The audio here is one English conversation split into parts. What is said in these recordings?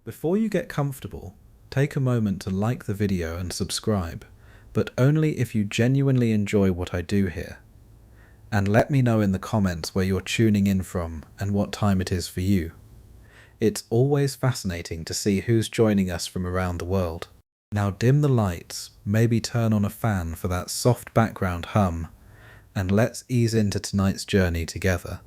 Before you get comfortable, take a moment to like the video and subscribe, but only if you genuinely enjoy what I do here. And let me know in the comments where you're tuning in from and what time it is for you. It's always fascinating to see who's joining us from around the world. Now dim the lights, maybe turn on a fan for that soft background hum, and let's ease into tonight's journey together.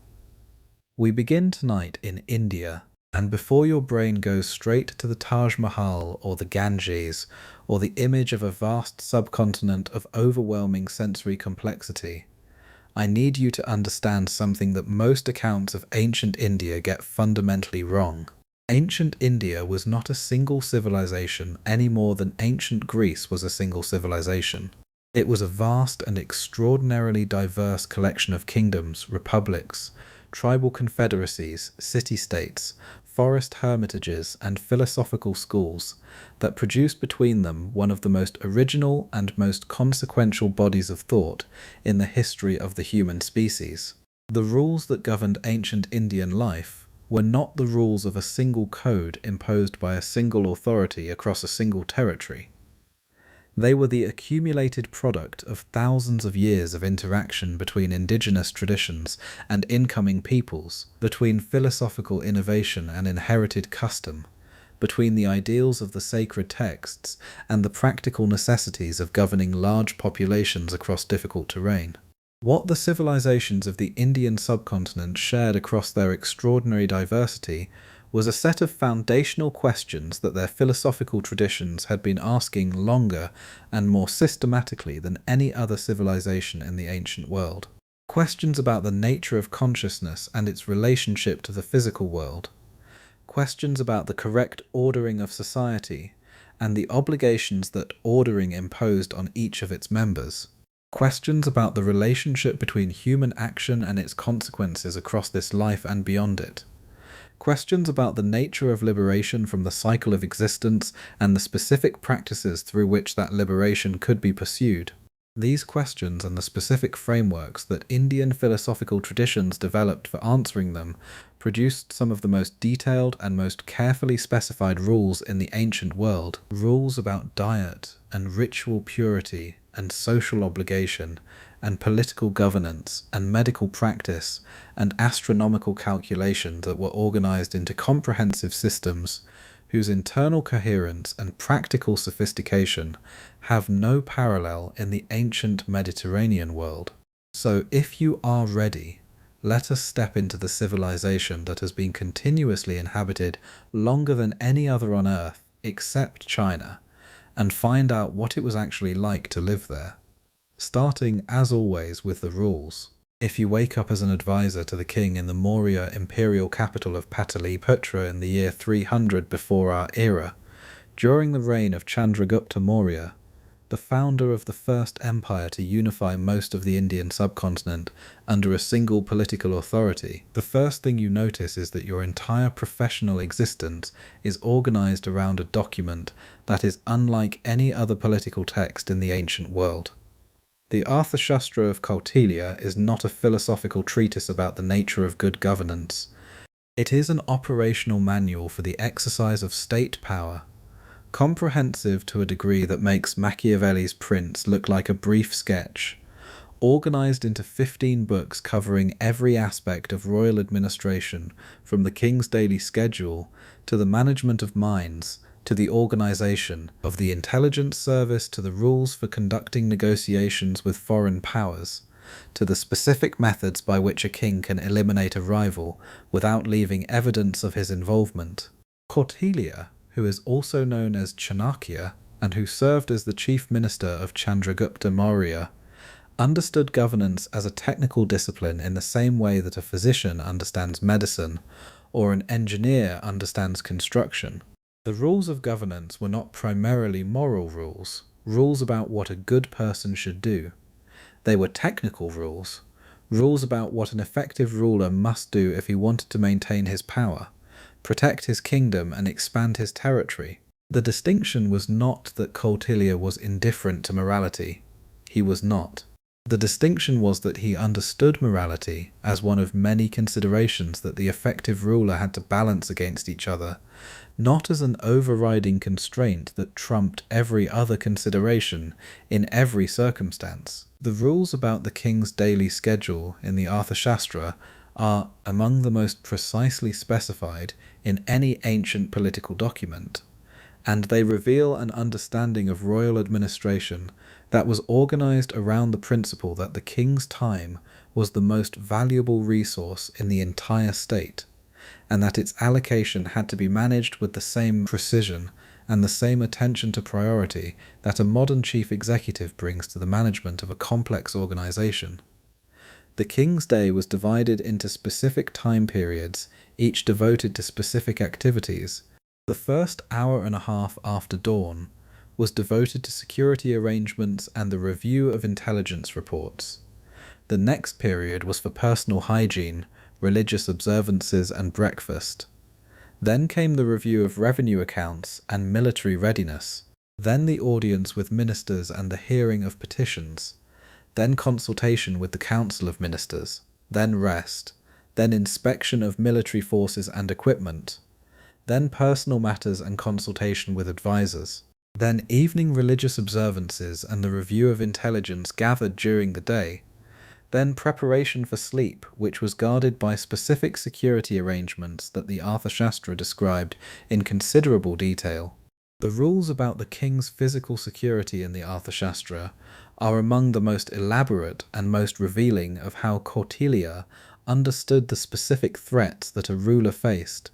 We begin tonight in India, and before your brain goes straight to the Taj Mahal or the Ganges, or the image of a vast subcontinent of overwhelming sensory complexity, I need you to understand something that most accounts of ancient India get fundamentally wrong. Ancient India was not a single civilization any more than ancient Greece was a single civilization. It was a vast and extraordinarily diverse collection of kingdoms, republics, tribal confederacies, city-states, forest hermitages, and philosophical schools that produced between them one of the most original and most consequential bodies of thought in the history of the human species. The rules that governed ancient Indian life were not the rules of a single code imposed by a single authority across a single territory. They were the accumulated product of thousands of years of interaction between indigenous traditions and incoming peoples, between philosophical innovation and inherited custom, between the ideals of the sacred texts and the practical necessities of governing large populations across difficult terrain. What the civilizations of the Indian subcontinent shared across their extraordinary diversity was a set of foundational questions that their philosophical traditions had been asking longer and more systematically than any other civilization in the ancient world. Questions about the nature of consciousness and its relationship to the physical world. Questions about the correct ordering of society and the obligations that ordering imposed on each of its members. Questions about the relationship between human action and its consequences across this life and beyond it. Questions about the nature of liberation from the cycle of existence and the specific practices through which that liberation could be pursued. These questions and the specific frameworks that Indian philosophical traditions developed for answering them produced some of the most detailed and most carefully specified rules in the ancient world. Rules about diet and ritual purity and social obligation and political governance and medical practice and astronomical calculation that were organized into comprehensive systems whose internal coherence and practical sophistication have no parallel in the ancient Mediterranean world. So if you are ready, let us step into the civilization that has been continuously inhabited longer than any other on Earth except China, and find out what it was actually like to live there. Starting, as always, with the rules. If you wake up as an advisor to the king in the Maurya imperial capital of Pataliputra in the year 300 before our era, during the reign of Chandragupta Maurya, the founder of the first empire to unify most of the Indian subcontinent under a single political authority, the first thing you notice is that your entire professional existence is organized around a document that is unlike any other political text in the ancient world. The Arthashastra of Kautilya is not a philosophical treatise about the nature of good governance. It is an operational manual for the exercise of state power, comprehensive to a degree that makes Machiavelli's Prince look like a brief sketch, organized into 15 books covering every aspect of royal administration, from the king's daily schedule to the management of mines, to the organization of the intelligence service, to the rules for conducting negotiations with foreign powers, to the specific methods by which a king can eliminate a rival without leaving evidence of his involvement. Kautilya, who is also known as Chanakya, and who served as the chief minister of Chandragupta Maurya, understood governance as a technical discipline in the same way that a physician understands medicine, or an engineer understands construction. The rules of governance were not primarily moral rules, rules about what a good person should do. They were technical rules, rules about what an effective ruler must do if he wanted to maintain his power, protect his kingdom and expand his territory. The distinction was not that Kautilya was indifferent to morality. He was not. The distinction was that he understood morality as one of many considerations that the effective ruler had to balance against each other, not as an overriding constraint that trumped every other consideration in every circumstance. The rules about the king's daily schedule in the Arthashastra are among the most precisely specified in any ancient political document, and they reveal an understanding of royal administration that was organized around the principle that the king's time was the most valuable resource in the entire state, and that its allocation had to be managed with the same precision and the same attention to priority that a modern chief executive brings to the management of a complex organization. The king's day was divided into specific time periods, each devoted to specific activities. The first hour and a half after dawn was devoted to security arrangements and the review of intelligence reports. The next period was for personal hygiene, religious observances, and breakfast. Then came the review of revenue accounts and military readiness. Then the audience with ministers and the hearing of petitions. Then consultation with the council of ministers. Then rest. Then inspection of military forces and equipment. Then personal matters and consultation with advisors. Then evening religious observances and the review of intelligence gathered during the day. Then preparation for sleep, which was guarded by specific security arrangements that the Arthashastra described in considerable detail. The rules about the king's physical security in the Arthashastra are among the most elaborate and most revealing of how Kautilya understood the specific threats that a ruler faced,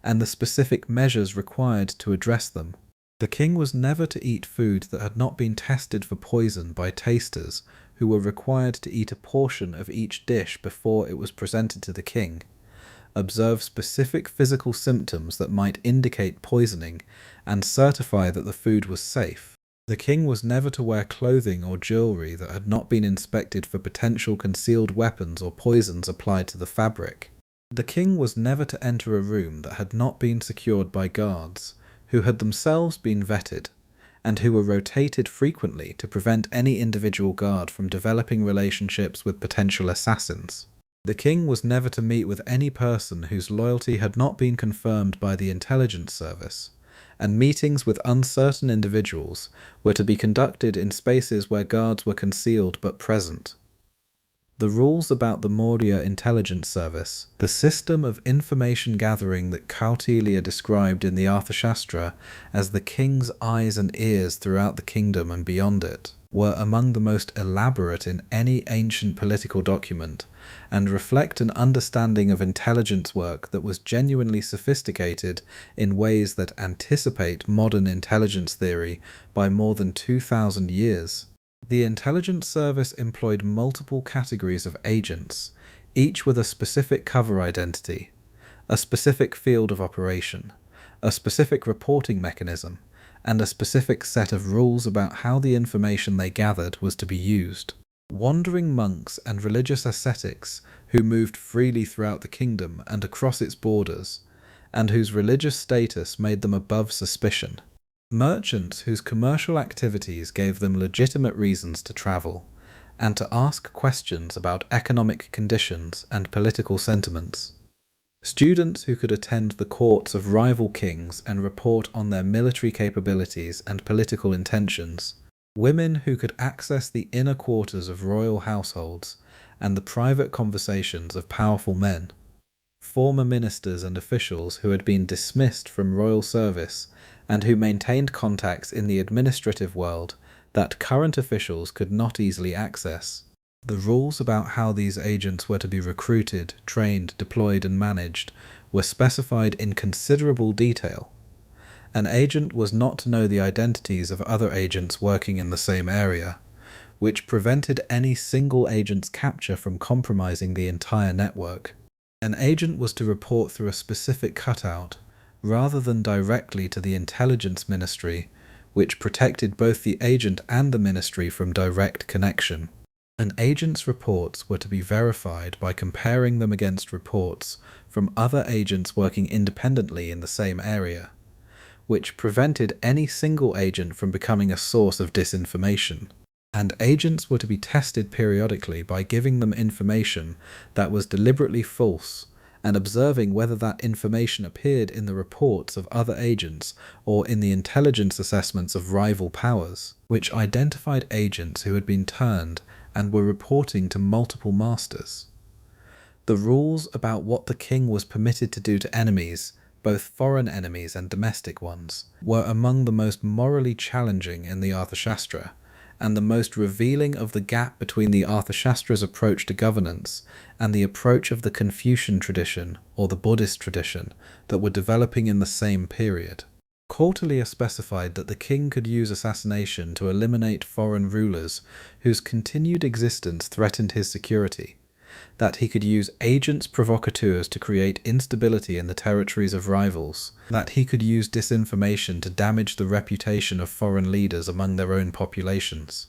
and the specific measures required to address them. The king was never to eat food that had not been tested for poison by tasters who were required to eat a portion of each dish before it was presented to the king, observe specific physical symptoms that might indicate poisoning, and certify that the food was safe. The king was never to wear clothing or jewelry that had not been inspected for potential concealed weapons or poisons applied to the fabric. The king was never to enter a room that had not been secured by guards, who had themselves been vetted, and who were rotated frequently to prevent any individual guard from developing relationships with potential assassins. The king was never to meet with any person whose loyalty had not been confirmed by the intelligence service, and meetings with uncertain individuals were to be conducted in spaces where guards were concealed but present. The rules about the Maurya intelligence service, the system of information gathering that Kautilya described in the Arthashastra as the king's eyes and ears throughout the kingdom and beyond it, were among the most elaborate in any ancient political document, and reflect an understanding of intelligence work that was genuinely sophisticated in ways that anticipate modern intelligence theory by more than 2,000 years. The intelligence service employed multiple categories of agents, each with a specific cover identity, a specific field of operation, a specific reporting mechanism, and a specific set of rules about how the information they gathered was to be used. Wandering monks and religious ascetics who moved freely throughout the kingdom and across its borders, and whose religious status made them above suspicion. Merchants whose commercial activities gave them legitimate reasons to travel, and to ask questions about economic conditions and political sentiments. Students who could attend the courts of rival kings and report on their military capabilities and political intentions. Women who could access the inner quarters of royal households and the private conversations of powerful men. Former ministers and officials who had been dismissed from royal service and who maintained contacts in the administrative world that current officials could not easily access. The rules about how these agents were to be recruited, trained, deployed, and managed were specified in considerable detail. An agent was not to know the identities of other agents working in the same area, which prevented any single agent's capture from compromising the entire network. An agent was to report through a specific cutout, rather than directly to the intelligence ministry, which protected both the agent and the ministry from direct connection. An agent's reports were to be verified by comparing them against reports from other agents working independently in the same area, which prevented any single agent from becoming a source of disinformation. and agents were to be tested periodically by giving them information that was deliberately false and observing whether that information appeared in the reports of other agents or in the intelligence assessments of rival powers, which identified agents who had been turned and were reporting to multiple masters. The rules about what the king was permitted to do to enemies, both foreign enemies and domestic ones, were among the most morally challenging in the Arthashastra, and the most revealing of the gap between the Arthashastra's approach to governance and the approach of the Confucian tradition or the Buddhist tradition that were developing in the same period. Kautilya specified that the king could use assassination to eliminate foreign rulers whose continued existence threatened his security, that he could use agents provocateurs to create instability in the territories of rivals, that he could use disinformation to damage the reputation of foreign leaders among their own populations,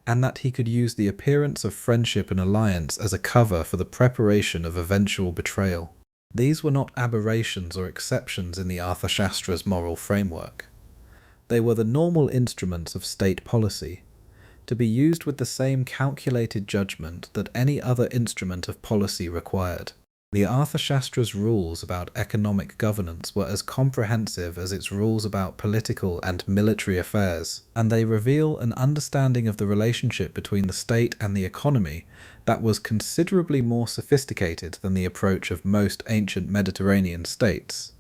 and that he could use the appearance of friendship and alliance as a cover for the preparation of eventual betrayal. These were not aberrations or exceptions in the Arthashastra's moral framework. They were the normal instruments of state policy, to be used with the same calculated judgment that any other instrument of policy required. The Arthashastra's rules about economic governance were as comprehensive as its rules about political and military affairs, and they reveal an understanding of the relationship between the state and the economy that was considerably more sophisticated than the approach of most ancient Mediterranean states.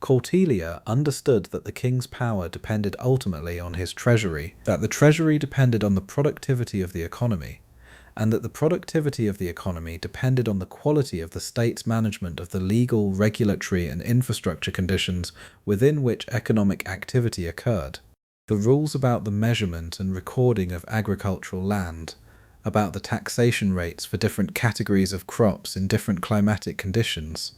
Kautilya understood that the king's power depended ultimately on his treasury, that the treasury depended on the productivity of the economy, and that the productivity of the economy depended on the quality of the state's management of the legal, regulatory, and infrastructure conditions within which economic activity occurred. The rules about the measurement and recording of agricultural land, about the taxation rates for different categories of crops in different climatic conditions,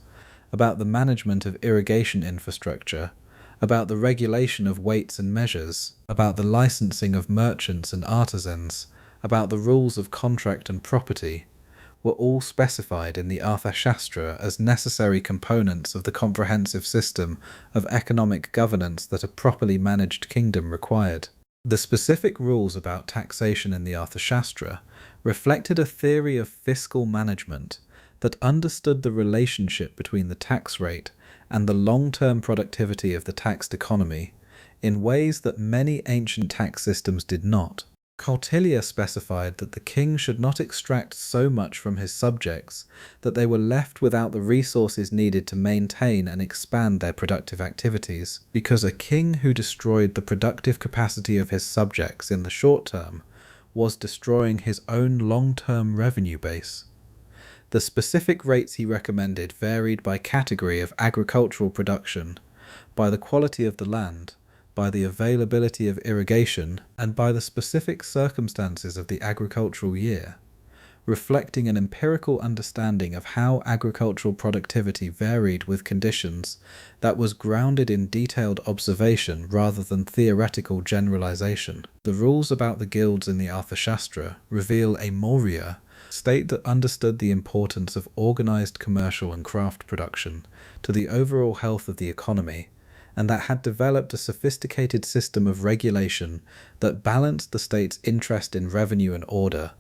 about the management of irrigation infrastructure, about the regulation of weights and measures, about the licensing of merchants and artisans, about the rules of contract and property, were all specified in the Arthashastra as necessary components of the comprehensive system of economic governance that a properly managed kingdom required. The specific rules about taxation in the Arthashastra reflected a theory of fiscal management that understood the relationship between the tax rate and the long-term productivity of the taxed economy in ways that many ancient tax systems did not. Kautilya specified that the king should not extract so much from his subjects that they were left without the resources needed to maintain and expand their productive activities, because a king who destroyed the productive capacity of his subjects in the short term was destroying his own long-term revenue base. The specific rates he recommended varied by category of agricultural production, by the quality of the land, by the availability of irrigation, and by the specific circumstances of the agricultural year, reflecting an empirical understanding of how agricultural productivity varied with conditions that was grounded in detailed observation rather than theoretical generalization. The rules about the guilds in the Arthashastra reveal a Maurya state that understood the importance of organized commercial and craft production to the overall health of the economy, and that had developed a sophisticated system of regulation that balanced the state's interest in revenue and order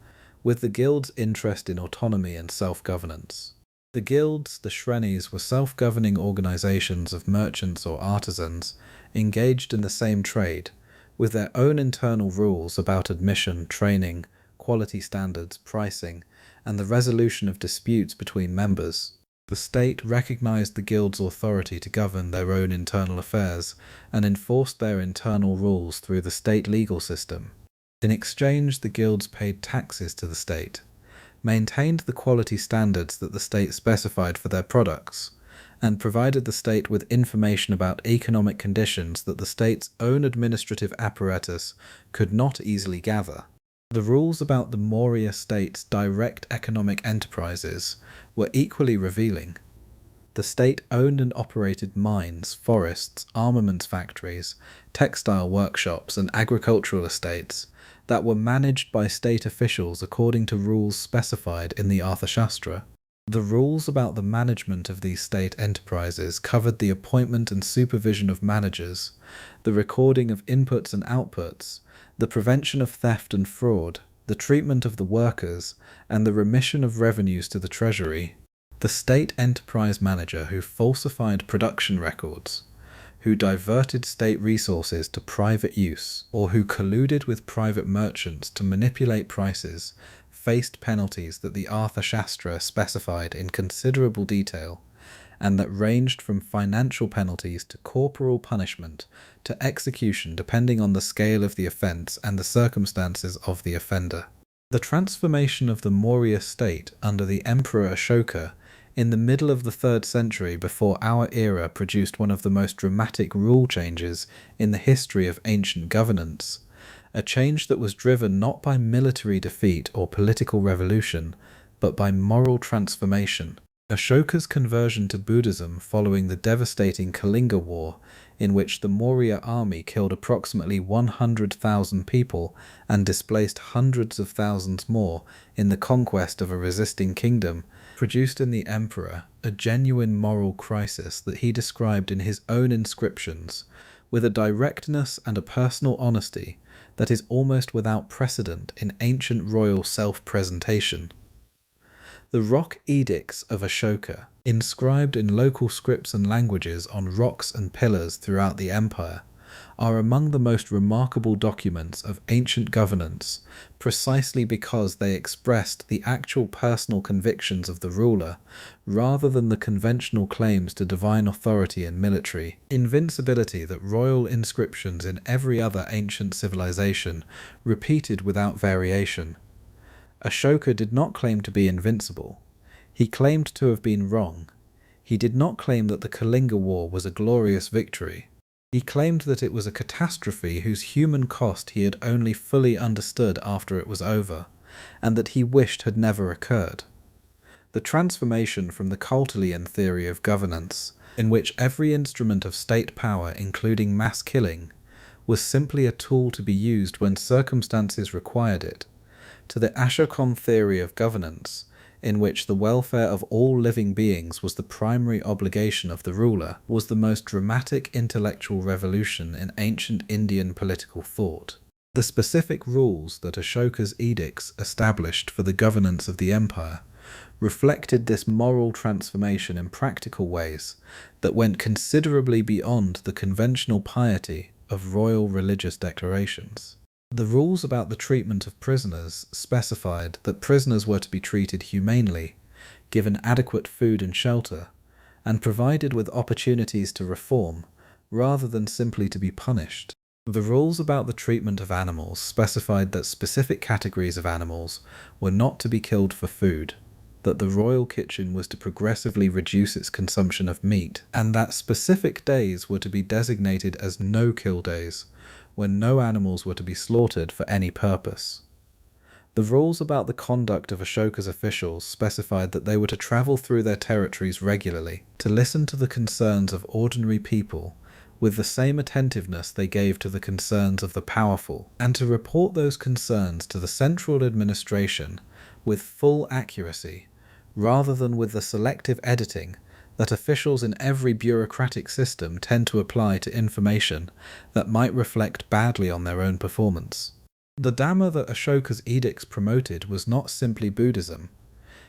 with the guild's interest in autonomy and self-governance. The guilds, the shrenis, were self-governing organizations of merchants or artisans engaged in the same trade, with their own internal rules about admission, training, quality standards, pricing, and the resolution of disputes between members. The state recognized the guild's authority to govern their own internal affairs and enforced their internal rules through the state legal system. In exchange, the guilds paid taxes to the state, maintained the quality standards that the state specified for their products, and provided the state with information about economic conditions that the state's own administrative apparatus could not easily gather. The rules about the Maurya state's direct economic enterprises were equally revealing. The state owned and operated mines, forests, armaments factories, textile workshops, and agricultural estates that were managed by state officials according to rules specified in the Arthashastra. The rules about the management of these state enterprises covered the appointment and supervision of managers, the recording of inputs and outputs, the prevention of theft and fraud, the treatment of the workers, and the remission of revenues to the treasury. The state enterprise manager who falsified production records, who diverted state resources to private use, or who colluded with private merchants to manipulate prices, faced penalties that the Arthashastra specified in considerable detail, and that ranged from financial penalties to corporal punishment to execution depending on the scale of the offence and the circumstances of the offender. The transformation of the Maurya state under the Emperor Ashoka in the middle of the 3rd century before our era produced one of the most dramatic rule changes in the history of ancient governance, a change that was driven not by military defeat or political revolution, but by moral transformation. Ashoka's conversion to Buddhism following the devastating Kalinga War, in which the Maurya army killed approximately 100,000 people and displaced hundreds of thousands more in the conquest of a resisting kingdom, produced in the emperor a genuine moral crisis that he described in his own inscriptions with a directness and a personal honesty that is almost without precedent in ancient royal self-presentation. The rock edicts of Ashoka, inscribed in local scripts and languages on rocks and pillars throughout the empire, are among the most remarkable documents of ancient governance, precisely because they expressed the actual personal convictions of the ruler, rather than the conventional claims to divine authority and military invincibility that royal inscriptions in every other ancient civilization repeated without variation. Ashoka did not claim to be invincible. He claimed to have been wrong. He did not claim that the Kalinga War was a glorious victory. He claimed that it was a catastrophe whose human cost he had only fully understood after it was over, and that he wished had never occurred. The transformation from the Kautilyan theory of governance, in which every instrument of state power, including mass killing, was simply a tool to be used when circumstances required it, to the Ashokan theory of governance, in which the welfare of all living beings was the primary obligation of the ruler, was the most dramatic intellectual revolution in ancient Indian political thought. The specific rules that Ashoka's edicts established for the governance of the empire reflected this moral transformation in practical ways that went considerably beyond the conventional piety of royal religious declarations. The rules about the treatment of prisoners specified that prisoners were to be treated humanely, given adequate food and shelter, and provided with opportunities to reform, rather than simply to be punished. The rules about the treatment of animals specified that specific categories of animals were not to be killed for food, that the royal kitchen was to progressively reduce its consumption of meat, and that specific days were to be designated as no-kill days, when no animals were to be slaughtered for any purpose. The rules about the conduct of Ashoka's officials specified that they were to travel through their territories regularly, to listen to the concerns of ordinary people with the same attentiveness they gave to the concerns of the powerful, and to report those concerns to the central administration with full accuracy, rather than with the selective editing that officials in every bureaucratic system tend to apply to information that might reflect badly on their own performance. The Dhamma that Ashoka's edicts promoted was not simply Buddhism.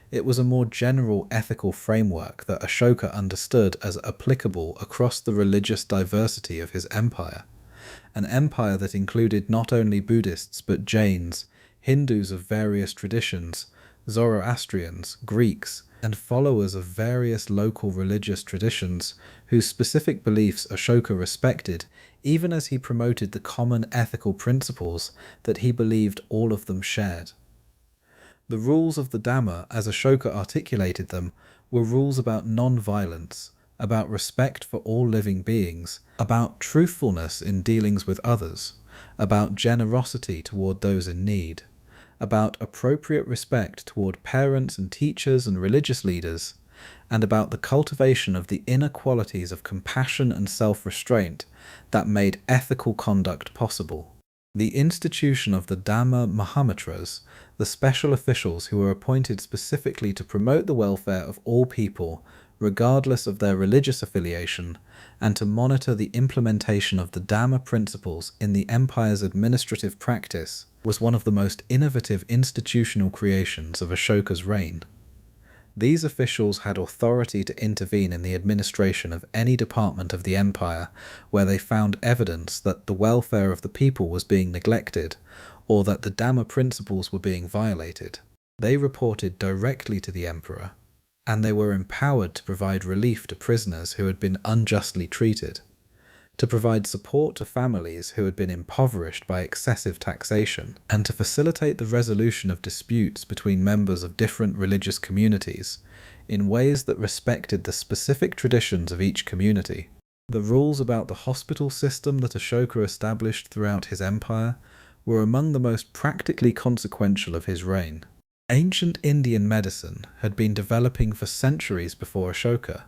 It was a more general ethical framework that Ashoka understood as applicable across the religious diversity of his empire, an empire that included not only Buddhists but Jains, Hindus of various traditions, Zoroastrians, Greeks, and followers of various local religious traditions whose specific beliefs Ashoka respected, even as he promoted the common ethical principles that he believed all of them shared. The rules of the Dhamma, as Ashoka articulated them, were rules about non-violence, about respect for all living beings, about truthfulness in dealings with others, about generosity toward those in need, about appropriate respect toward parents and teachers and religious leaders, and about the cultivation of the inner qualities of compassion and self-restraint that made ethical conduct possible. The institution of the Dhamma Mahamitras, the special officials who were appointed specifically to promote the welfare of all people, regardless of their religious affiliation, and to monitor the implementation of the Dhamma principles in the empire's administrative practice, was one of the most innovative institutional creations of Ashoka's reign. These officials had authority to intervene in the administration of any department of the empire where they found evidence that the welfare of the people was being neglected or that the Dhamma principles were being violated. They reported directly to the emperor, and they were empowered to provide relief to prisoners who had been unjustly treated, to provide support to families who had been impoverished by excessive taxation, and to facilitate the resolution of disputes between members of different religious communities in ways that respected the specific traditions of each community. The rules about the hospital system that Ashoka established throughout his empire were among the most practically consequential of his reign. Ancient Indian medicine had been developing for centuries before Ashoka,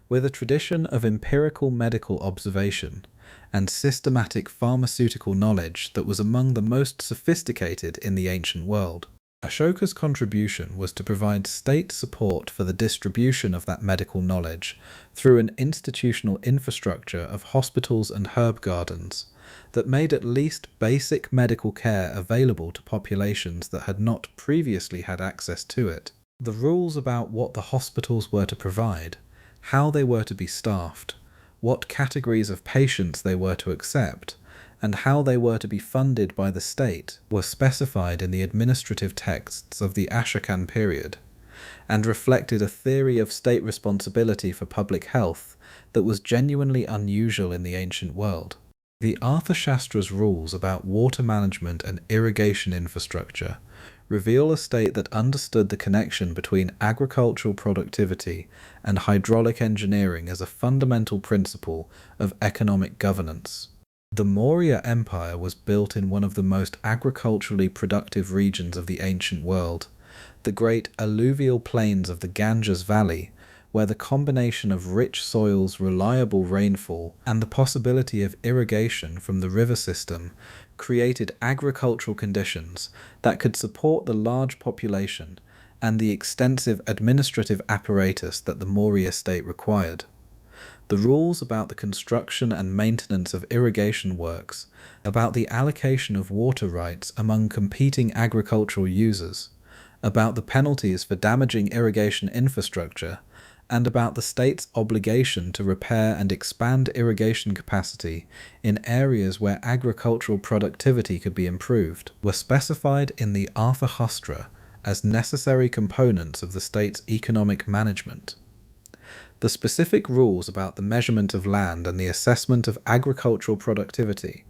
with a tradition of empirical medical observation and systematic pharmaceutical knowledge that was among the most sophisticated in the ancient world. Ashoka's contribution was to provide state support for the distribution of that medical knowledge through an institutional infrastructure of hospitals and herb gardens that made at least basic medical care available to populations that had not previously had access to it. The rules about what the hospitals were to provide, how they were to be staffed, what categories of patients they were to accept, and how they were to be funded by the state were specified in the administrative texts of the Ashokan period, and reflected a theory of state responsibility for public health that was genuinely unusual in the ancient world. The Arthashastra's rules about water management and irrigation infrastructure reveal a state that understood the connection between agricultural productivity and hydraulic engineering as a fundamental principle of economic governance. The Maurya Empire was built in one of the most agriculturally productive regions of the ancient world, the great alluvial plains of the Ganges Valley, where the combination of rich soils, reliable rainfall, and the possibility of irrigation from the river system created agricultural conditions that could support the large population and the extensive administrative apparatus that the Maurya state required. The rules about the construction and maintenance of irrigation works, about the allocation of water rights among competing agricultural users, about the penalties for damaging irrigation infrastructure, and about the state's obligation to repair and expand irrigation capacity in areas where agricultural productivity could be improved, were specified in the Arthashastra as necessary components of the state's economic management. The specific rules about the measurement of land and the assessment of agricultural productivity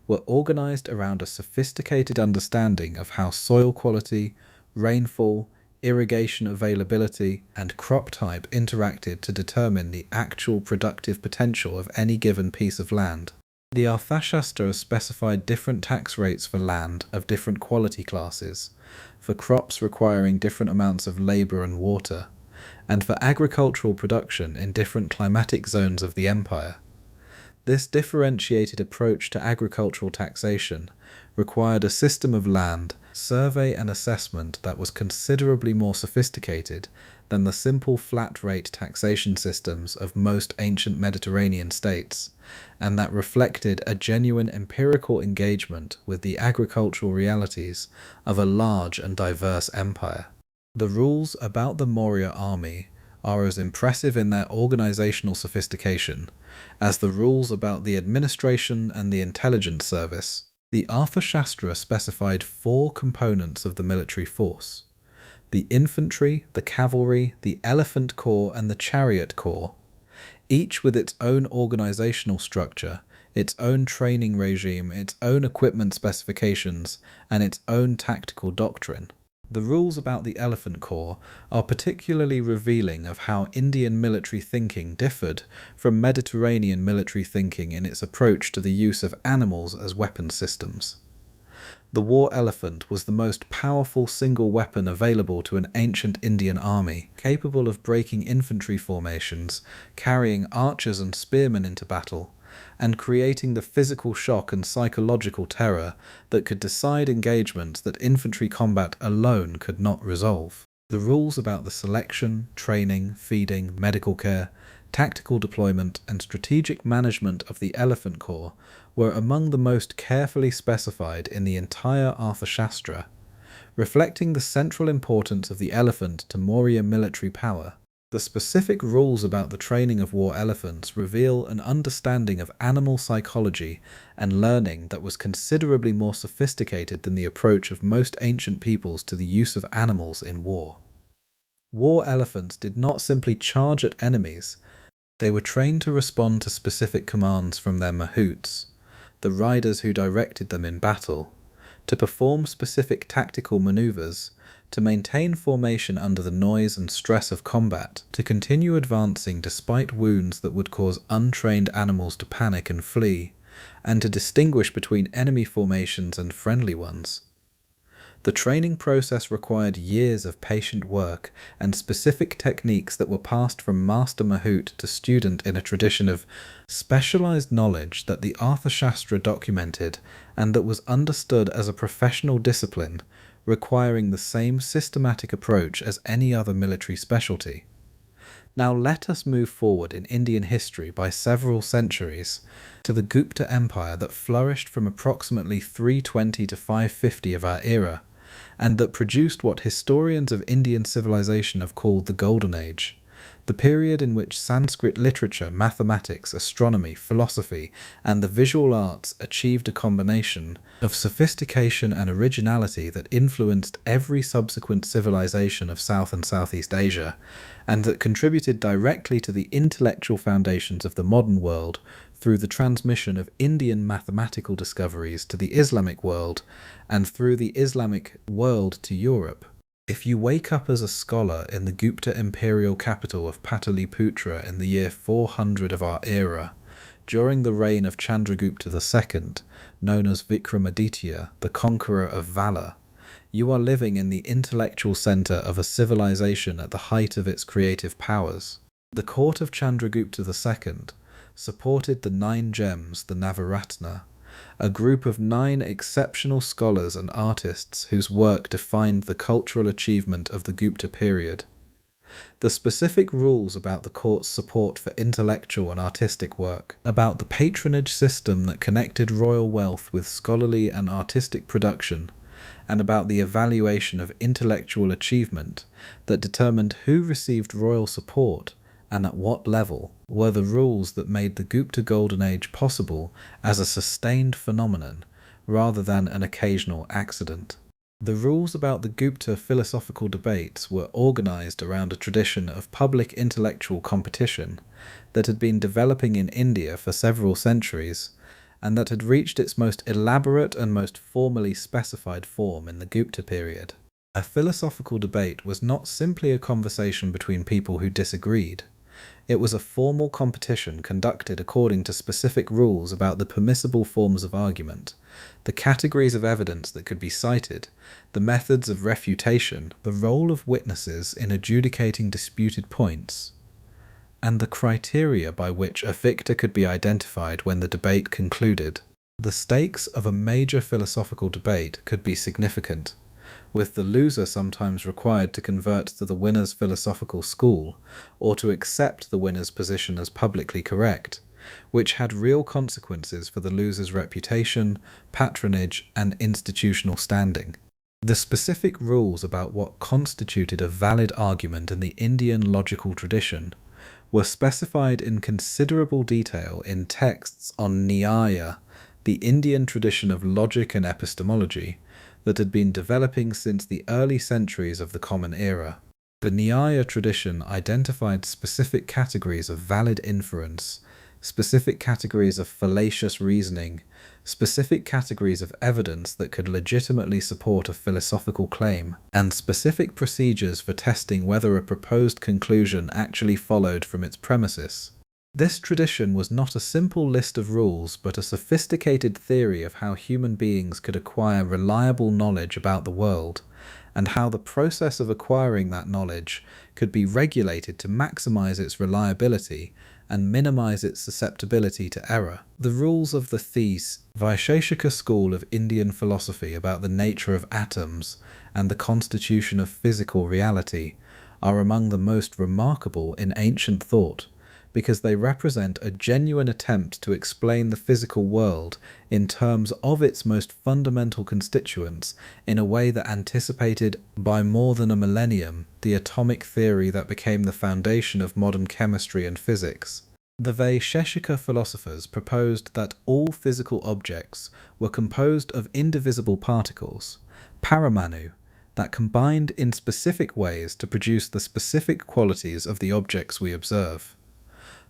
were organized around a sophisticated understanding of how soil quality, rainfall, irrigation availability, and crop type interacted to determine the actual productive potential of any given piece of land. The Arthashastra specified different tax rates for land of different quality classes, for crops requiring different amounts of labor and water, and for agricultural production in different climatic zones of the empire. This differentiated approach to agricultural taxation required a system of land, survey and assessment that was considerably more sophisticated than the simple flat-rate taxation systems of most ancient Mediterranean states, and that reflected a genuine empirical engagement with the agricultural realities of a large and diverse empire. The rules about the Maurya army are as impressive in their organizational sophistication as the rules about the administration and the intelligence service. The Arthashastra specified 4 components of the military force: the infantry, the cavalry, the elephant corps, and the chariot corps, each with its own organizational structure, its own training regime, its own equipment specifications, and its own tactical doctrine. The rules about the elephant corps are particularly revealing of how Indian military thinking differed from Mediterranean military thinking in its approach to the use of animals as weapon systems. The war elephant was the most powerful single weapon available to an ancient Indian army, capable of breaking infantry formations, carrying archers and spearmen into battle, and creating the physical shock and psychological terror that could decide engagements that infantry combat alone could not resolve. The rules about the selection, training, feeding, medical care, tactical deployment, and strategic management of the Elephant Corps were among the most carefully specified in the entire Arthashastra, reflecting the central importance of the elephant to Maurya military power. The specific rules about the training of war elephants reveal an understanding of animal psychology and learning that was considerably more sophisticated than the approach of most ancient peoples to the use of animals in war. War elephants did not simply charge at enemies, they were trained to respond to specific commands from their mahouts, the riders who directed them in battle, to perform specific tactical maneuvers, to maintain formation under the noise and stress of combat, to continue advancing despite wounds that would cause untrained animals to panic and flee, and to distinguish between enemy formations and friendly ones. The training process required years of patient work and specific techniques that were passed from master mahout to student in a tradition of specialized knowledge that the Arthashastra documented and that was understood as a professional discipline, requiring the same systematic approach as any other military specialty. Now let us move forward in Indian history by several centuries to the Gupta Empire that flourished from approximately 320 to 550 of our era, and that produced what historians of Indian civilization have called the Golden Age, the period in which Sanskrit literature, mathematics, astronomy, philosophy, and the visual arts achieved a combination of sophistication and originality that influenced every subsequent civilization of South and Southeast Asia, and that contributed directly to the intellectual foundations of the modern world through the transmission of Indian mathematical discoveries to the Islamic world, and through the Islamic world to Europe. If you wake up as a scholar in the Gupta imperial capital of Pataliputra in the year 400 of our era, during the reign of Chandragupta II, known as Vikramaditya, the conqueror of valour, you are living in the intellectual centre of a civilization at the height of its creative powers. The court of Chandragupta II supported the 9 gems, the Navaratna, a group of 9 exceptional scholars and artists whose work defined the cultural achievement of the Gupta period. The specific rules about the court's support for intellectual and artistic work, about the patronage system that connected royal wealth with scholarly and artistic production, and about the evaluation of intellectual achievement that determined who received royal support and at what level, were the rules that made the Gupta Golden Age possible as a sustained phenomenon rather than an occasional accident. The rules about the Gupta philosophical debates were organized around a tradition of public intellectual competition that had been developing in India for several centuries, and that had reached its most elaborate and most formally specified form in the Gupta period. A philosophical debate was not simply a conversation between people who disagreed. It was a formal competition conducted according to specific rules about the permissible forms of argument, the categories of evidence that could be cited, the methods of refutation, the role of witnesses in adjudicating disputed points, and the criteria by which a victor could be identified when the debate concluded. The stakes of a major philosophical debate could be significant, with the loser sometimes required to convert to the winner's philosophical school, or to accept the winner's position as publicly correct, which had real consequences for the loser's reputation, patronage, and institutional standing. The specific rules about what constituted a valid argument in the Indian logical tradition were specified in considerable detail in texts on Nyaya, the Indian tradition of logic and epistemology, that had been developing since the early centuries of the Common Era. The Nyaya tradition identified specific categories of valid inference, specific categories of fallacious reasoning, specific categories of evidence that could legitimately support a philosophical claim, and specific procedures for testing whether a proposed conclusion actually followed from its premises. This tradition was not a simple list of rules, but a sophisticated theory of how human beings could acquire reliable knowledge about the world, and how the process of acquiring that knowledge could be regulated to maximize its reliability and minimize its susceptibility to error. The rules of the Vaisheshika school of Indian philosophy about the nature of atoms and the constitution of physical reality are among the most remarkable in ancient thought, because they represent a genuine attempt to explain the physical world in terms of its most fundamental constituents in a way that anticipated by more than a millennium the atomic theory that became the foundation of modern chemistry and physics. The Vaisheshika philosophers proposed that all physical objects were composed of indivisible particles, paramanu, that combined in specific ways to produce the specific qualities of the objects we observe.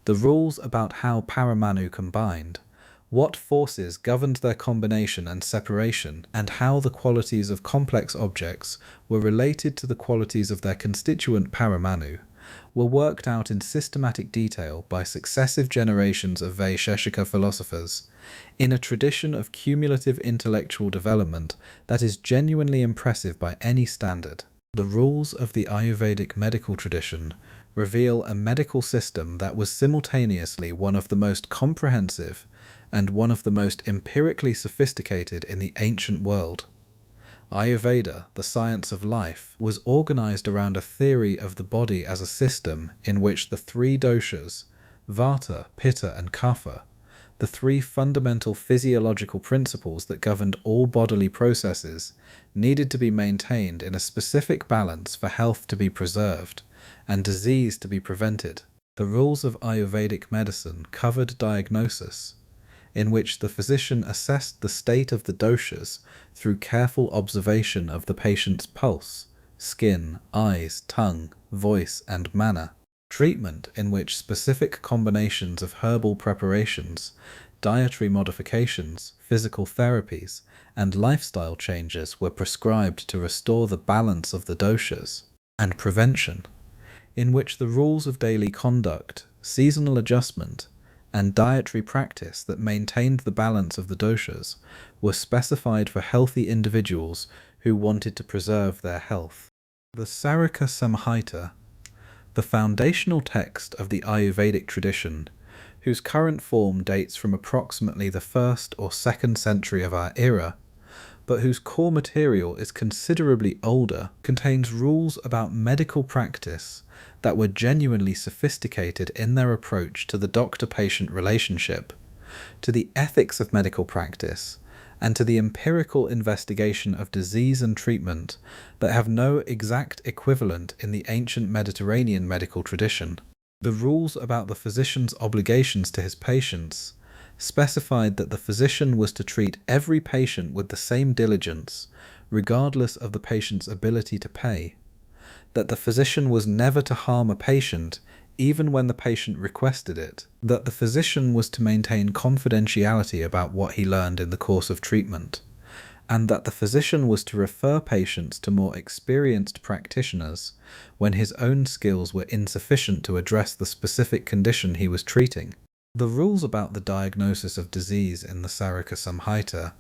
The rules about how paramanu combined, what forces governed their combination and separation, and how the qualities of complex objects were related to the qualities of their constituent paramanu, were worked out in systematic detail by successive generations of Vaisheshika philosophers, in a tradition of cumulative intellectual development that is genuinely impressive by any standard. The rules of the Ayurvedic medical tradition reveal a medical system that was simultaneously one of the most comprehensive and one of the most empirically sophisticated in the ancient world. Ayurveda, the science of life, was organized around a theory of the body as a system in which the three doshas, Vata, Pitta and Kapha, the three fundamental physiological principles that governed all bodily processes, needed to be maintained in a specific balance for health to be preserved and disease to be prevented. The rules of Ayurvedic medicine covered diagnosis, in which the physician assessed the state of the doshas through careful observation of the patient's pulse, skin, eyes, tongue, voice, and manner. Treatment, in which specific combinations of herbal preparations, dietary modifications, physical therapies, and lifestyle changes were prescribed to restore the balance of the doshas. And prevention, in which the rules of daily conduct, seasonal adjustment, and dietary practice that maintained the balance of the doshas were specified for healthy individuals who wanted to preserve their health. The Sarika Samhita, the foundational text of the Ayurvedic tradition, whose current form dates from approximately the 1st or 2nd century of our era, but whose core material is considerably older, contains rules about medical practice that were genuinely sophisticated in their approach to the doctor-patient relationship, to the ethics of medical practice, and to the empirical investigation of disease and treatment that have no exact equivalent in the ancient Mediterranean medical tradition. The rules about the physician's obligations to his patients specified that the physician was to treat every patient with the same diligence, regardless of the patient's ability to pay, that the physician was never to harm a patient even when the patient requested it, that the physician was to maintain confidentiality about what he learned in the course of treatment, and that the physician was to refer patients to more experienced practitioners when his own skills were insufficient to address the specific condition he was treating. The rules about the diagnosis of disease in the Sarika Samhita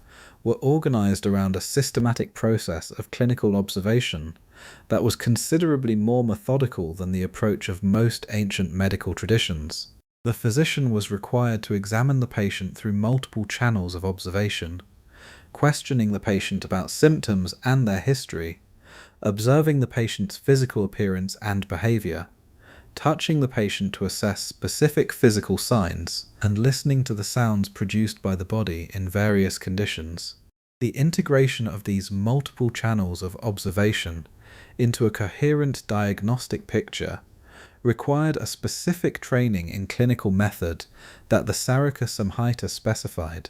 were organized around a systematic process of clinical observation that was considerably more methodical than the approach of most ancient medical traditions. The physician was required to examine the patient through multiple channels of observation, questioning the patient about symptoms and their history, observing the patient's physical appearance and behavior, touching the patient to assess specific physical signs, and listening to the sounds produced by the body in various conditions. The integration of these multiple channels of observation into a coherent diagnostic picture required a specific training in clinical method that the Sarika Samhita specified,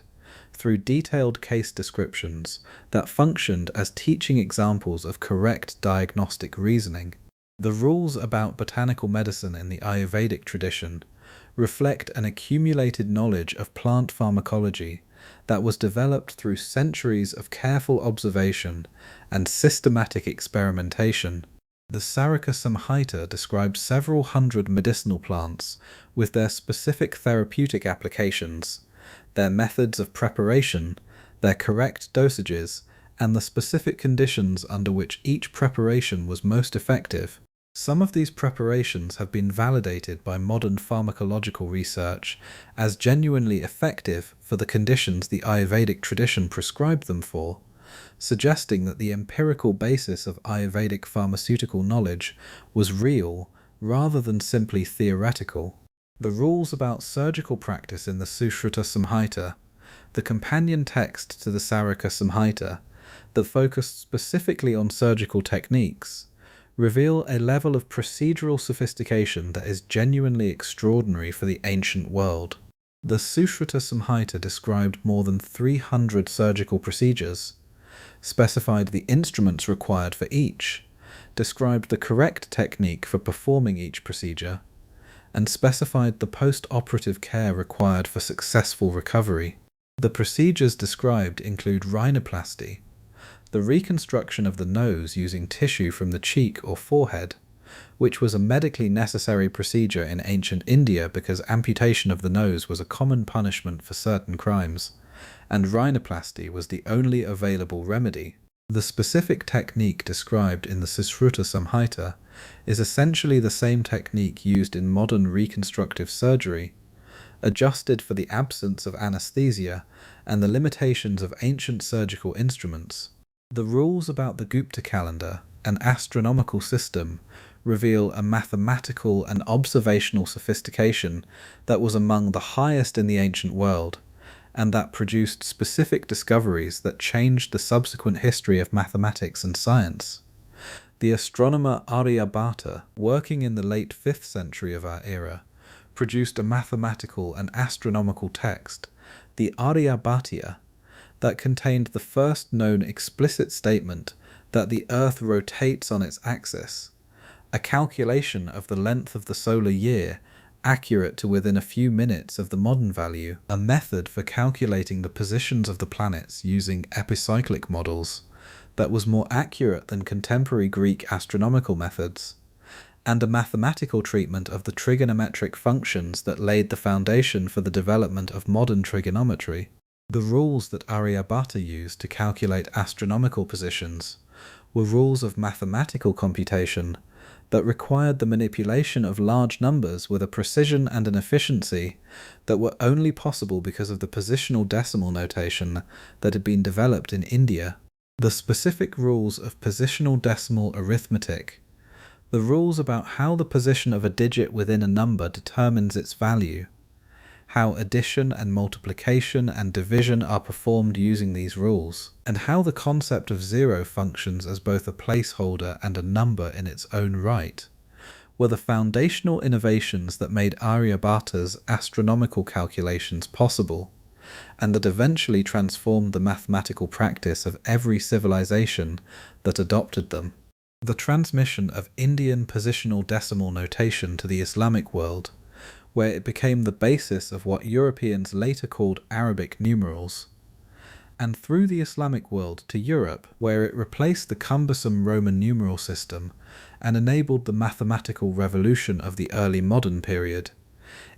through detailed case descriptions that functioned as teaching examples of correct diagnostic reasoning. The rules about botanical medicine in the Ayurvedic tradition reflect an accumulated knowledge of plant pharmacology that was developed through centuries of careful observation and systematic experimentation. The Sarika Samhita describes several hundred medicinal plants with their specific therapeutic applications, their methods of preparation, their correct dosages, and the specific conditions under which each preparation was most effective. Some of these preparations have been validated by modern pharmacological research as genuinely effective for the conditions the Ayurvedic tradition prescribed them for, suggesting that the empirical basis of Ayurvedic pharmaceutical knowledge was real rather than simply theoretical. The rules about surgical practice in the Sushruta Samhita, the companion text to the Saraka Samhita, that focused specifically on surgical techniques, reveal a level of procedural sophistication that is genuinely extraordinary for the ancient world. The Sushruta Samhita described more than 300 surgical procedures, specified the instruments required for each, described the correct technique for performing each procedure, and specified the post-operative care required for successful recovery. The procedures described include rhinoplasty, the reconstruction of the nose using tissue from the cheek or forehead, which was a medically necessary procedure in ancient India because amputation of the nose was a common punishment for certain crimes, and rhinoplasty was the only available remedy. The specific technique described in the Sushruta Samhita is essentially the same technique used in modern reconstructive surgery, adjusted for the absence of anesthesia and the limitations of ancient surgical instruments. The rules about the Gupta calendar, an astronomical system, reveal a mathematical and observational sophistication that was among the highest in the ancient world, and that produced specific discoveries that changed the subsequent history of mathematics and science. The astronomer Aryabhata, working in the late 5th century of our era, produced a mathematical and astronomical text, the Aryabhatiya, that contained the first known explicit statement that the Earth rotates on its axis, a calculation of the length of the solar year accurate to within a few minutes of the modern value, a method for calculating the positions of the planets using epicyclic models that was more accurate than contemporary Greek astronomical methods, and a mathematical treatment of the trigonometric functions that laid the foundation for the development of modern trigonometry. The rules that Aryabhata used to calculate astronomical positions were rules of mathematical computation that required the manipulation of large numbers with a precision and an efficiency that were only possible because of the positional decimal notation that had been developed in India. The specific rules of positional decimal arithmetic, the rules about how the position of a digit within a number determines its value, how addition and multiplication and division are performed using these rules, and how the concept of zero functions as both a placeholder and a number in its own right, were the foundational innovations that made Aryabhata's astronomical calculations possible, and that eventually transformed the mathematical practice of every civilization that adopted them. The transmission of Indian positional decimal notation to the Islamic world, where it became the basis of what Europeans later called Arabic numerals, and through the Islamic world to Europe, where it replaced the cumbersome Roman numeral system and enabled the mathematical revolution of the early modern period,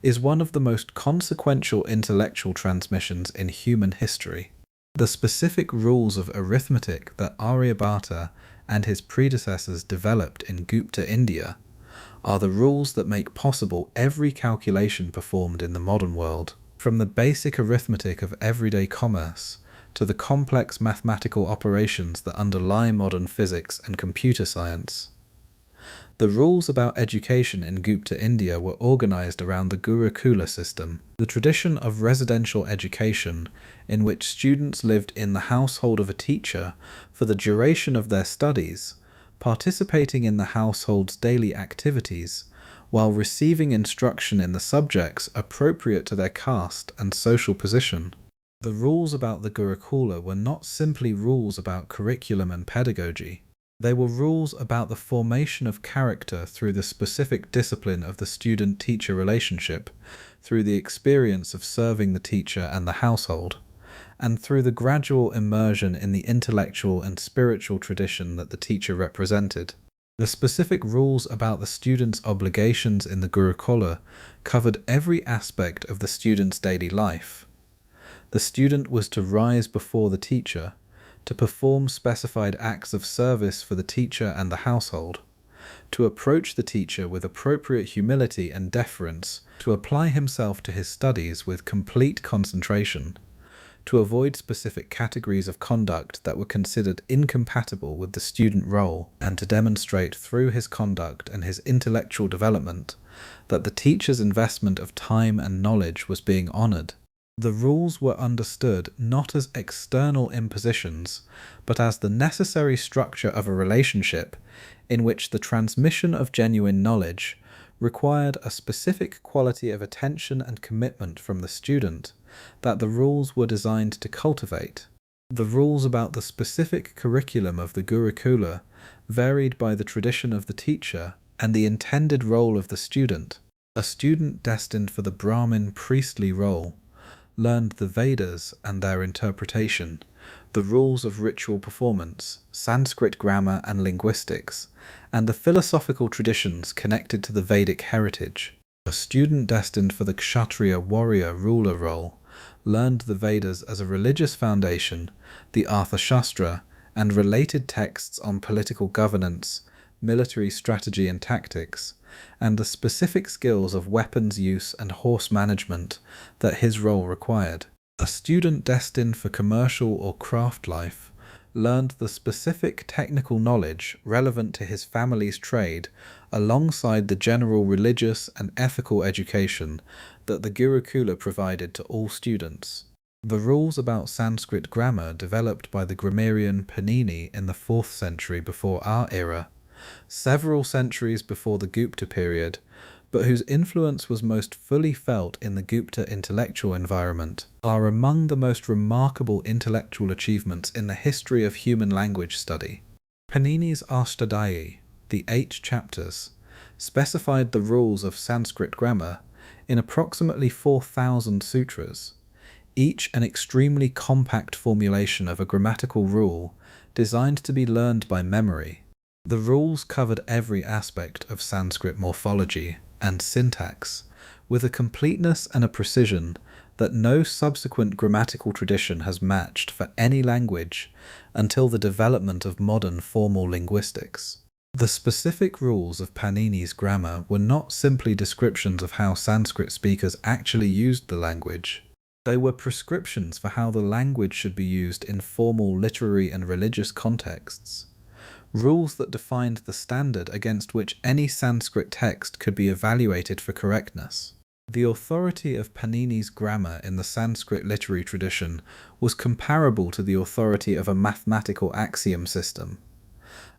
is one of the most consequential intellectual transmissions in human history. The specific rules of arithmetic that Aryabhata and his predecessors developed in Gupta India are the rules that make possible every calculation performed in the modern world, from the basic arithmetic of everyday commerce to the complex mathematical operations that underlie modern physics and computer science. The rules about education in Gupta India were organized around the Gurukula system, the tradition of residential education in which students lived in the household of a teacher for the duration of their studies, participating in the household's daily activities, while receiving instruction in the subjects appropriate to their caste and social position. The rules about the Gurukula were not simply rules about curriculum and pedagogy. They were rules about the formation of character through the specific discipline of the student-teacher relationship, through the experience of serving the teacher and the household, and through the gradual immersion in the intellectual and spiritual tradition that the teacher represented. The specific rules about the student's obligations in the Gurukula covered every aspect of the student's daily life. The student was to rise before the teacher, to perform specified acts of service for the teacher and the household, to approach the teacher with appropriate humility and deference, to apply himself to his studies with complete concentration, to avoid specific categories of conduct that were considered incompatible with the student role, and to demonstrate through his conduct and his intellectual development that the teacher's investment of time and knowledge was being honored. The rules were understood not as external impositions, but as the necessary structure of a relationship in which the transmission of genuine knowledge required a specific quality of attention and commitment from the student that the rules were designed to cultivate. The rules about the specific curriculum of the Gurukula varied by the tradition of the teacher and the intended role of the student. A student destined for the Brahmin priestly role learned the Vedas and their interpretation, the rules of ritual performance, Sanskrit grammar and linguistics, and the philosophical traditions connected to the Vedic heritage. A student destined for the Kshatriya warrior ruler role learned the Vedas as a religious foundation, the Arthashastra, and related texts on political governance, military strategy and tactics, and the specific skills of weapons use and horse management that his role required. A student destined for commercial or craft life learned the specific technical knowledge relevant to his family's trade alongside the general religious and ethical education that the Gurukula provided to all students. The rules about Sanskrit grammar developed by the grammarian Panini in the 4th century before our era, several centuries before the Gupta period, but whose influence was most fully felt in the Gupta intellectual environment, are among the most remarkable intellectual achievements in the history of human language study. Panini's Ashtadhyayi, the 8 chapters, specified the rules of Sanskrit grammar in approximately 4,000 sutras, each an extremely compact formulation of a grammatical rule designed to be learned by memory. The rules covered every aspect of Sanskrit morphology and syntax with a completeness and a precision that no subsequent grammatical tradition has matched for any language until the development of modern formal linguistics. The specific rules of Panini's grammar were not simply descriptions of how Sanskrit speakers actually used the language. They were prescriptions for how the language should be used in formal literary and religious contexts. Rules that defined the standard against which any Sanskrit text could be evaluated for correctness. The authority of Panini's grammar in the Sanskrit literary tradition was comparable to the authority of a mathematical axiom system,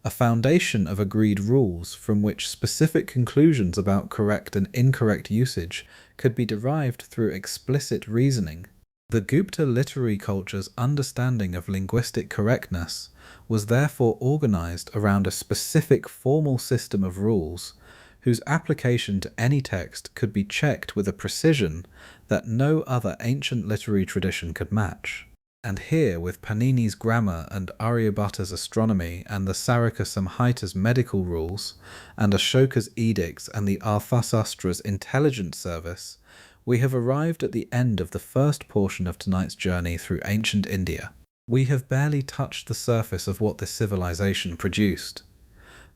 a foundation of agreed rules from which specific conclusions about correct and incorrect usage could be derived through explicit reasoning. The Gupta literary culture's understanding of linguistic correctness was therefore organized around a specific formal system of rules whose application to any text could be checked with a precision that no other ancient literary tradition could match. And here, with Panini's grammar and Aryabhata's astronomy and the Sarika Samhita's medical rules and Ashoka's edicts and the Arthasastra's intelligence service, we have arrived at the end of the first portion of tonight's journey through ancient India. We have barely touched the surface of what this civilization produced.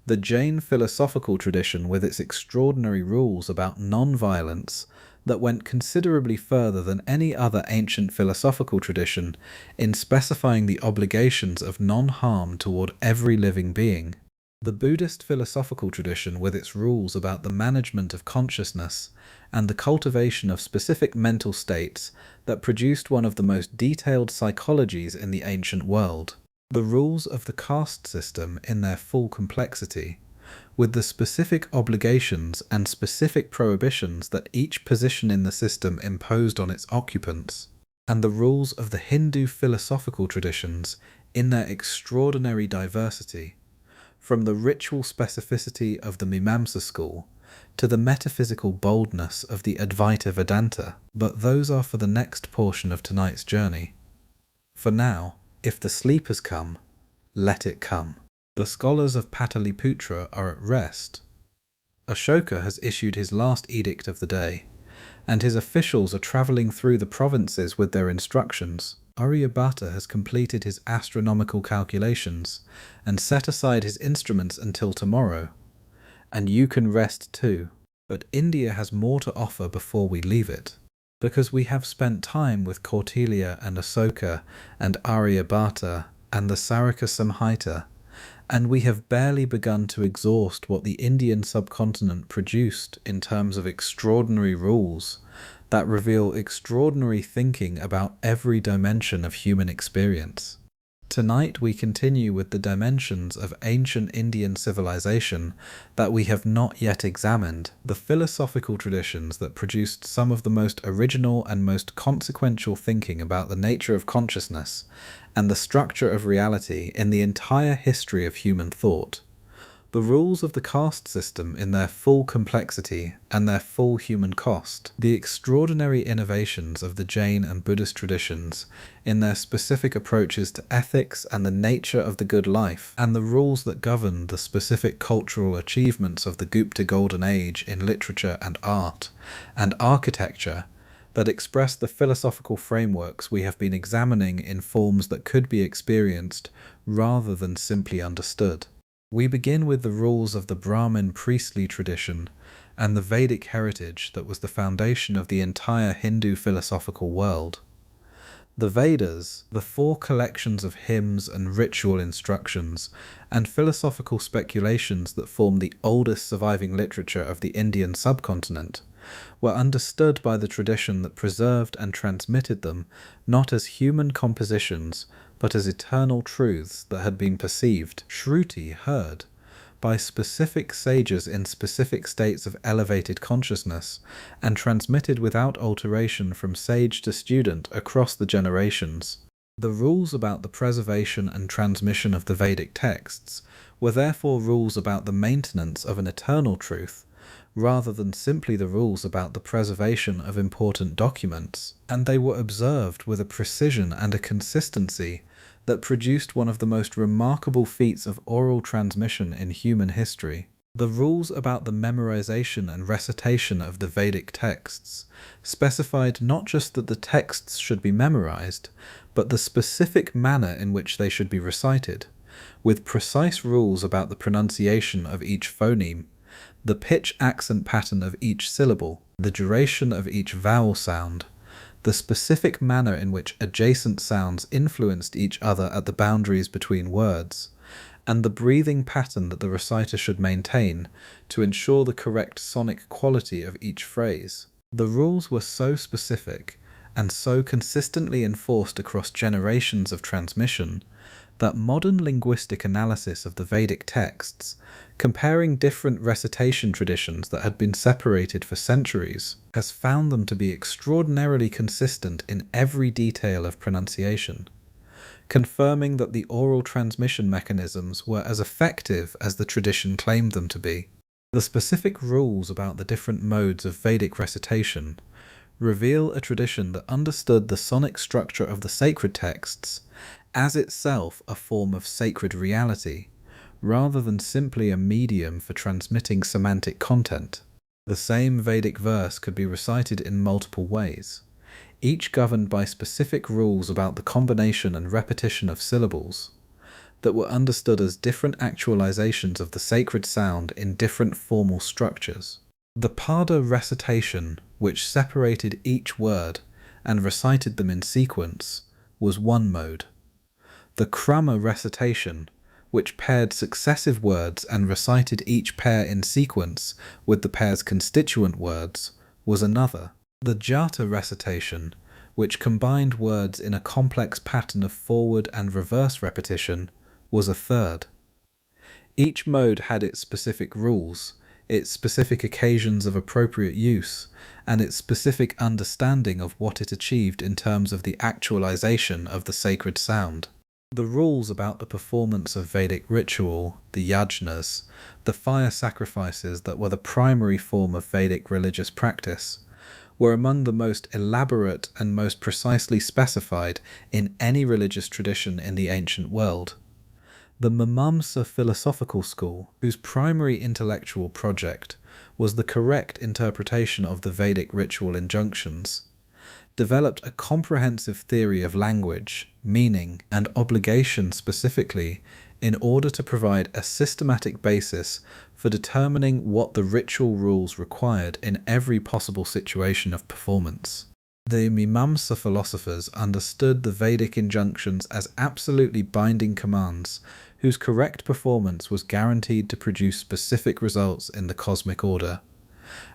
The Jain philosophical tradition, with its extraordinary rules about non-violence that went considerably further than any other ancient philosophical tradition in specifying the obligations of non-harm toward every living being. The Buddhist philosophical tradition, with its rules about the management of consciousness and the cultivation of specific mental states that produced one of the most detailed psychologies in the ancient world. The rules of the caste system in their full complexity, with the specific obligations and specific prohibitions that each position in the system imposed on its occupants, and the rules of the Hindu philosophical traditions in their extraordinary diversity, from the ritual specificity of the Mimamsa school to the metaphysical boldness of the Advaita Vedanta. But those are for the next portion of tonight's journey. For now, if the sleep has come, let it come. The scholars of Pataliputra are at rest. Ashoka has issued his last edict of the day, and his officials are travelling through the provinces with their instructions. Aryabhata has completed his astronomical calculations and set aside his instruments until tomorrow, and you can rest too. But India has more to offer before we leave it, because we have spent time with Kautilya and Ashoka and Aryabhata and the Saraka Samhita, and we have barely begun to exhaust what the Indian subcontinent produced in terms of extraordinary rules that reveal extraordinary thinking about every dimension of human experience. Tonight we continue with the dimensions of ancient Indian civilization that we have not yet examined, the philosophical traditions that produced some of the most original and most consequential thinking about the nature of consciousness and the structure of reality in the entire history of human thought. The rules of the caste system in their full complexity and their full human cost, the extraordinary innovations of the Jain and Buddhist traditions in their specific approaches to ethics and the nature of the good life, and the rules that govern the specific cultural achievements of the Gupta Golden Age in literature and art and architecture that express the philosophical frameworks we have been examining in forms that could be experienced rather than simply understood. We begin with the rules of the Brahmin priestly tradition and the Vedic heritage that was the foundation of the entire Hindu philosophical world. The Vedas, the 4 collections of hymns and ritual instructions and philosophical speculations that form the oldest surviving literature of the Indian subcontinent, were understood by the tradition that preserved and transmitted them not as human compositions, but as eternal truths that had been perceived, Shruti heard, by specific sages in specific states of elevated consciousness, and transmitted without alteration from sage to student across the generations. The rules about the preservation and transmission of the Vedic texts were therefore rules about the maintenance of an eternal truth, rather than simply the rules about the preservation of important documents, and they were observed with a precision and a consistency that produced one of the most remarkable feats of oral transmission in human history. The rules about the memorization and recitation of the Vedic texts specified not just that the texts should be memorized, but the specific manner in which they should be recited, with precise rules about the pronunciation of each phoneme, the pitch-accent pattern of each syllable, the duration of each vowel sound, the specific manner in which adjacent sounds influenced each other at the boundaries between words, and the breathing pattern that the reciter should maintain to ensure the correct sonic quality of each phrase. The rules were so specific and so consistently enforced across generations of transmission that modern linguistic analysis of the Vedic texts, comparing different recitation traditions that had been separated for centuries, has found them to be extraordinarily consistent in every detail of pronunciation, confirming that the oral transmission mechanisms were as effective as the tradition claimed them to be. The specific rules about the different modes of Vedic recitation reveal a tradition that understood the sonic structure of the sacred texts as itself a form of sacred reality, rather than simply a medium for transmitting semantic content. The same Vedic verse could be recited in multiple ways, each governed by specific rules about the combination and repetition of syllables, that were understood as different actualizations of the sacred sound in different formal structures. The Pada recitation, which separated each word and recited them in sequence, was one mode. The Krama recitation, which paired successive words and recited each pair in sequence with the pair's constituent words, was another. The Jata recitation, which combined words in a complex pattern of forward and reverse repetition, was a third. Each mode had its specific rules, its specific occasions of appropriate use, and its specific understanding of what it achieved in terms of the actualization of the sacred sound. The rules about the performance of Vedic ritual, the yajnas, the fire sacrifices that were the primary form of Vedic religious practice, were among the most elaborate and most precisely specified in any religious tradition in the ancient world. The Mimamsa philosophical school, whose primary intellectual project was the correct interpretation of the Vedic ritual injunctions, developed a comprehensive theory of language, meaning, and obligation specifically in order to provide a systematic basis for determining what the ritual rules required in every possible situation of performance. The Mimamsa philosophers understood the Vedic injunctions as absolutely binding commands whose correct performance was guaranteed to produce specific results in the cosmic order,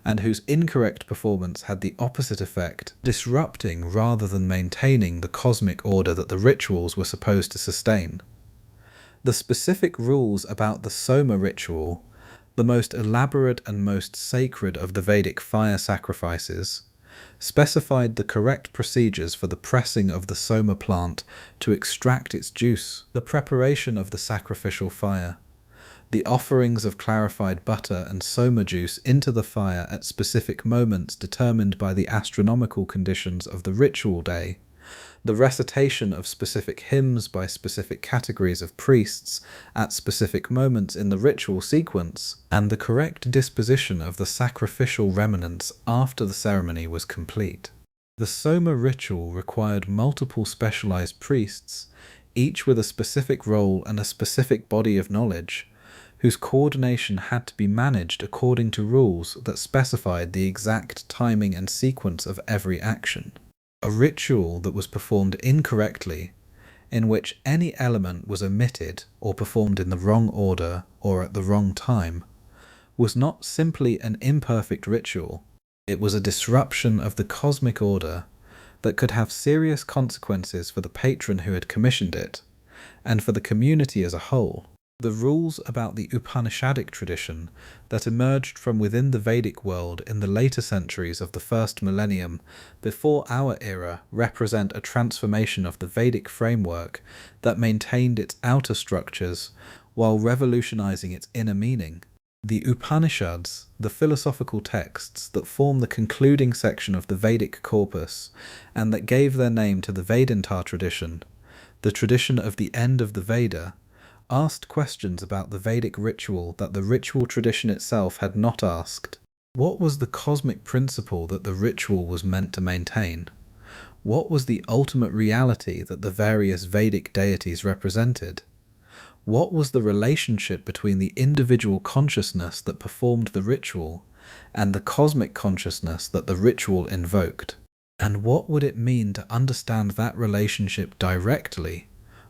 and whose incorrect performance had the opposite effect, disrupting rather than maintaining the cosmic order that the rituals were supposed to sustain. The specific rules about the Soma ritual, the most elaborate and most sacred of the Vedic fire sacrifices, specified the correct procedures for the pressing of the Soma plant to extract its juice, the preparation of the sacrificial fire, the offerings of clarified butter and Soma juice into the fire at specific moments determined by the astronomical conditions of the ritual day, the recitation of specific hymns by specific categories of priests at specific moments in the ritual sequence, and the correct disposition of the sacrificial remnants after the ceremony was complete. The Soma ritual required multiple specialized priests, each with a specific role and a specific body of knowledge, whose coordination had to be managed according to rules that specified the exact timing and sequence of every action. A ritual that was performed incorrectly, in which any element was omitted or performed in the wrong order or at the wrong time, was not simply an imperfect ritual, it was a disruption of the cosmic order that could have serious consequences for the patron who had commissioned it, and for the community as a whole. The rules about the Upanishadic tradition that emerged from within the Vedic world in the later centuries of the first millennium before our era represent a transformation of the Vedic framework that maintained its outer structures while revolutionizing its inner meaning. The Upanishads, the philosophical texts that form the concluding section of the Vedic corpus and that gave their name to the Vedanta tradition, the tradition of the end of the Veda, asked questions about the Vedic ritual that the ritual tradition itself had not asked. What was the cosmic principle that the ritual was meant to maintain? What was the ultimate reality that the various Vedic deities represented? What was the relationship between the individual consciousness that performed the ritual and the cosmic consciousness that the ritual invoked? And what would it mean to understand that relationship directly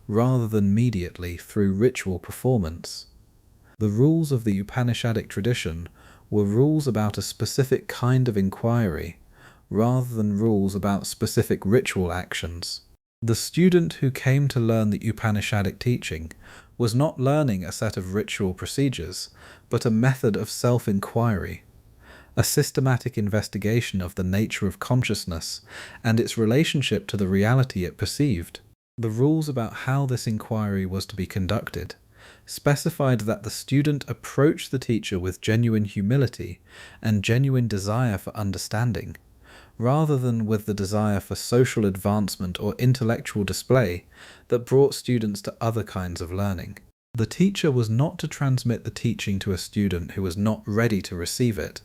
rather than mediately through ritual performance? The rules of the Upanishadic tradition were rules about a specific kind of inquiry, rather than rules about specific ritual actions. The student who came to learn the Upanishadic teaching was not learning a set of ritual procedures, but a method of self-inquiry, a systematic investigation of the nature of consciousness and its relationship to the reality it perceived. The rules about how this inquiry was to be conducted specified that the student approach the teacher with genuine humility and genuine desire for understanding, rather than with the desire for social advancement or intellectual display that brought students to other kinds of learning. The teacher was not to transmit the teaching to a student who was not ready to receive it,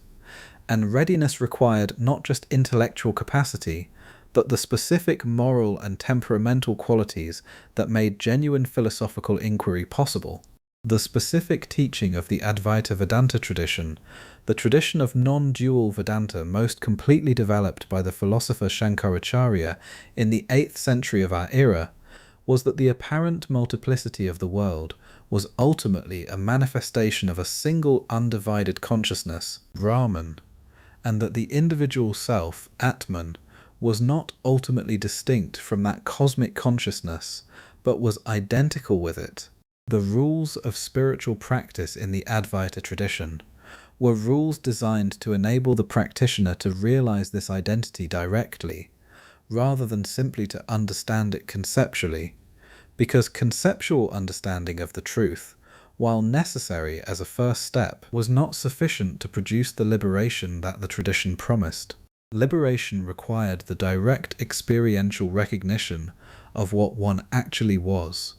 and readiness required not just intellectual capacity, but the specific moral and temperamental qualities that made genuine philosophical inquiry possible. The specific teaching of the Advaita Vedanta tradition, the tradition of non-dual Vedanta most completely developed by the philosopher Shankaracharya in the 8th century of our era, was that the apparent multiplicity of the world was ultimately a manifestation of a single undivided consciousness, Brahman, and that the individual self, Atman, was not ultimately distinct from that cosmic consciousness, but was identical with it. The rules of spiritual practice in the Advaita tradition were rules designed to enable the practitioner to realize this identity directly, rather than simply to understand it conceptually, because conceptual understanding of the truth, while necessary as a first step, was not sufficient to produce the liberation that the tradition promised. Liberation required the direct experiential recognition of what one actually was,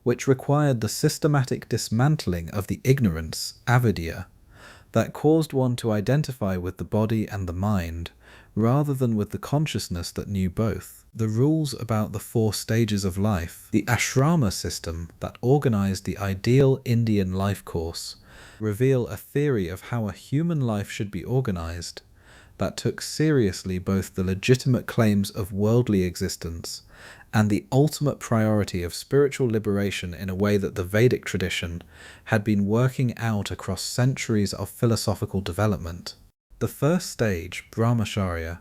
which required the systematic dismantling of the ignorance, avidya, that caused one to identify with the body and the mind, rather than with the consciousness that knew both. The rules about the 4 stages of life, the ashrama system that organized the ideal Indian life course, reveal a theory of how a human life should be organized that took seriously both the legitimate claims of worldly existence and the ultimate priority of spiritual liberation in a way that the Vedic tradition had been working out across centuries of philosophical development. The first stage, brahmacharya,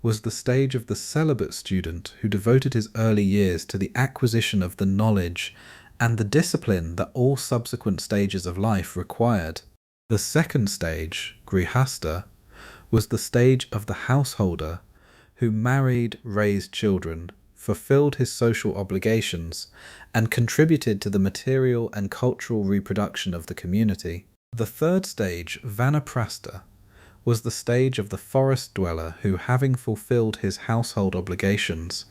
was the stage of the celibate student who devoted his early years to the acquisition of the knowledge and the discipline that all subsequent stages of life required. The second stage, grihastha, was the stage of the householder who married, raised children, fulfilled his social obligations, and contributed to the material and cultural reproduction of the community. The third stage, vanaprastha, was the stage of the forest dweller who, having fulfilled his household obligations,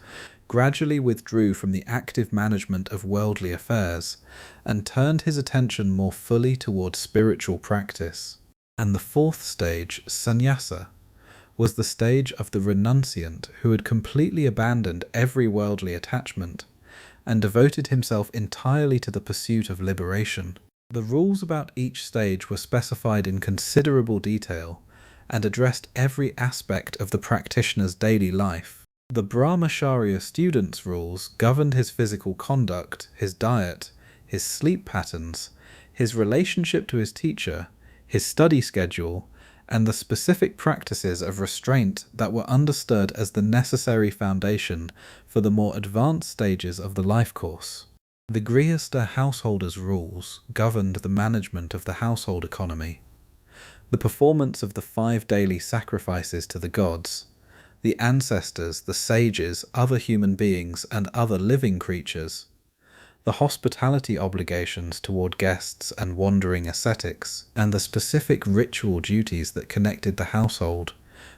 gradually withdrew from the active management of worldly affairs and turned his attention more fully towards spiritual practice. And the fourth stage, sannyasa, was the stage of the renunciant who had completely abandoned every worldly attachment and devoted himself entirely to the pursuit of liberation. The rules about each stage were specified in considerable detail and addressed every aspect of the practitioner's daily life. The brahmacharya student's rules governed his physical conduct, his diet, his sleep patterns, his relationship to his teacher, his study schedule, and the specific practices of restraint that were understood as the necessary foundation for the more advanced stages of the life course. The grihastha householder's rules governed the management of the household economy, the performance of the 5 daily sacrifices to the gods, the ancestors, the sages, other human beings, and other living creatures, the hospitality obligations toward guests and wandering ascetics, and the specific ritual duties that connected the household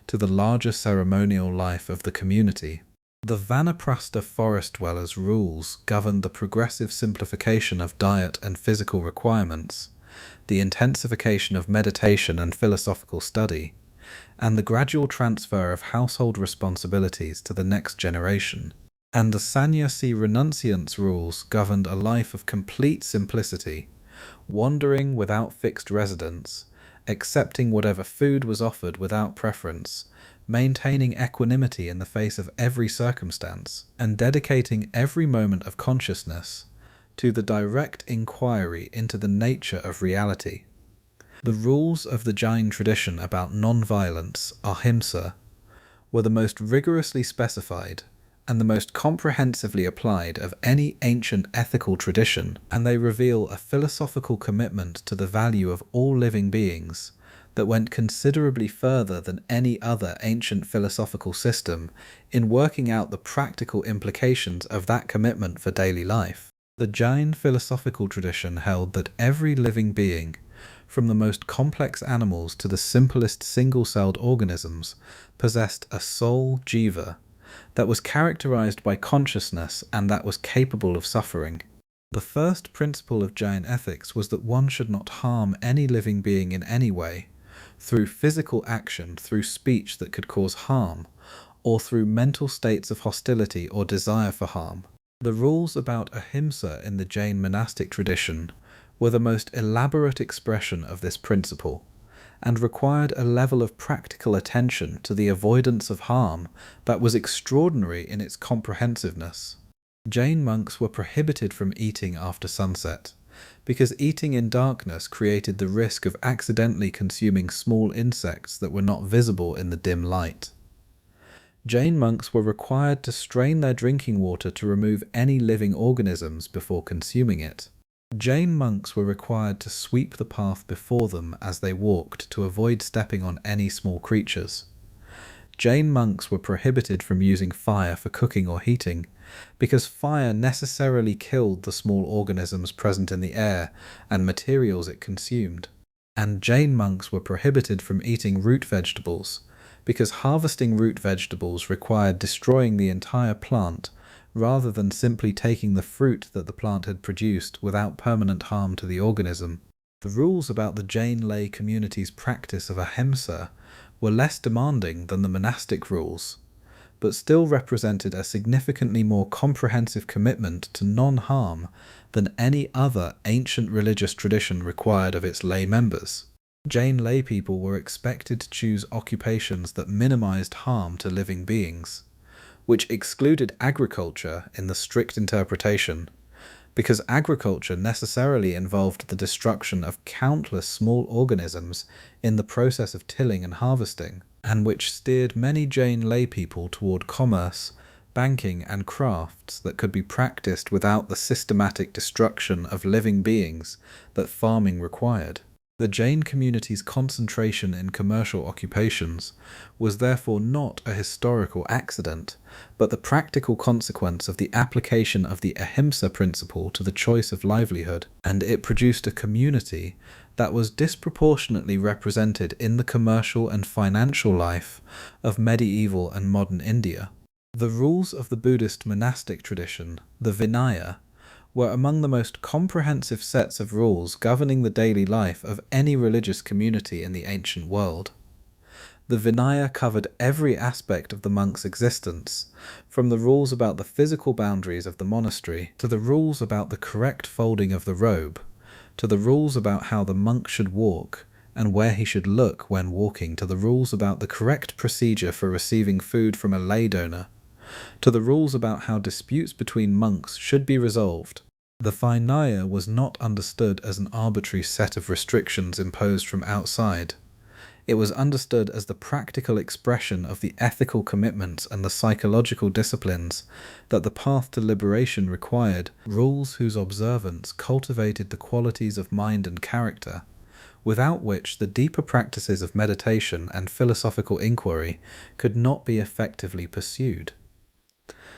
to the larger ceremonial life of the community. The vanaprastha forest dwellers' rules governed the progressive simplification of diet and physical requirements, the intensification of meditation and philosophical study, and the gradual transfer of household responsibilities to the next generation. And the sannyasi renunciant's rules governed a life of complete simplicity, wandering without fixed residence, accepting whatever food was offered without preference, maintaining equanimity in the face of every circumstance, and dedicating every moment of consciousness to the direct inquiry into the nature of reality. The rules of the Jain tradition about non-violence, ahimsa, were the most rigorously specified and the most comprehensively applied of any ancient ethical tradition, and they reveal a philosophical commitment to the value of all living beings that went considerably further than any other ancient philosophical system in working out the practical implications of that commitment for daily life. The Jain philosophical tradition held that every living being, from the most complex animals to the simplest single-celled organisms, possessed a soul, jiva, that was characterized by consciousness and that was capable of suffering. The first principle of Jain ethics was that one should not harm any living being in any way, through physical action, through speech that could cause harm, or through mental states of hostility or desire for harm. The rules about ahimsa in the Jain monastic tradition were the most elaborate expression of this principle, and required a level of practical attention to the avoidance of harm that was extraordinary in its comprehensiveness. Jain monks were prohibited from eating after sunset, because eating in darkness created the risk of accidentally consuming small insects that were not visible in the dim light. Jain monks were required to strain their drinking water to remove any living organisms before consuming it. Jain monks were required to sweep the path before them as they walked to avoid stepping on any small creatures. Jain monks were prohibited from using fire for cooking or heating, because fire necessarily killed the small organisms present in the air and materials it consumed. And Jain monks were prohibited from eating root vegetables, because harvesting root vegetables required destroying the entire plant rather than simply taking the fruit that the plant had produced without permanent harm to the organism. The rules about the Jain lay community's practice of ahimsa were less demanding than the monastic rules, but still represented a significantly more comprehensive commitment to non-harm than any other ancient religious tradition required of its lay members. Jain laypeople were expected to choose occupations that minimized harm to living beings, which excluded agriculture in the strict interpretation, because agriculture necessarily involved the destruction of countless small organisms in the process of tilling and harvesting, and which steered many Jain laypeople toward commerce, banking, and crafts that could be practiced without the systematic destruction of living beings that farming required. The Jain community's concentration in commercial occupations was therefore not a historical accident, but the practical consequence of the application of the ahimsa principle to the choice of livelihood, and it produced a community that was disproportionately represented in the commercial and financial life of medieval and modern India. The rules of the Buddhist monastic tradition, the Vinaya, were among the most comprehensive sets of rules governing the daily life of any religious community in the ancient world. The Vinaya covered every aspect of the monk's existence, from the rules about the physical boundaries of the monastery, to the rules about the correct folding of the robe, to the rules about how the monk should walk and where he should look when walking, to the rules about the correct procedure for receiving food from a lay donor, to the rules about how disputes between monks should be resolved. The Vinaya was not understood as an arbitrary set of restrictions imposed from outside. It was understood as the practical expression of the ethical commitments and the psychological disciplines that the path to liberation required, rules whose observance cultivated the qualities of mind and character, without which the deeper practices of meditation and philosophical inquiry could not be effectively pursued.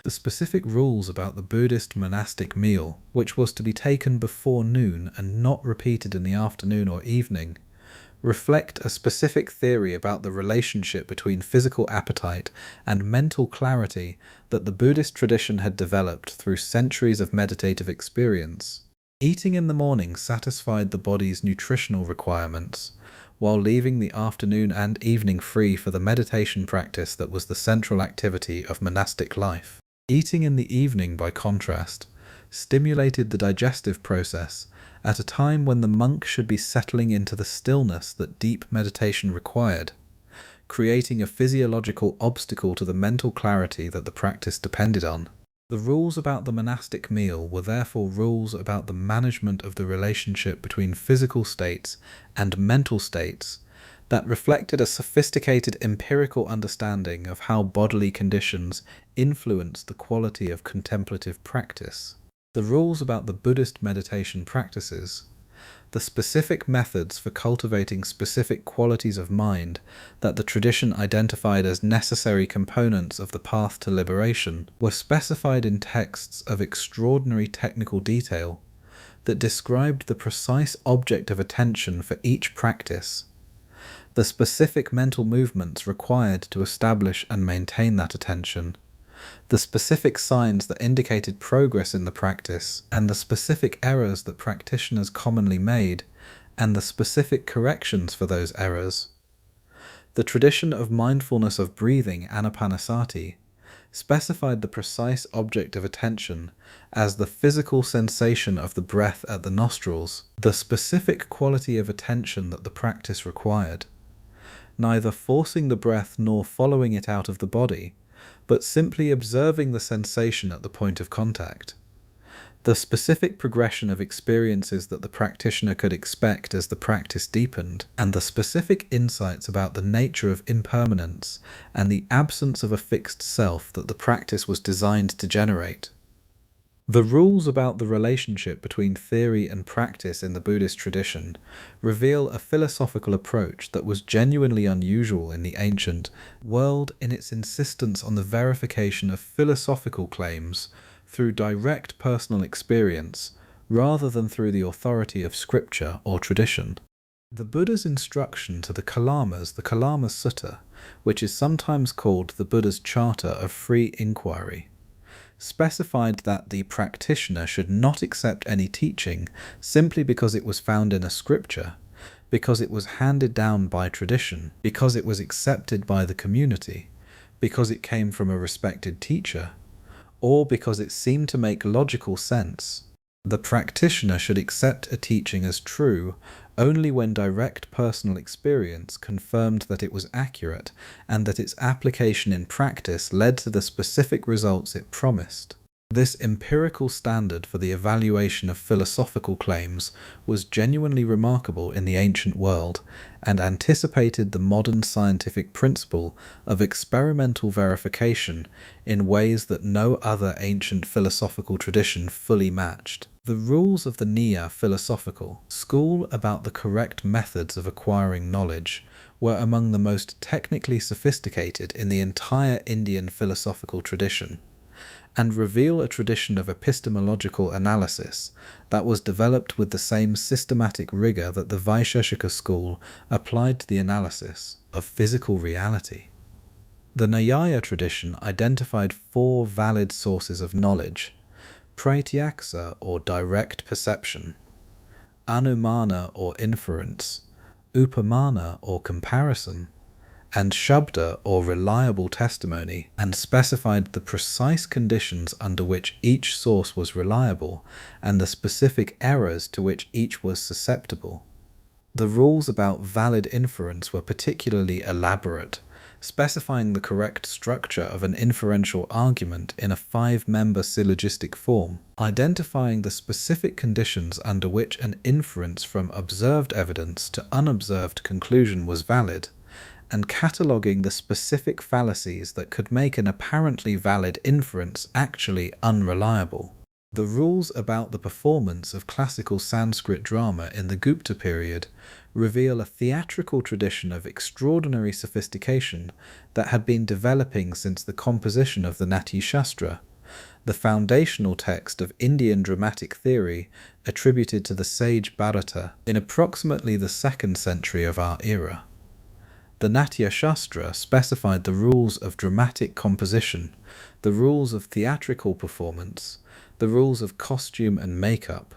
The specific rules about the Buddhist monastic meal, which was to be taken before noon and not repeated in the afternoon or evening, reflect a specific theory about the relationship between physical appetite and mental clarity that the Buddhist tradition had developed through centuries of meditative experience. Eating in the morning satisfied the body's nutritional requirements, while leaving the afternoon and evening free for the meditation practice that was the central activity of monastic life. Eating in the evening, by contrast, stimulated the digestive process at a time when the monk should be settling into the stillness that deep meditation required, creating a physiological obstacle to the mental clarity that the practice depended on. The rules about the monastic meal were therefore rules about the management of the relationship between physical states and mental states that reflected a sophisticated empirical understanding of how bodily conditions influence the quality of contemplative practice. The rules about the Buddhist meditation practices, the specific methods for cultivating specific qualities of mind that the tradition identified as necessary components of the path to liberation, were specified in texts of extraordinary technical detail that described the precise object of attention for each practice, the specific mental movements required to establish and maintain that attention, the specific signs that indicated progress in the practice, and the specific errors that practitioners commonly made, and the specific corrections for those errors. The tradition of mindfulness of breathing, anapanasati, specified the precise object of attention as the physical sensation of the breath at the nostrils, the specific quality of attention that the practice required, neither forcing the breath nor following it out of the body, but simply observing the sensation at the point of contact. The specific progression of experiences that the practitioner could expect as the practice deepened, and the specific insights about the nature of impermanence and the absence of a fixed self that the practice was designed to generate. The rules about the relationship between theory and practice in the Buddhist tradition reveal a philosophical approach that was genuinely unusual in the ancient world in its insistence on the verification of philosophical claims through direct personal experience rather than through the authority of scripture or tradition. The Buddha's instruction to the Kalamas, the Kalama Sutta, which is sometimes called the Buddha's Charter of Free Inquiry, specified that the practitioner should not accept any teaching simply because it was found in a scripture, because it was handed down by tradition, because it was accepted by the community, because it came from a respected teacher, or because it seemed to make logical sense. The practitioner should accept a teaching as true only when direct personal experience confirmed that it was accurate and that its application in practice led to the specific results it promised. This empirical standard for the evaluation of philosophical claims was genuinely remarkable in the ancient world and anticipated the modern scientific principle of experimental verification in ways that no other ancient philosophical tradition fully matched. The rules of the Niya Philosophical school about the correct methods of acquiring knowledge were among the most technically sophisticated in the entire Indian philosophical tradition, and reveal a tradition of epistemological analysis that was developed with the same systematic rigor that the Vaisheshika school applied to the analysis of physical reality. The Nyaya tradition identified 4 valid sources of knowledge: pratyaksa or direct perception, anumana or inference, upamana or comparison, and shabda or reliable testimony, and specified the precise conditions under which each source was reliable and the specific errors to which each was susceptible. The rules about valid inference were particularly elaborate, specifying the correct structure of an inferential argument in a 5-member syllogistic form, identifying the specific conditions under which an inference from observed evidence to unobserved conclusion was valid, and cataloguing the specific fallacies that could make an apparently valid inference actually unreliable. The rules about the performance of classical Sanskrit drama in the Gupta period reveal a theatrical tradition of extraordinary sophistication that had been developing since the composition of the Arthashastra, the foundational text of Indian dramatic theory attributed to the sage Bharata in approximately the 2nd century of our era. The Arthashastra specified the rules of dramatic composition, the rules of theatrical performance, the rules of costume and makeup,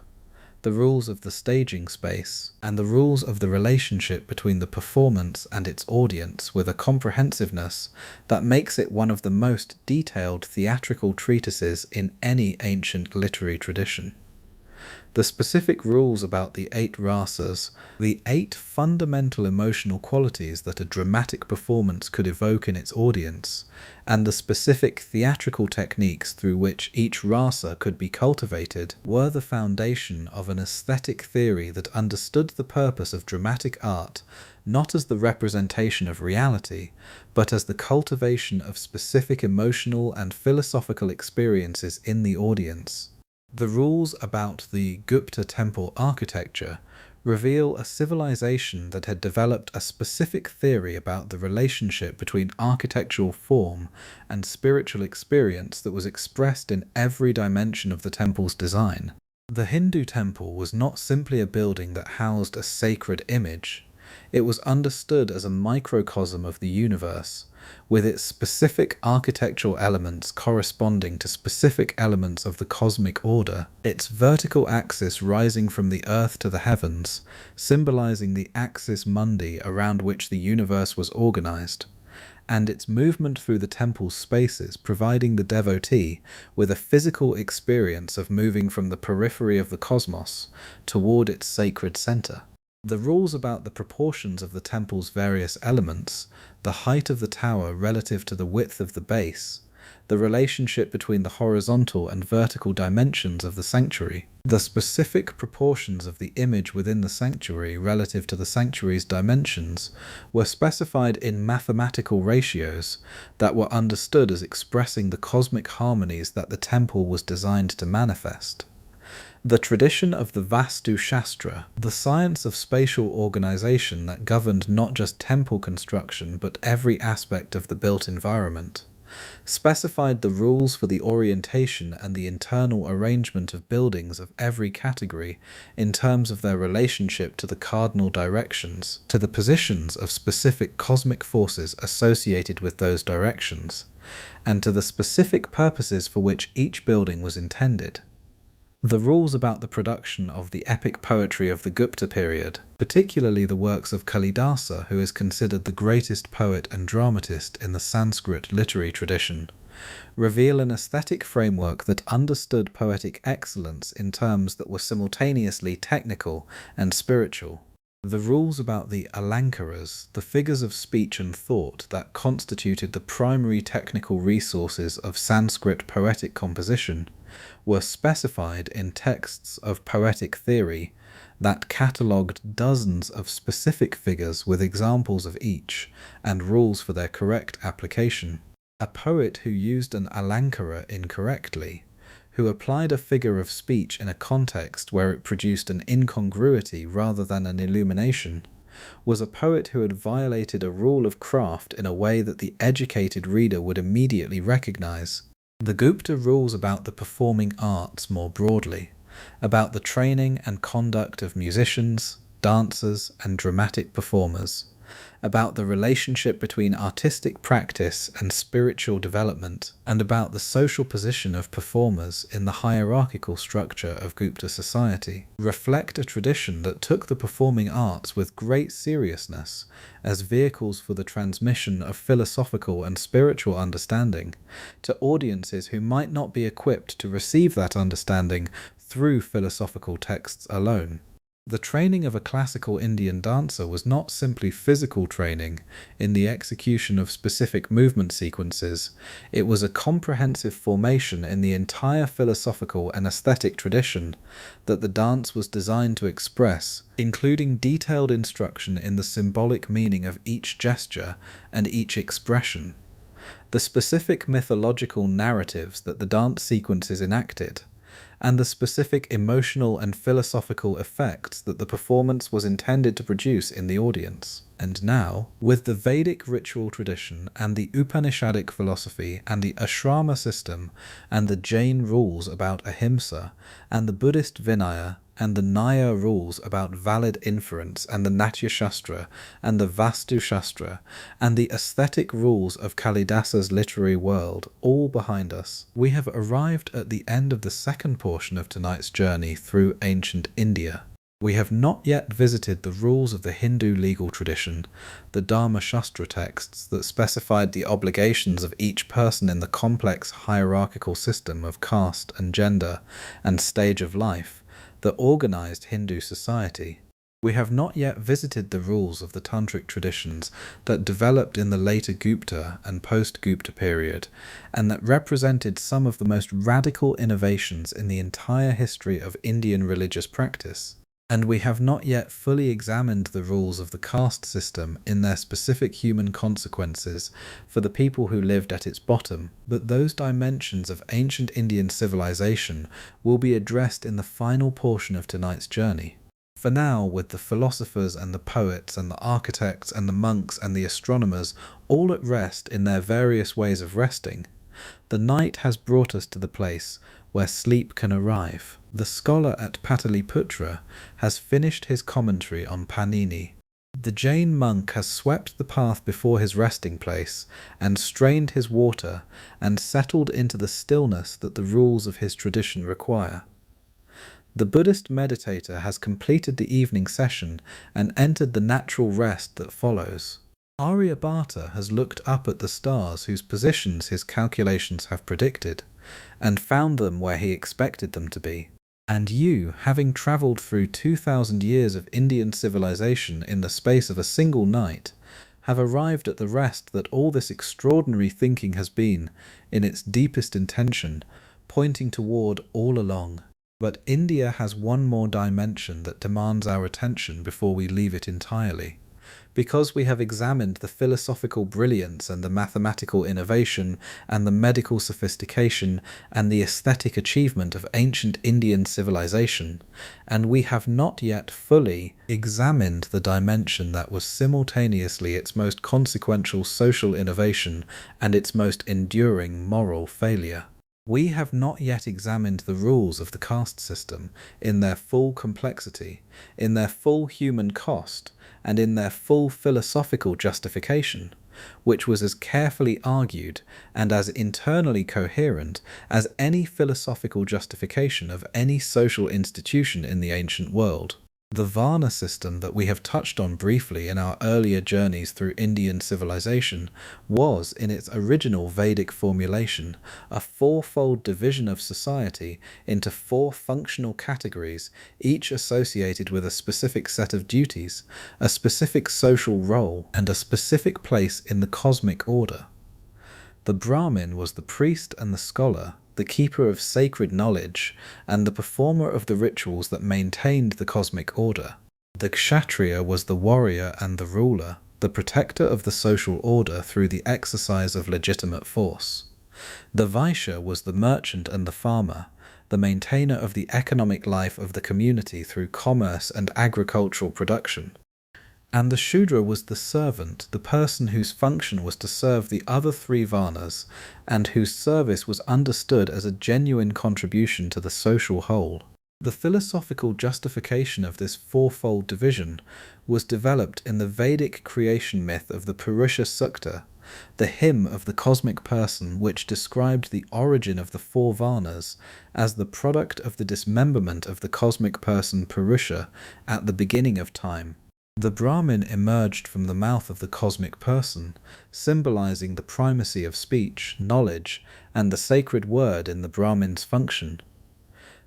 the rules of the staging space, and the rules of the relationship between the performance and its audience with a comprehensiveness that makes it one of the most detailed theatrical treatises in any ancient literary tradition. The specific rules about the 8 rasas, the 8 fundamental emotional qualities that a dramatic performance could evoke in its audience, and the specific theatrical techniques through which each rasa could be cultivated, were the foundation of an aesthetic theory that understood the purpose of dramatic art not as the representation of reality, but as the cultivation of specific emotional and philosophical experiences in the audience. The rules about the Gupta temple architecture reveal a civilization that had developed a specific theory about the relationship between architectural form and spiritual experience that was expressed in every dimension of the temple's design. The Hindu temple was not simply a building that housed a sacred image. It was understood as a microcosm of the universe, with its specific architectural elements corresponding to specific elements of the cosmic order, its vertical axis rising from the earth to the heavens, symbolizing the axis mundi around which the universe was organized, and its movement through the temple's spaces providing the devotee with a physical experience of moving from the periphery of the cosmos toward its sacred center. The rules about the proportions of the temple's various elements, the height of the tower relative to the width of the base, the relationship between the horizontal and vertical dimensions of the sanctuary, the specific proportions of the image within the sanctuary relative to the sanctuary's dimensions, were specified in mathematical ratios that were understood as expressing the cosmic harmonies that the temple was designed to manifest. The tradition of the Vastu Shastra, the science of spatial organization that governed not just temple construction but every aspect of the built environment, specified the rules for the orientation and the internal arrangement of buildings of every category in terms of their relationship to the cardinal directions, to the positions of specific cosmic forces associated with those directions, and to the specific purposes for which each building was intended. The rules about the production of the epic poetry of the Gupta period, particularly the works of Kalidasa, who is considered the greatest poet and dramatist in the Sanskrit literary tradition, reveal an aesthetic framework that understood poetic excellence in terms that were simultaneously technical and spiritual. The rules about the alankaras, the figures of speech and thought that constituted the primary technical resources of Sanskrit poetic composition, were specified in texts of poetic theory that catalogued dozens of specific figures with examples of each and rules for their correct application. A poet who used an alankara incorrectly, who applied a figure of speech in a context where it produced an incongruity rather than an illumination, was a poet who had violated a rule of craft in a way that the educated reader would immediately recognize. The Gupta rules about the performing arts more broadly, about the training and conduct of musicians, dancers, and dramatic performers, about the relationship between artistic practice and spiritual development, and about the social position of performers in the hierarchical structure of Gupta society, reflect a tradition that took the performing arts with great seriousness as vehicles for the transmission of philosophical and spiritual understanding to audiences who might not be equipped to receive that understanding through philosophical texts alone. The training of a classical Indian dancer was not simply physical training in the execution of specific movement sequences, it was a comprehensive formation in the entire philosophical and aesthetic tradition that the dance was designed to express, including detailed instruction in the symbolic meaning of each gesture and each expression, the specific mythological narratives that the dance sequences enacted, and the specific emotional and philosophical effects that the performance was intended to produce in the audience. And now, with the Vedic ritual tradition and the Upanishadic philosophy and the ashrama system and the Jain rules about ahimsa and the Buddhist Vinaya and the Nyaya rules about valid inference and the Natyashastra and the Vastu Shastra and the aesthetic rules of Kalidasa's literary world all behind us, we have arrived at the end of the second portion of tonight's journey through ancient India. We have not yet visited the rules of the Hindu legal tradition, the Dhamma Shastra texts that specified the obligations of each person in the complex hierarchical system of caste and gender and stage of life that organized Hindu society. We have not yet visited the rules of the tantric traditions that developed in the later Gupta and post-Gupta period, and that represented some of the most radical innovations in the entire history of Indian religious practice. And we have not yet fully examined the rules of the caste system in their specific human consequences for the people who lived at its bottom, but those dimensions of ancient Indian civilization will be addressed in the final portion of tonight's journey. For now, with the philosophers and the poets and the architects and the monks and the astronomers all at rest in their various ways of resting, the night has brought us to the place where sleep can arrive. The scholar at Pataliputra has finished his commentary on Panini. The Jain monk has swept the path before his resting place and strained his water and settled into the stillness that the rules of his tradition require. The Buddhist meditator has completed the evening session and entered the natural rest that follows. Aryabhata has looked up at the stars whose positions his calculations have predicted, and found them where he expected them to be. And you, having travelled through 2,000 years of Indian civilization in the space of a single night, have arrived at the rest that all this extraordinary thinking has been, in its deepest intention, pointing toward all along. But India has one more dimension that demands our attention before we leave it entirely. Because we have examined the philosophical brilliance and the mathematical innovation and the medical sophistication and the aesthetic achievement of ancient Indian civilization, and we have not yet fully examined the dimension that was simultaneously its most consequential social innovation and its most enduring moral failure. We have not yet examined the rules of the caste system in their full complexity, in their full human cost, and in their full philosophical justification, which was as carefully argued and as internally coherent as any philosophical justification of any social institution in the ancient world. The Varna system that we have touched on briefly in our earlier journeys through Indian civilization was, in its original Vedic formulation, a fourfold division of society into four functional categories, each associated with a specific set of duties, a specific social role, and a specific place in the cosmic order. The Brahmin was the priest and the scholar, the keeper of sacred knowledge, and the performer of the rituals that maintained the cosmic order. The Kshatriya was the warrior and the ruler, the protector of the social order through the exercise of legitimate force. The Vaishya was the merchant and the farmer, the maintainer of the economic life of the community through commerce and agricultural production. And the Shudra was the servant, the person whose function was to serve the other three Varnas, and whose service was understood as a genuine contribution to the social whole. The philosophical justification of this fourfold division was developed in the Vedic creation myth of the Purusha Sukta, the hymn of the cosmic person which described the origin of the four Varnas as the product of the dismemberment of the cosmic person Purusha at the beginning of time. The Brahmin emerged from the mouth of the cosmic person, symbolizing the primacy of speech, knowledge, and the sacred word in the Brahmin's function.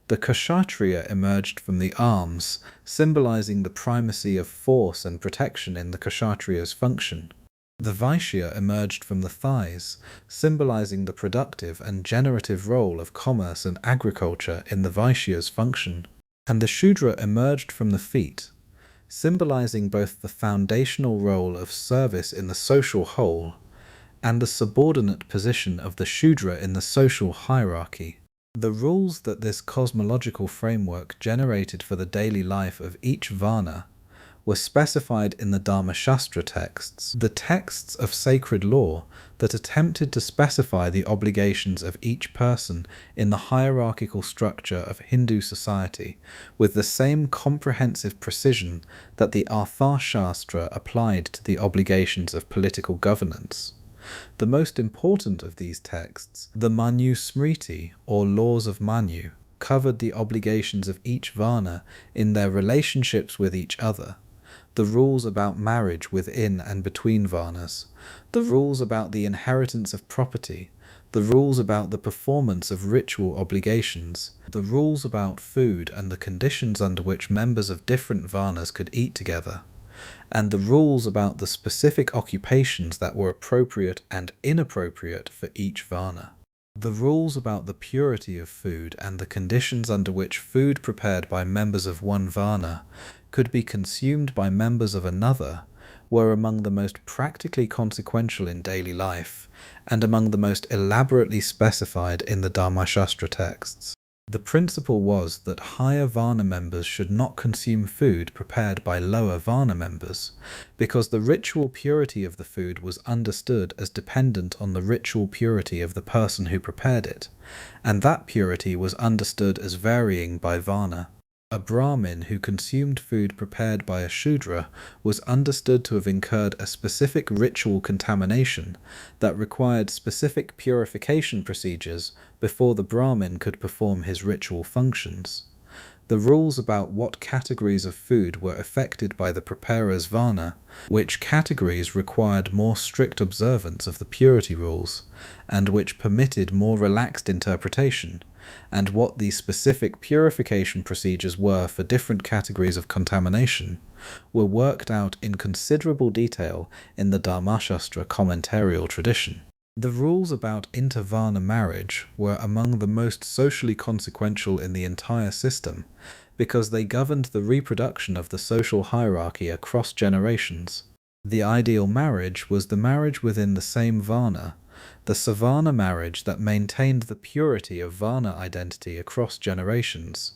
The Kshatriya emerged from the arms, symbolizing the primacy of force and protection in the Kshatriya's function. The Vaishya emerged from the thighs, symbolizing the productive and generative role of commerce and agriculture in the Vaishya's function. And the Shudra emerged from the feet, symbolizing both the foundational role of service in the social whole and the subordinate position of the Shudra in the social hierarchy. The rules that this cosmological framework generated for the daily life of each Varna were specified in the Dhamma texts, the texts of sacred law that attempted to specify the obligations of each person in the hierarchical structure of Hindu society with the same comprehensive precision that the Arthashastra applied to the obligations of political governance. The most important of these texts, the Manu Smriti, or Laws of Manu, covered the obligations of each Varna in their relationships with each other, the rules about marriage within and between Varnas, the rules about the inheritance of property, the rules about the performance of ritual obligations, the rules about food and the conditions under which members of different Varnas could eat together, and the rules about the specific occupations that were appropriate and inappropriate for each Varna. The rules about the purity of food and the conditions under which food prepared by members of one Varna could be consumed by members of another were among the most practically consequential in daily life and among the most elaborately specified in the Dhamma texts. The principle was that higher Varna members should not consume food prepared by lower Varna members, because the ritual purity of the food was understood as dependent on the ritual purity of the person who prepared it, and that purity was understood as varying by Varna. A Brahmin who consumed food prepared by a Shudra was understood to have incurred a specific ritual contamination that required specific purification procedures before the Brahmin could perform his ritual functions. The rules about what categories of food were affected by the preparer's Varna, which categories required more strict observance of the purity rules, and which permitted more relaxed interpretation, and what the specific purification procedures were for different categories of contamination, were worked out in considerable detail in the Dharmashastra commentarial tradition. The rules about inter-Varna marriage were among the most socially consequential in the entire system, because they governed the reproduction of the social hierarchy across generations. The ideal marriage was the marriage within the same Varna, the Savarna marriage that maintained the purity of Varna identity across generations.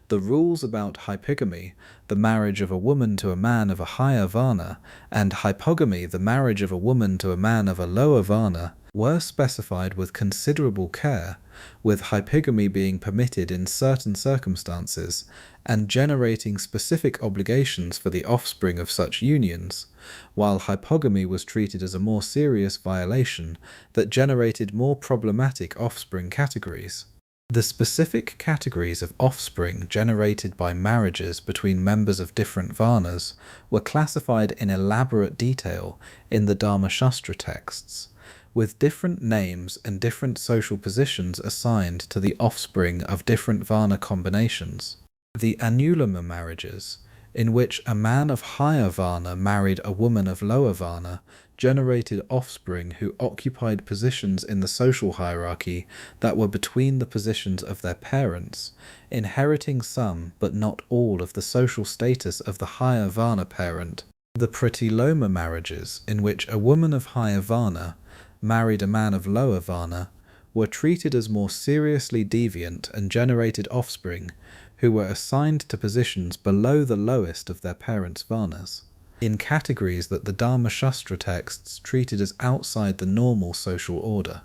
The rules about hypogamy, the marriage of a woman to a man of a higher Varna, and hypogamy, the marriage of a woman to a man of a lower Varna, were specified with considerable care, with hypogamy being permitted in certain circumstances, and generating specific obligations for the offspring of such unions, while hypogamy was treated as a more serious violation that generated more problematic offspring categories. The specific categories of offspring generated by marriages between members of different Varnas were classified in elaborate detail in the Dhamma texts, with different names and different social positions assigned to the offspring of different Varna combinations. The Anulama marriages, in which a man of higher Varna married a woman of lower Varna, generated offspring who occupied positions in the social hierarchy that were between the positions of their parents, inheriting some but not all of the social status of the higher Varna parent. The Pratiloma marriages, in which a woman of higher Varna married a man of lower Varna, were treated as more seriously deviant and generated offspring who were assigned to positions below the lowest of their parents' Varnas, in categories that the Dhamma texts treated as outside the normal social order.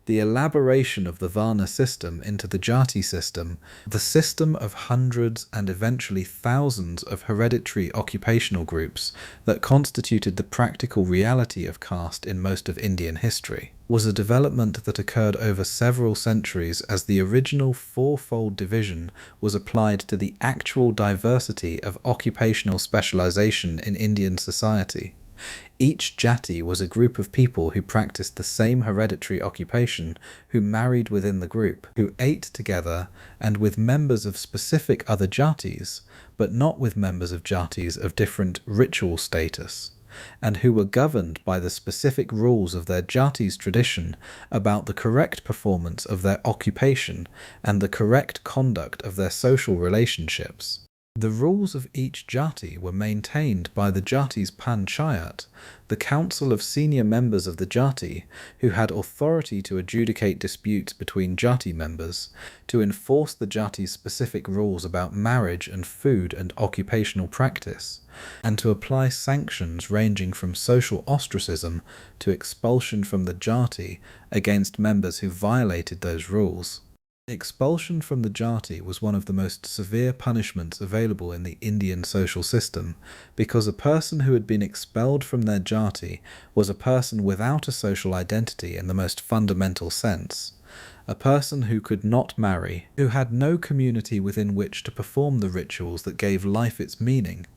The elaboration of the Varna system into the Jati system, the system of hundreds and eventually thousands of hereditary occupational groups that constituted the practical reality of caste in most of Indian history, was a development that occurred over several centuries as the original fourfold division was applied to the actual diversity of occupational specialization in Indian society. Each jati was a group of people who practiced the same hereditary occupation, who married within the group, who ate together and with members of specific other jatis, but not with members of jatis of different ritual status, and who were governed by the specific rules of their jati's tradition about the correct performance of their occupation and the correct conduct of their social relationships. The rules of each jati were maintained by the jati's panchayat, the council of senior members of the jati, who had authority to adjudicate disputes between jati members, to enforce the jati's specific rules about marriage and food and occupational practice, and to apply sanctions ranging from social ostracism to expulsion from the jati against members who violated those rules. Expulsion from the jati was one of the most severe punishments available in the Indian social system, because a person who had been expelled from their jati was a person without a social identity in the most fundamental sense, a person who could not marry, who had no community within which to perform the rituals that gave life its meaning,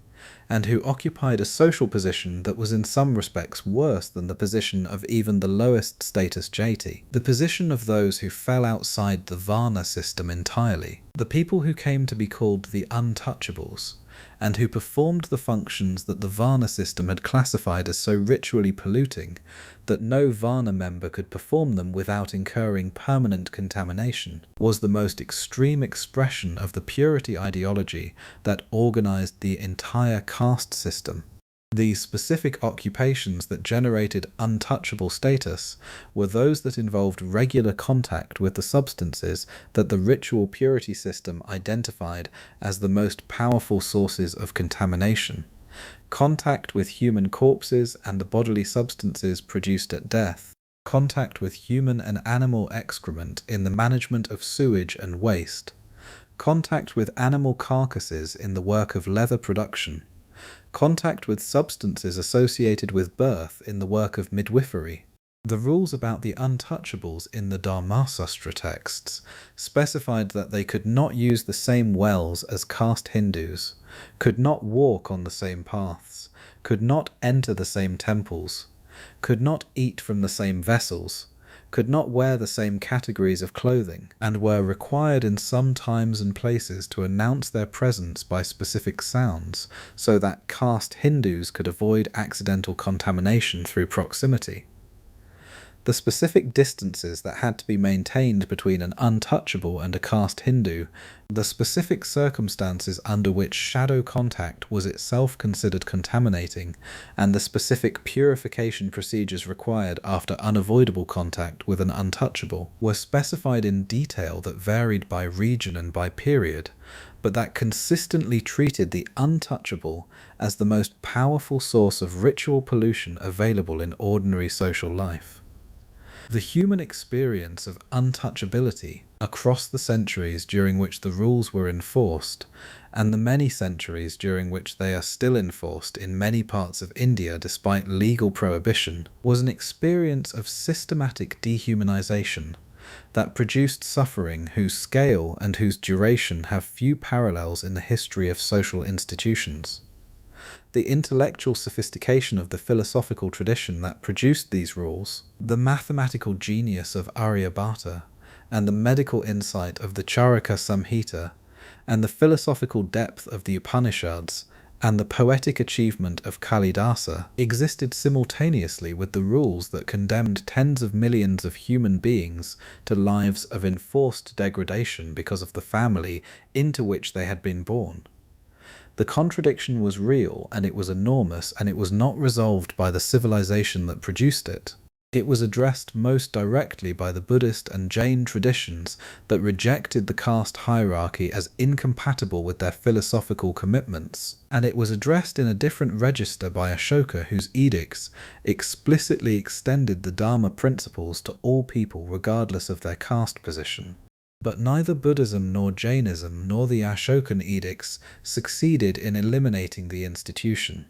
and who occupied a social position that was in some respects worse than the position of even the lowest status jati, the position of those who fell outside the Varna system entirely, the people who came to be called the untouchables, and who performed the functions that the Varna system had classified as so ritually polluting that no Varna member could perform them without incurring permanent contamination, was the most extreme expression of the purity ideology that organized the entire caste system. These specific occupations that generated untouchable status were those that involved regular contact with the substances that the ritual purity system identified as the most powerful sources of contamination. Contact with human corpses and the bodily substances produced at death, contact with human and animal excrement in the management of sewage and waste, contact with animal carcasses in the work of leather production, contact with substances associated with birth in the work of midwifery. The rules about the untouchables in the Dharmasastra texts specified that they could not use the same wells as caste Hindus, could not walk on the same paths, could not enter the same temples, could not eat from the same vessels, could not wear the same categories of clothing, and were required in some times and places to announce their presence by specific sounds so that caste Hindus could avoid accidental contamination through proximity. The specific distances that had to be maintained between an untouchable and a caste Hindu, the specific circumstances under which shadow contact was itself considered contaminating, and the specific purification procedures required after unavoidable contact with an untouchable, were specified in detail that varied by region and by period, but that consistently treated the untouchable as the most powerful source of ritual pollution available in ordinary social life. The human experience of untouchability across the centuries during which the rules were enforced, and the many centuries during which they are still enforced in many parts of India despite legal prohibition, was an experience of systematic dehumanization that produced suffering whose scale and whose duration have few parallels in the history of social institutions. The intellectual sophistication of the philosophical tradition that produced these rules, the mathematical genius of Aryabhata, and the medical insight of the Charaka Samhita, and the philosophical depth of the Upanishads, and the poetic achievement of Kalidasa existed simultaneously with the rules that condemned tens of millions of human beings to lives of enforced degradation because of the family into which they had been born. The contradiction was real, and it was enormous, and it was not resolved by the civilization that produced it. It was addressed most directly by the Buddhist and Jain traditions that rejected the caste hierarchy as incompatible with their philosophical commitments, and it was addressed in a different register by Ashoka, whose edicts explicitly extended the Dhamma principles to all people regardless of their caste position. But neither Buddhism nor Jainism nor the Ashokan edicts succeeded in eliminating the institution,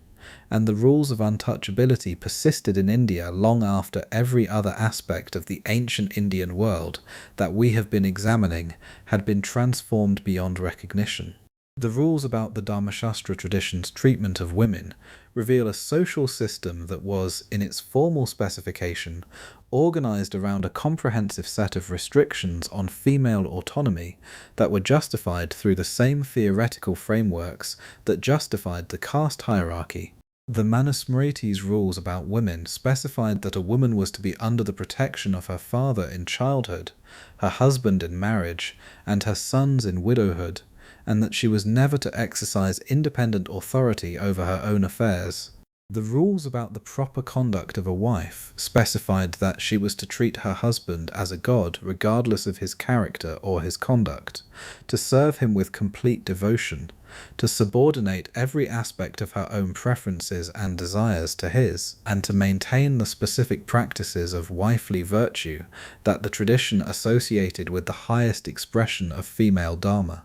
and the rules of untouchability persisted in India long after every other aspect of the ancient Indian world that we have been examining had been transformed beyond recognition. The rules about the Dhammasastra tradition's treatment of women reveal a social system that was, in its formal specification, organized around a comprehensive set of restrictions on female autonomy that were justified through the same theoretical frameworks that justified the caste hierarchy. The Manusmriti's rules about women specified that a woman was to be under the protection of her father in childhood, her husband in marriage, and her sons in widowhood, and that she was never to exercise independent authority over her own affairs. The rules about the proper conduct of a wife specified that she was to treat her husband as a god regardless of his character or his conduct, to serve him with complete devotion, to subordinate every aspect of her own preferences and desires to his, and to maintain the specific practices of wifely virtue that the tradition associated with the highest expression of female Dharma.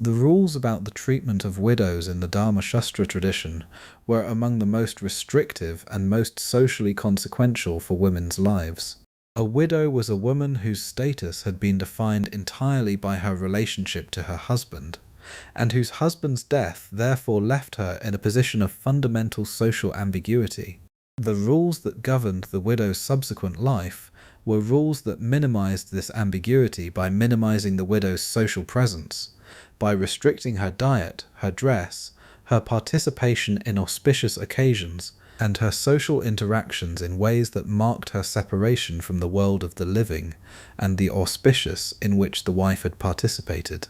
The rules about the treatment of widows in the Dhammasastra tradition were among the most restrictive and most socially consequential for women's lives. A widow was a woman whose status had been defined entirely by her relationship to her husband, and whose husband's death therefore left her in a position of fundamental social ambiguity. The rules that governed the widow's subsequent life were rules that minimized this ambiguity by minimizing the widow's social presence, by restricting her diet, her dress, her participation in auspicious occasions, and her social interactions in ways that marked her separation from the world of the living and the auspicious in which the wife had participated.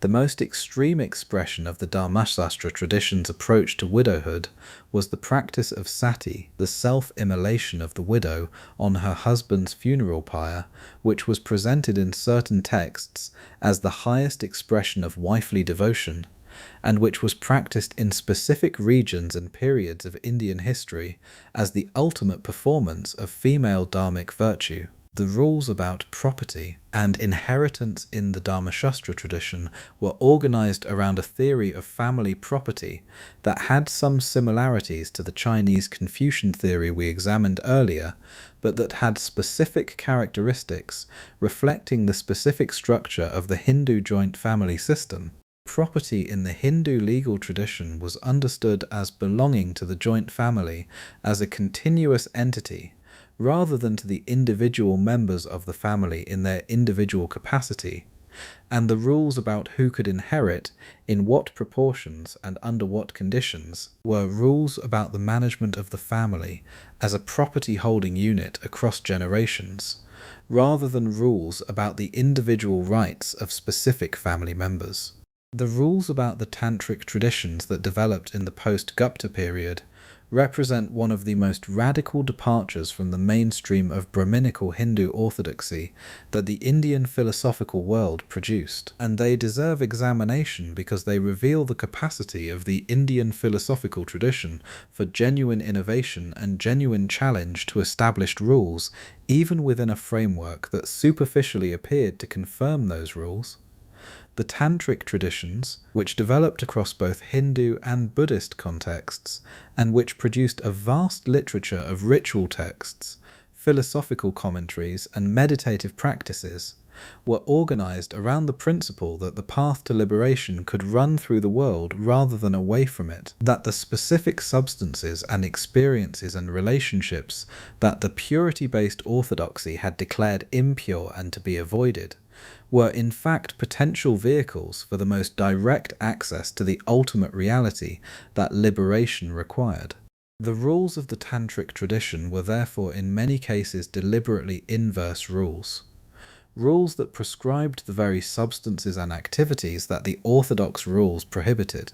The most extreme expression of the Dhammasastra tradition's approach to widowhood was the practice of sati, the self-immolation of the widow on her husband's funeral pyre, which was presented in certain texts as the highest expression of wifely devotion, and which was practiced in specific regions and periods of Indian history as the ultimate performance of female dharmic virtue. The rules about property and inheritance in the Dhammasastra tradition were organized around a theory of family property that had some similarities to the Chinese Confucian theory we examined earlier, but that had specific characteristics reflecting the specific structure of the Hindu joint family system. Property in the Hindu legal tradition was understood as belonging to the joint family as a continuous entity, rather than to the individual members of the family in their individual capacity, and the rules about who could inherit, in what proportions, and under what conditions were rules about the management of the family as a property-holding unit across generations, rather than rules about the individual rights of specific family members. The rules about the tantric traditions that developed in the post-Gupta period represent one of the most radical departures from the mainstream of Brahminical Hindu orthodoxy that the Indian philosophical world produced, and they deserve examination because they reveal the capacity of the Indian philosophical tradition for genuine innovation and genuine challenge to established rules, even within a framework that superficially appeared to confirm those rules. The Tantric traditions, which developed across both Hindu and Buddhist contexts, and which produced a vast literature of ritual texts, philosophical commentaries, and meditative practices, were organized around the principle that the path to liberation could run through the world rather than away from it, that the specific substances and experiences and relationships that the purity-based orthodoxy had declared impure and to be avoided were in fact potential vehicles for the most direct access to the ultimate reality that liberation required. The rules of the Tantric tradition were therefore in many cases deliberately inverse rules. Rules that prescribed the very substances and activities that the orthodox rules prohibited.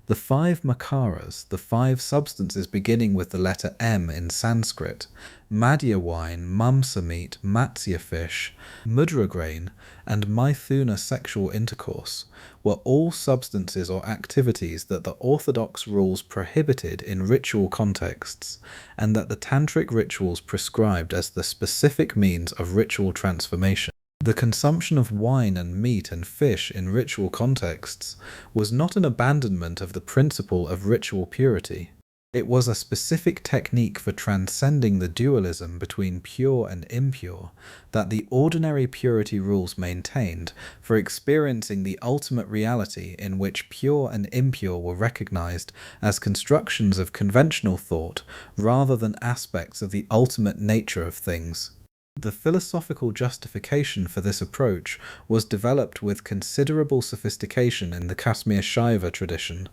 The 5 makaras, the 5 substances beginning with the letter M in Sanskrit, madhya wine, mamsa meat, matsya fish, mudra grain, and maithuna sexual intercourse, were all substances or activities that the orthodox rules prohibited in ritual contexts, and that the tantric rituals prescribed as the specific means of ritual transformation. The consumption of wine and meat and fish in ritual contexts was not an abandonment of the principle of ritual purity. It was a specific technique for transcending the dualism between pure and impure that the ordinary purity rules maintained for experiencing the ultimate reality in which pure and impure were recognized as constructions of conventional thought rather than aspects of the ultimate nature of things. The philosophical justification for this approach was developed with considerable sophistication in the Kashmir Shaiva tradition,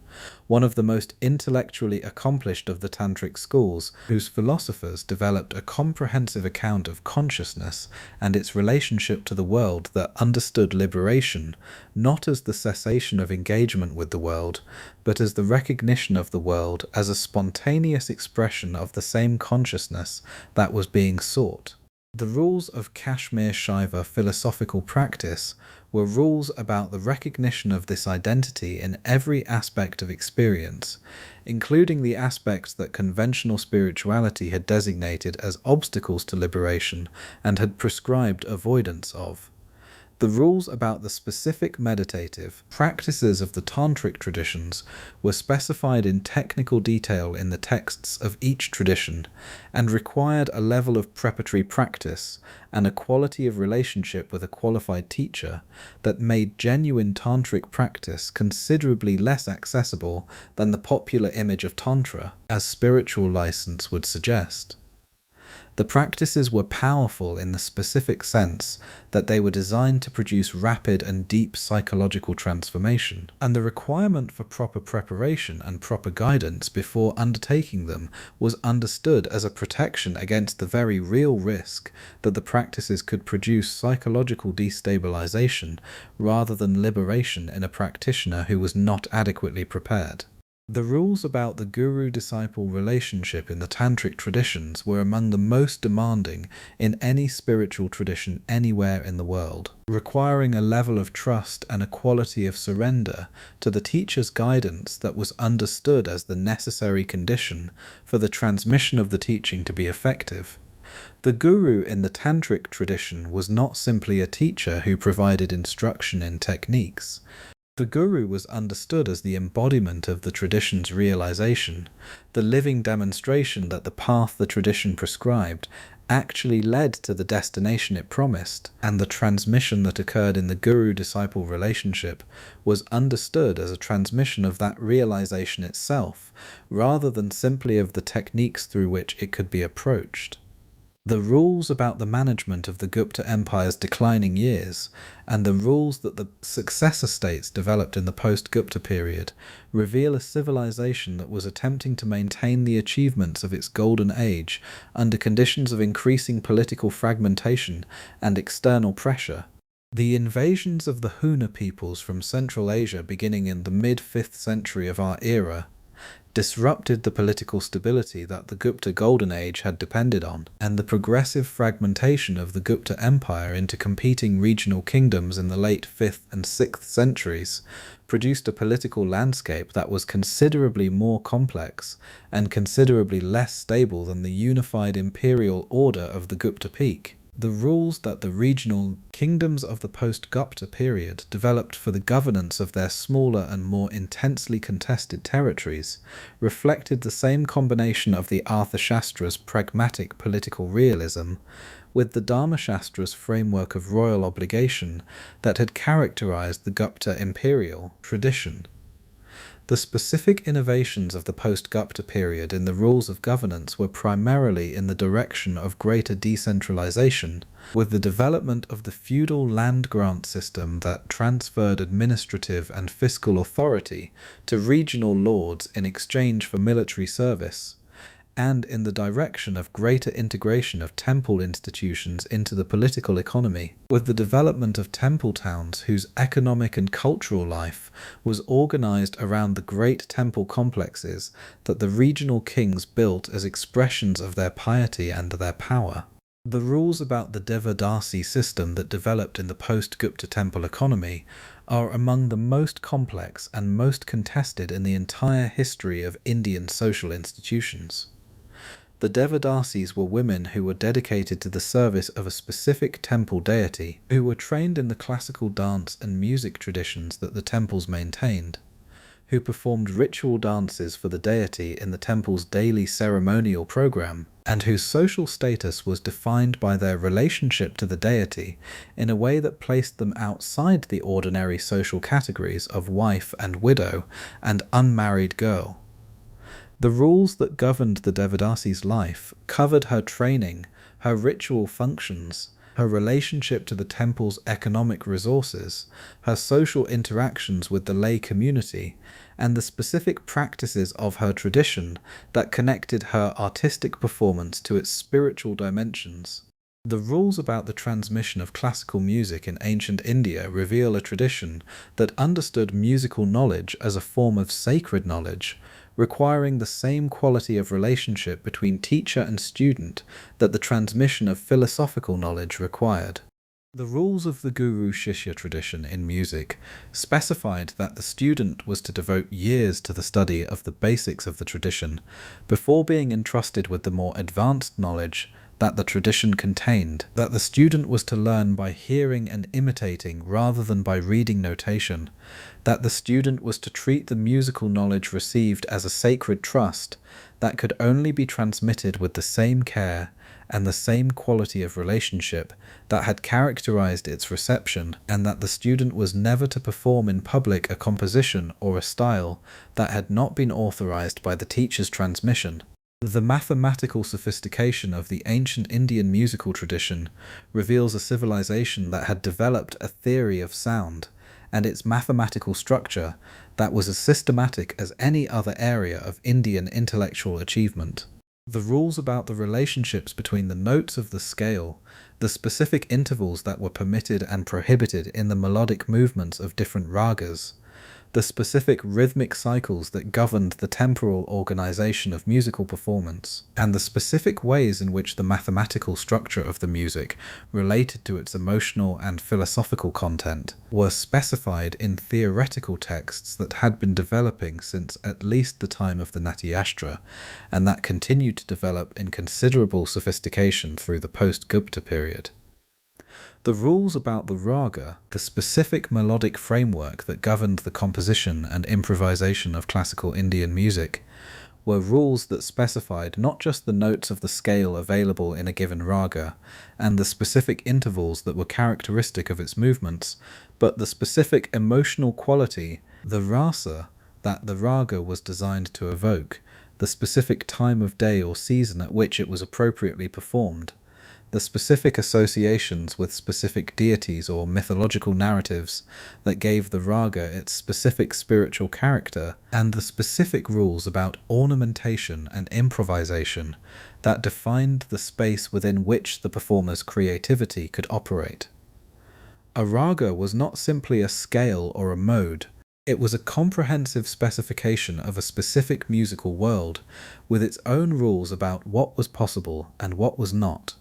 one of the most intellectually accomplished of the tantric schools, whose philosophers developed a comprehensive account of consciousness and its relationship to the world that understood liberation not as the cessation of engagement with the world, but as the recognition of the world as a spontaneous expression of the same consciousness that was being sought. The rules of Kashmir Shaiva philosophical practice were rules about the recognition of this identity in every aspect of experience, including the aspects that conventional spirituality had designated as obstacles to liberation and had prescribed avoidance of. The rules about the specific meditative practices of the tantric traditions were specified in technical detail in the texts of each tradition, and required a level of preparatory practice and a quality of relationship with a qualified teacher that made genuine tantric practice considerably less accessible than the popular image of tantra, as spiritual license would suggest. The practices were powerful in the specific sense that they were designed to produce rapid and deep psychological transformation, and the requirement for proper preparation and proper guidance before undertaking them was understood as a protection against the very real risk that the practices could produce psychological destabilization rather than liberation in a practitioner who was not adequately prepared. The rules about the guru-disciple relationship in the tantric traditions were among the most demanding in any spiritual tradition anywhere in the world, requiring a level of trust and a quality of surrender to the teacher's guidance that was understood as the necessary condition for the transmission of the teaching to be effective. The guru in the tantric tradition was not simply a teacher who provided instruction in techniques. The guru was understood as the embodiment of the tradition's realization, the living demonstration that the path the tradition prescribed actually led to the destination it promised, and the transmission that occurred in the guru-disciple relationship was understood as a transmission of that realization itself, rather than simply of the techniques through which it could be approached. The rules about the management of the Gupta Empire's declining years, and the rules that the successor states developed in the post-Gupta period, reveal a civilization that was attempting to maintain the achievements of its golden age under conditions of increasing political fragmentation and external pressure. The invasions of the Huna peoples from Central Asia beginning in the mid-5th century of our era disrupted the political stability that the Gupta Golden Age had depended on, and the progressive fragmentation of the Gupta Empire into competing regional kingdoms in the late 5th and 6th centuries produced a political landscape that was considerably more complex and considerably less stable than the unified imperial order of the Gupta peak. The rules that the regional kingdoms of the post-Gupta period developed for the governance of their smaller and more intensely contested territories reflected the same combination of the Arthashastra's pragmatic political realism with the Dhammasastra's framework of royal obligation that had characterized the Gupta imperial tradition. The specific innovations of the post-Gupta period in the rules of governance were primarily in the direction of greater decentralization, with the development of the feudal land grant system that transferred administrative and fiscal authority to regional lords in exchange for military service, and in the direction of greater integration of temple institutions into the political economy, with the development of temple towns whose economic and cultural life was organized around the great temple complexes that the regional kings built as expressions of their piety and their power. The rules about the Devadasi system that developed in the post-Gupta temple economy are among the most complex and most contested in the entire history of Indian social institutions. The Devadasis were women who were dedicated to the service of a specific temple deity, who were trained in the classical dance and music traditions that the temples maintained, who performed ritual dances for the deity in the temple's daily ceremonial program, and whose social status was defined by their relationship to the deity in a way that placed them outside the ordinary social categories of wife and widow and unmarried girl. The rules that governed the Devadasi's life covered her training, her ritual functions, her relationship to the temple's economic resources, her social interactions with the lay community, and the specific practices of her tradition that connected her artistic performance to its spiritual dimensions. The rules about the transmission of classical music in ancient India reveal a tradition that understood musical knowledge as a form of sacred knowledge, requiring the same quality of relationship between teacher and student that the transmission of philosophical knowledge required. The rules of the Guru-Shishya tradition in music specified that the student was to devote years to the study of the basics of the tradition before being entrusted with the more advanced knowledge that the tradition contained, that the student was to learn by hearing and imitating rather than by reading notation, that the student was to treat the musical knowledge received as a sacred trust that could only be transmitted with the same care and the same quality of relationship that had characterized its reception, and that the student was never to perform in public a composition or a style that had not been authorized by the teacher's transmission. The mathematical sophistication of the ancient Indian musical tradition reveals a civilization that had developed a theory of sound, and its mathematical structure that was as systematic as any other area of Indian intellectual achievement. The rules about the relationships between the notes of the scale, the specific intervals that were permitted and prohibited in the melodic movements of different ragas, the specific rhythmic cycles that governed the temporal organization of musical performance, and the specific ways in which the mathematical structure of the music related to its emotional and philosophical content were specified in theoretical texts that had been developing since at least the time of the Natyastra, and that continued to develop in considerable sophistication through the post-Gupta period. The rules about the raga, the specific melodic framework that governed the composition and improvisation of classical Indian music, were rules that specified not just the notes of the scale available in a given raga, and the specific intervals that were characteristic of its movements, but the specific emotional quality, the rasa, that the raga was designed to evoke, the specific time of day or season at which it was appropriately performed, the specific associations with specific deities or mythological narratives that gave the raga its specific spiritual character, and the specific rules about ornamentation and improvisation that defined the space within which the performer's creativity could operate. A raga was not simply a scale or a mode. It was a comprehensive specification of a specific musical world, with its own rules about what was possible and what was not,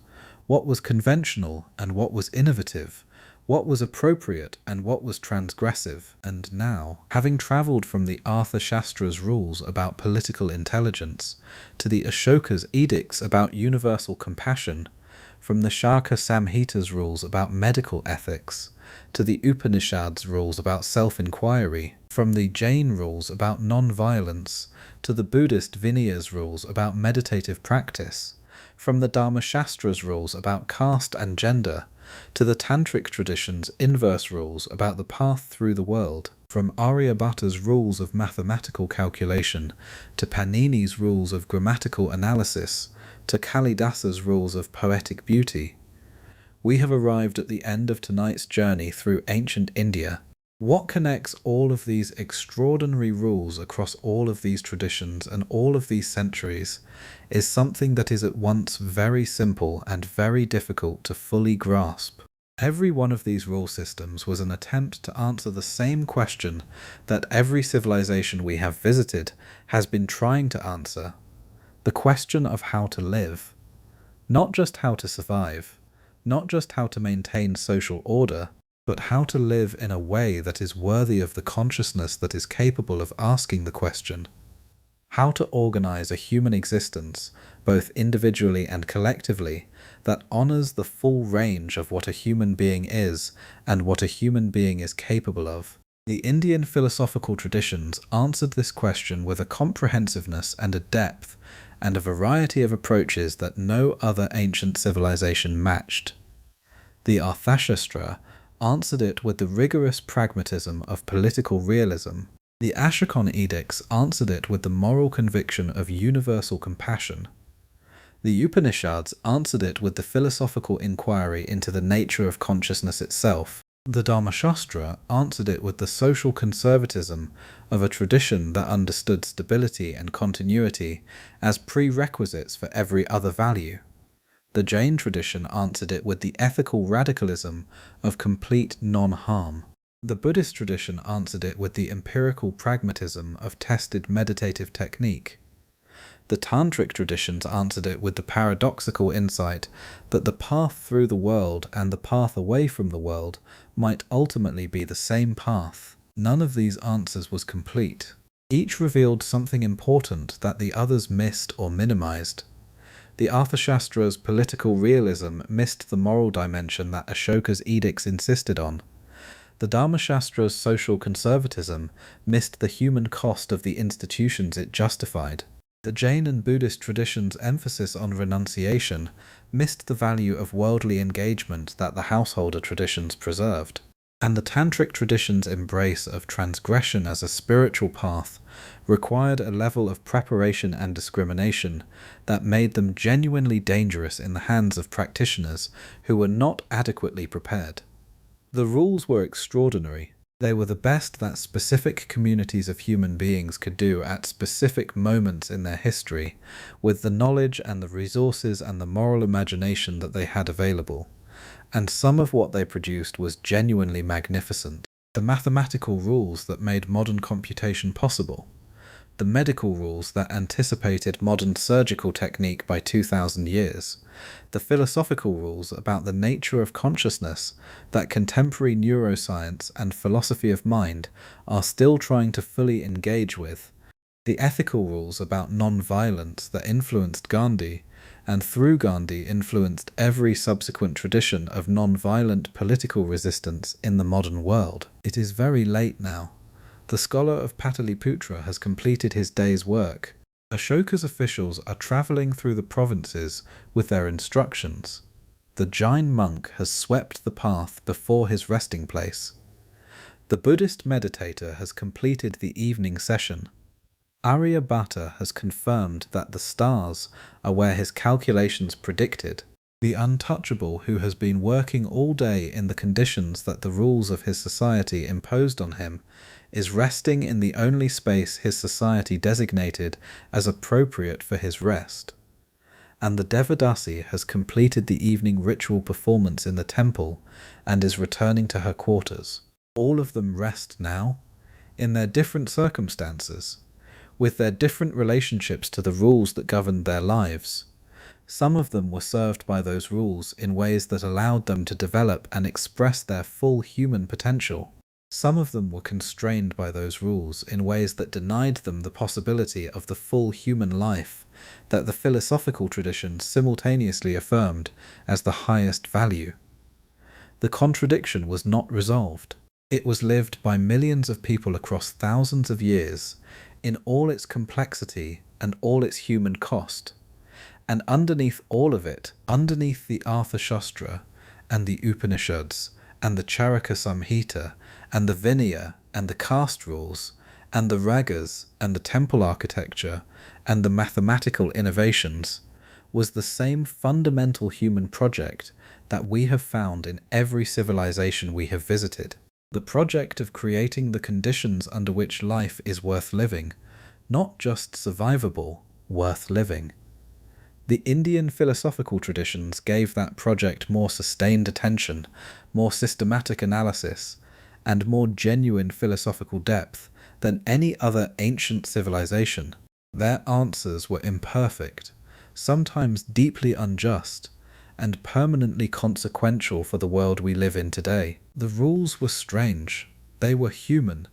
what was conventional and what was innovative, what was appropriate and what was transgressive. And now, having travelled from the Arthashastra's rules about political intelligence to the Ashoka's edicts about universal compassion, from the Shaka Samhita's rules about medical ethics, to the Upanishads' rules about self-inquiry, from the Jain rules about non-violence, to the Buddhist Vinayas rules about meditative practice, from the Dhammashastra's rules about caste and gender, to the Tantric tradition's inverse rules about the path through the world, from Aryabhata's rules of mathematical calculation, to Panini's rules of grammatical analysis, to Kalidasa's rules of poetic beauty. We have arrived at the end of tonight's journey through ancient India. What connects all of these extraordinary rules across all of these traditions and all of these centuries is something that is at once very simple and very difficult to fully grasp. Every one of these rule systems was an attempt to answer the same question that every civilization we have visited has been trying to answer: the question of how to live. Not just how to survive, not just how to maintain social order, but how to live in a way that is worthy of the consciousness that is capable of asking the question. How to organize a human existence, both individually and collectively, that honors the full range of what a human being is and what a human being is capable of. The Indian philosophical traditions answered this question with a comprehensiveness and a depth and a variety of approaches that no other ancient civilization matched. The Arthashastra answered it with the rigorous pragmatism of political realism. The Ashoka edicts answered it with the moral conviction of universal compassion. The Upanishads answered it with the philosophical inquiry into the nature of consciousness itself. The Dhammasastra answered it with the social conservatism of a tradition that understood stability and continuity as prerequisites for every other value. The Jain tradition answered it with the ethical radicalism of complete non-harm. The Buddhist tradition answered it with the empirical pragmatism of tested meditative technique. The Tantric traditions answered it with the paradoxical insight that the path through the world and the path away from the world might ultimately be the same path. None of these answers was complete. Each revealed something important that the others missed or minimized. The Arthashastra's political realism missed the moral dimension that Ashoka's edicts insisted on. The Dhammashastra's social conservatism missed the human cost of the institutions it justified. The Jain and Buddhist traditions' emphasis on renunciation missed the value of worldly engagement that the householder traditions preserved. And the Tantric tradition's embrace of transgression as a spiritual path required a level of preparation and discrimination that made them genuinely dangerous in the hands of practitioners who were not adequately prepared. The rules were extraordinary. They were the best that specific communities of human beings could do at specific moments in their history, with the knowledge and the resources and the moral imagination that they had available. And some of what they produced was genuinely magnificent. The mathematical rules that made modern computation possible, the medical rules that anticipated modern surgical technique by 2,000 years, the philosophical rules about the nature of consciousness that contemporary neuroscience and philosophy of mind are still trying to fully engage with, the ethical rules about non-violence that influenced Gandhi, and through Gandhi influenced every subsequent tradition of non-violent political resistance in the modern world. It is very late now. The scholar of Pataliputra has completed his day's work. Ashoka's officials are travelling through the provinces with their instructions. The Jain monk has swept the path before his resting place. The Buddhist meditator has completed the evening session. Aryabhata has confirmed that the stars are where his calculations predicted. The untouchable who has been working all day in the conditions that the rules of his society imposed on him is resting in the only space his society designated as appropriate for his rest. And the Devadasi has completed the evening ritual performance in the temple and is returning to her quarters. All of them rest now, in their different circumstances, with their different relationships to the rules that governed their lives. Some of them were served by those rules in ways that allowed them to develop and express their full human potential. Some of them were constrained by those rules in ways that denied them the possibility of the full human life that the philosophical tradition simultaneously affirmed as the highest value. The contradiction was not resolved. It was lived by millions of people across thousands of years, in all its complexity and all its human cost. And underneath all of it, underneath the Arthashastra and the Upanishads and the Charaka Samhita and the Vinaya and the caste rules and the ragas and the temple architecture and the mathematical innovations, was the same fundamental human project that we have found in every civilization we have visited. The project of creating the conditions under which life is worth living, not just survivable, worth living. The Indian philosophical traditions gave that project more sustained attention, more systematic analysis, and more genuine philosophical depth than any other ancient civilization. Their answers were imperfect, sometimes deeply unjust, and permanently consequential for the world we live in today. The rules were strange. They were human.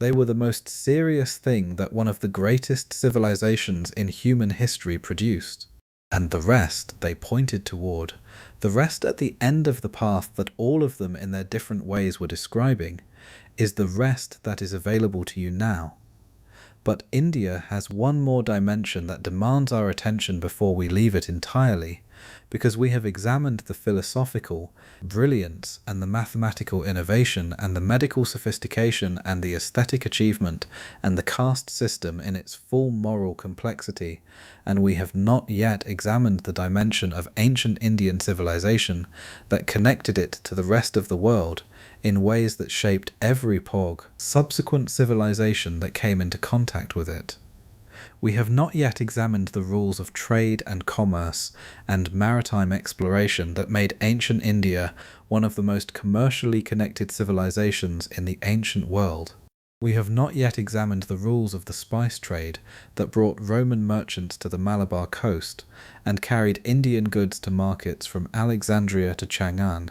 They were the most serious thing that one of the greatest civilizations in human history produced. And the rest they pointed toward, the rest at the end of the path that all of them in their different ways were describing, is the rest that is available to you now. But India has one more dimension that demands our attention before we leave it entirely, because we have examined the philosophical brilliance and the mathematical innovation and the medical sophistication and the aesthetic achievement and the caste system in its full moral complexity, and we have not yet examined the dimension of ancient Indian civilization that connected it to the rest of the world in ways that shaped every subsequent civilization that came into contact with it. We have not yet examined the rules of trade and commerce and maritime exploration that made ancient India one of the most commercially connected civilizations in the ancient world. We have not yet examined the rules of the spice trade that brought Roman merchants to the Malabar coast and carried Indian goods to markets from Alexandria to Chang'an.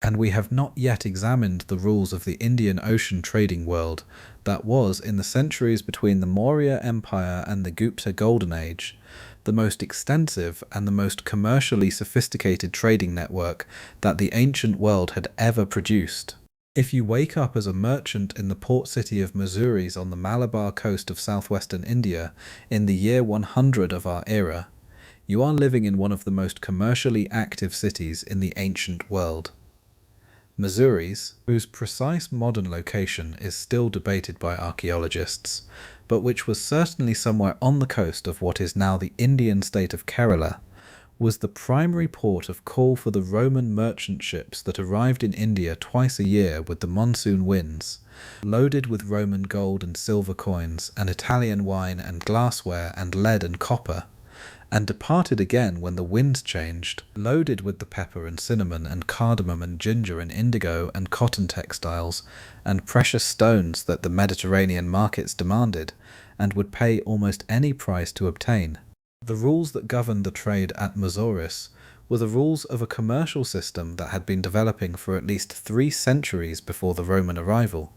And we have not yet examined the rules of the Indian Ocean trading world that was, in the centuries between the Maurya Empire and the Gupta Golden Age, the most extensive and the most commercially sophisticated trading network that the ancient world had ever produced. If you wake up as a merchant in the port city of Mussoories on the Malabar coast of southwestern India in the year 100 of our era, you are living in one of the most commercially active cities in the ancient world. Mussoories, whose precise modern location is still debated by archaeologists, but which was certainly somewhere on the coast of what is now the Indian state of Kerala, was the primary port of call for the Roman merchant ships that arrived in India twice a year with the monsoon winds, loaded with Roman gold and silver coins and Italian wine and glassware and lead and copper, and departed again when the winds changed, loaded with the pepper and cinnamon and cardamom and ginger and indigo and cotton textiles and precious stones that the Mediterranean markets demanded and would pay almost any price to obtain. The rules that governed the trade at Mussoories were the rules of a commercial system that had been developing for at least 3 centuries before the Roman arrival,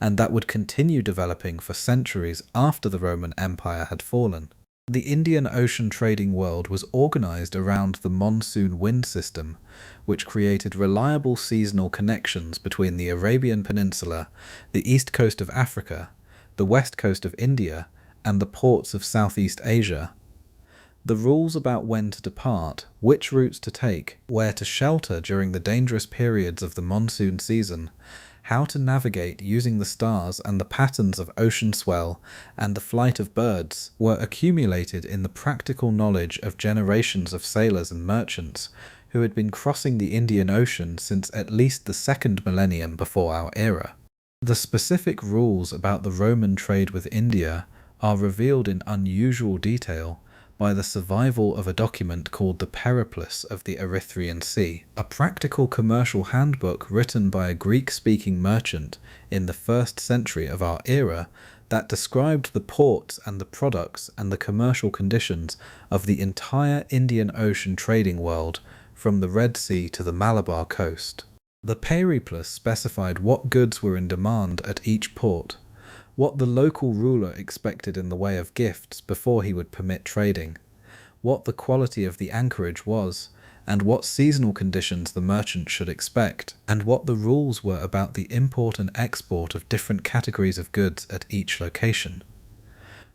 and that would continue developing for centuries after the Roman Empire had fallen. The Indian Ocean trading world was organized around the monsoon wind system, which created reliable seasonal connections between the Arabian Peninsula, the east coast of Africa, the west coast of India, and the ports of Southeast Asia. The rules about when to depart, which routes to take, where to shelter during the dangerous periods of the monsoon season, how to navigate using the stars and the patterns of ocean swell and the flight of birds, were accumulated in the practical knowledge of generations of sailors and merchants who had been crossing the Indian Ocean since at least the second millennium before our era. The specific rules about the Roman trade with India are revealed in unusual detail by the survival of a document called the Periplus of the Erythraean Sea, a practical commercial handbook written by a Greek-speaking merchant in the 1st century of our era that described the ports and the products and the commercial conditions of the entire Indian Ocean trading world from the Red Sea to the Malabar coast. The Periplus specified what goods were in demand at each port, what the local ruler expected in the way of gifts before he would permit trading, what the quality of the anchorage was, and what seasonal conditions the merchant should expect, and what the rules were about the import and export of different categories of goods at each location.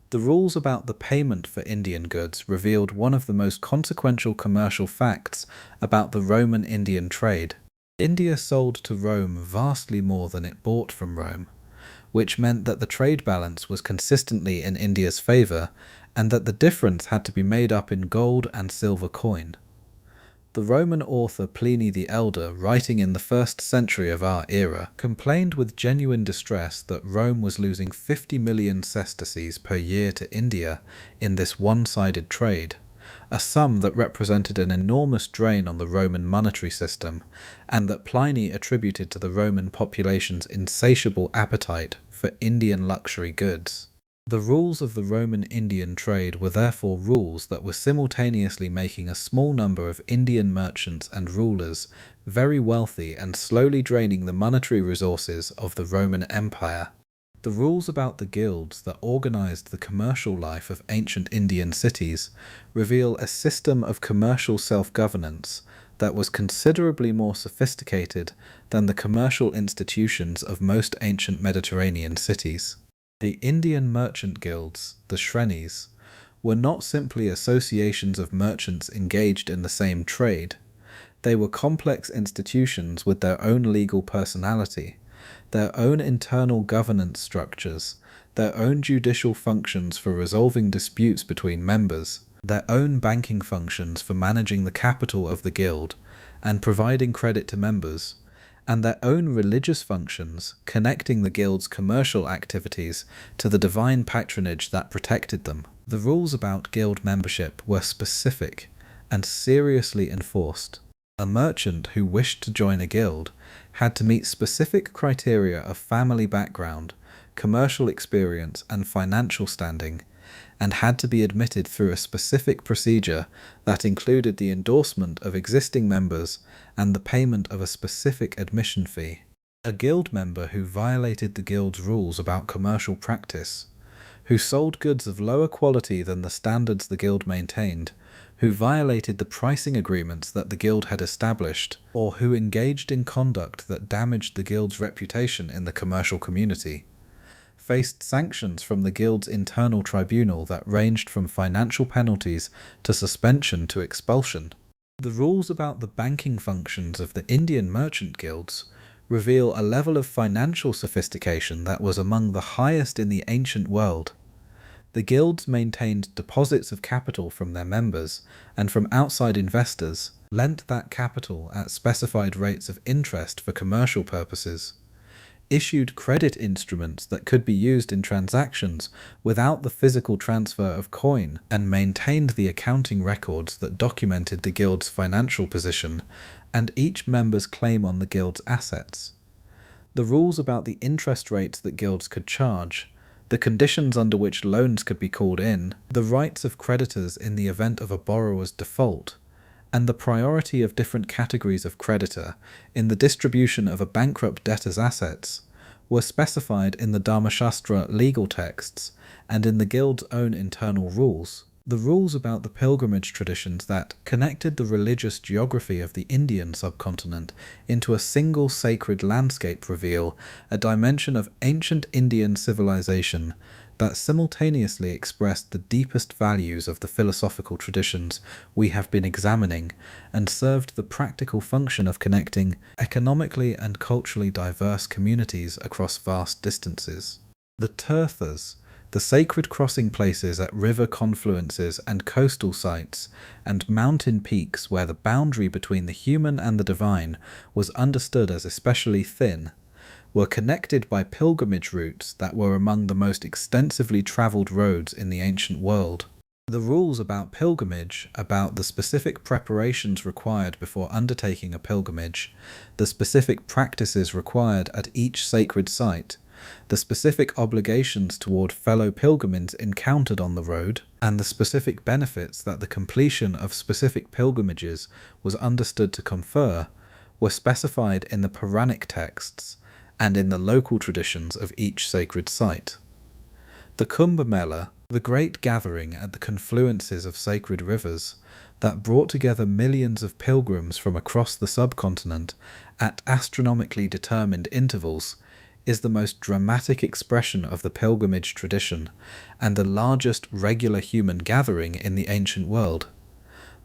The rules about the payment for Indian goods revealed one of the most consequential commercial facts about the Roman Indian trade. India sold to Rome vastly more than it bought from Rome, which meant that the trade balance was consistently in India's favour, and that the difference had to be made up in gold and silver coin. The Roman author Pliny the Elder, writing in the 1st century of our era, complained with genuine distress that Rome was losing 50 million sesterces per year to India in this one-sided trade, a sum that represented an enormous drain on the Roman monetary system, and that Pliny attributed to the Roman population's insatiable appetite for Indian luxury goods. The rules of the Roman Indian trade were therefore rules that were simultaneously making a small number of Indian merchants and rulers very wealthy and slowly draining the monetary resources of the Roman Empire. The rules about the guilds that organized the commercial life of ancient Indian cities reveal a system of commercial self-governance that was considerably more sophisticated than the commercial institutions of most ancient Mediterranean cities. The Indian merchant guilds, the Shrenis, were not simply associations of merchants engaged in the same trade. They were complex institutions with their own legal personality, their own internal governance structures, their own judicial functions for resolving disputes between members, their own banking functions for managing the capital of the guild and providing credit to members, and their own religious functions connecting the guild's commercial activities to the divine patronage that protected them. The rules about guild membership were specific and seriously enforced. A merchant who wished to join a guild had to meet specific criteria of family background, commercial experience, and financial standing, and had to be admitted through a specific procedure that included the endorsement of existing members and the payment of a specific admission fee. A guild member who violated the guild's rules about commercial practice, who sold goods of lower quality than the standards the guild maintained, who violated the pricing agreements that the guild had established, or who engaged in conduct that damaged the guild's reputation in the commercial community, faced sanctions from the guild's internal tribunal that ranged from financial penalties to suspension to expulsion. The rules about the banking functions of the Indian merchant guilds reveal a level of financial sophistication that was among the highest in the ancient world. The guilds maintained deposits of capital from their members and from outside investors, lent that capital at specified rates of interest for commercial purposes, issued credit instruments that could be used in transactions without the physical transfer of coin, and maintained the accounting records that documented the guild's financial position and each member's claim on the guild's assets. The rules about the interest rates that guilds could charge, the conditions under which loans could be called in, the rights of creditors in the event of a borrower's default, and the priority of different categories of creditor in the distribution of a bankrupt debtor's assets were specified in the Dhamma legal texts and in the guild's own internal rules. The rules about the pilgrimage traditions that connected the religious geography of the Indian subcontinent into a single sacred landscape reveal a dimension of ancient Indian civilization that simultaneously expressed the deepest values of the philosophical traditions we have been examining and served the practical function of connecting economically and culturally diverse communities across vast distances. The Tirthas, The sacred crossing places at river confluences and coastal sites and mountain peaks where the boundary between the human and the divine was understood as especially thin were connected by pilgrimage routes that were among the most extensively travelled roads in the ancient world. The rules about pilgrimage, about the specific preparations required before undertaking a pilgrimage, the specific practices required at each sacred site, the specific obligations toward fellow pilgrims encountered on the road, and the specific benefits that the completion of specific pilgrimages was understood to confer, were specified in the Puranic texts and in the local traditions of each sacred site. The Kumbh Mela, the great gathering at the confluences of sacred rivers that brought together millions of pilgrims from across the subcontinent at astronomically determined intervals, is the most dramatic expression of the pilgrimage tradition and the largest regular human gathering in the ancient world.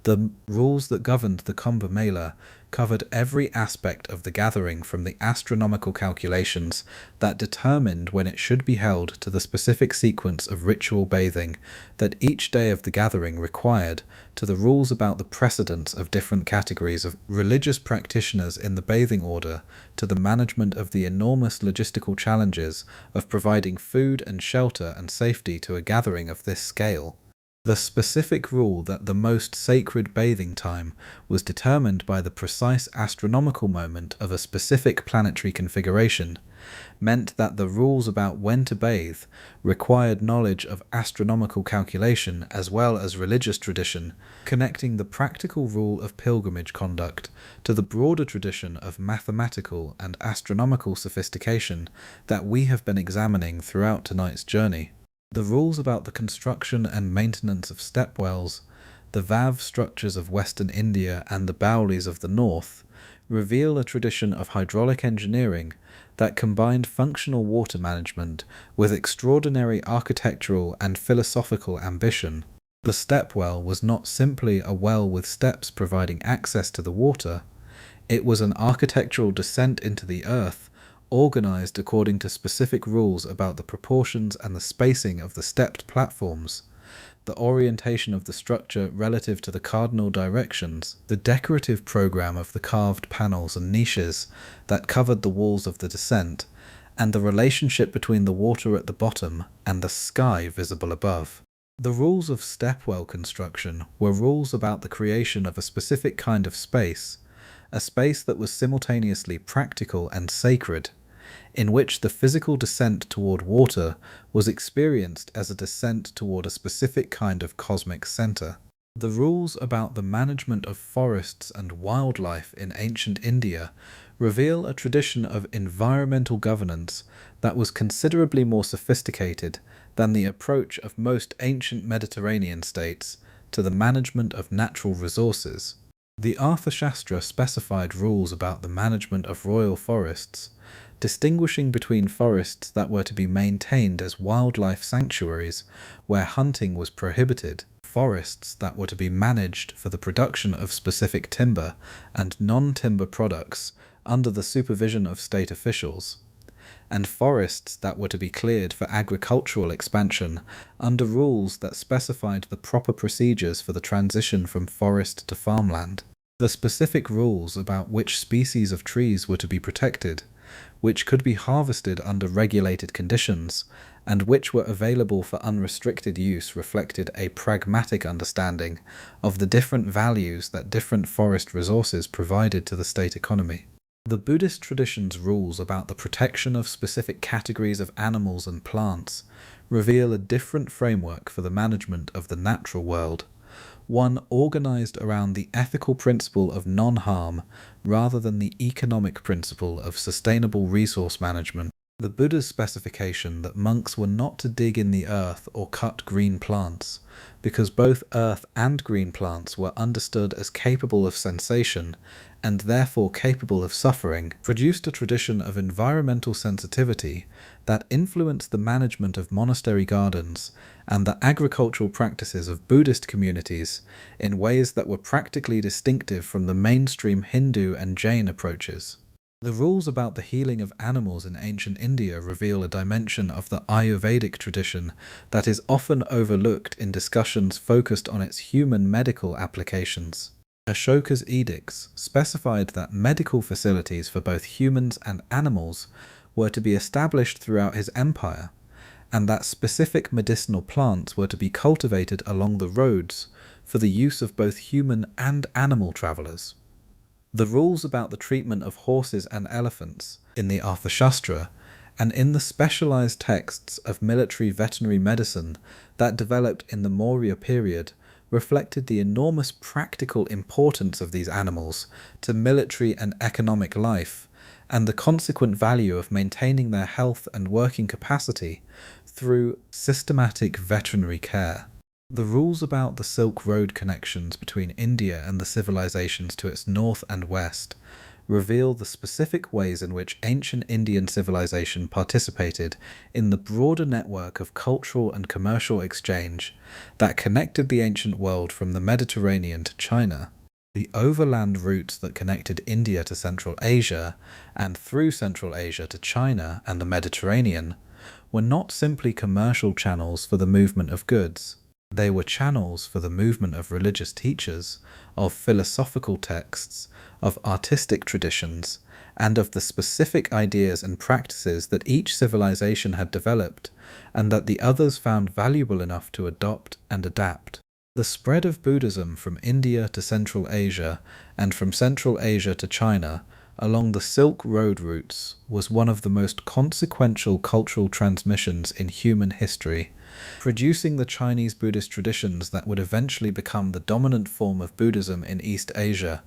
The rules that governed the Kumbh Mela covered every aspect of the gathering, from the astronomical calculations that determined when it should be held to the specific sequence of ritual bathing that each day of the gathering required, to the rules about the precedence of different categories of religious practitioners in the bathing order, to the management of the enormous logistical challenges of providing food and shelter and safety to a gathering of this scale. The specific rule that the most sacred bathing time was determined by the precise astronomical moment of a specific planetary configuration meant that the rules about when to bathe required knowledge of astronomical calculation as well as religious tradition, connecting the practical rule of pilgrimage conduct to the broader tradition of mathematical and astronomical sophistication that we have been examining throughout tonight's journey. The rules about the construction and maintenance of stepwells, the Vav structures of Western India and the Baulis of the North, reveal a tradition of hydraulic engineering that combined functional water management with extraordinary architectural and philosophical ambition. The stepwell was not simply a well with steps providing access to the water, it was an architectural descent into the earth organized according to specific rules about the proportions and the spacing of the stepped platforms, the orientation of the structure relative to the cardinal directions, the decorative program of the carved panels and niches that covered the walls of the descent, and the relationship between the water at the bottom and the sky visible above. The rules of stepwell construction were rules about the creation of a specific kind of space, a space that was simultaneously practical and sacred, in which the physical descent toward water was experienced as a descent toward a specific kind of cosmic center. The rules about the management of forests and wildlife in ancient India reveal a tradition of environmental governance that was considerably more sophisticated than the approach of most ancient Mediterranean states to the management of natural resources. The Arthashastra specified rules about the management of royal forests, distinguishing between forests that were to be maintained as wildlife sanctuaries where hunting was prohibited, forests that were to be managed for the production of specific timber and non-timber products under the supervision of state officials, and forests that were to be cleared for agricultural expansion under rules that specified the proper procedures for the transition from forest to farmland. The specific rules about which species of trees were to be protected, which could be harvested under regulated conditions, and which were available for unrestricted use reflected a pragmatic understanding of the different values that different forest resources provided to the state economy. The Buddhist tradition's rules about the protection of specific categories of animals and plants reveal a different framework for the management of the natural world, one organized around the ethical principle of non-harm rather than the economic principle of sustainable resource management. The Buddha's specification that monks were not to dig in the earth or cut green plants, because both earth and green plants were understood as capable of sensation and therefore capable of suffering, produced a tradition of environmental sensitivity that influenced the management of monastery gardens and the agricultural practices of Buddhist communities in ways that were practically distinctive from the mainstream Hindu and Jain approaches. The rules about the healing of animals in ancient India reveal a dimension of the Ayurvedic tradition that is often overlooked in discussions focused on its human medical applications. Ashoka's edicts specified that medical facilities for both humans and animals were to be established throughout his empire, and that specific medicinal plants were to be cultivated along the roads for the use of both human and animal travellers. The rules about the treatment of horses and elephants in the Arthashastra and in the specialized texts of military veterinary medicine that developed in the Maurya period reflected the enormous practical importance of these animals to military and economic life, and the consequent value of maintaining their health and working capacity through systematic veterinary care. The rules about the Silk Road connections between India and the civilizations to its north and west reveal the specific ways in which ancient Indian civilization participated in the broader network of cultural and commercial exchange that connected the ancient world from the Mediterranean to China. The overland routes that connected India to Central Asia and through Central Asia to China and the Mediterranean were not simply commercial channels for the movement of goods. They were channels for the movement of religious teachers, of philosophical texts, of artistic traditions, and of the specific ideas and practices that each civilization had developed, and that the others found valuable enough to adopt and adapt. The spread of Buddhism from India to Central Asia, and from Central Asia to China, along the Silk Road routes, was one of the most consequential cultural transmissions in human history, producing the Chinese Buddhist traditions that would eventually become the dominant form of Buddhism in East Asia,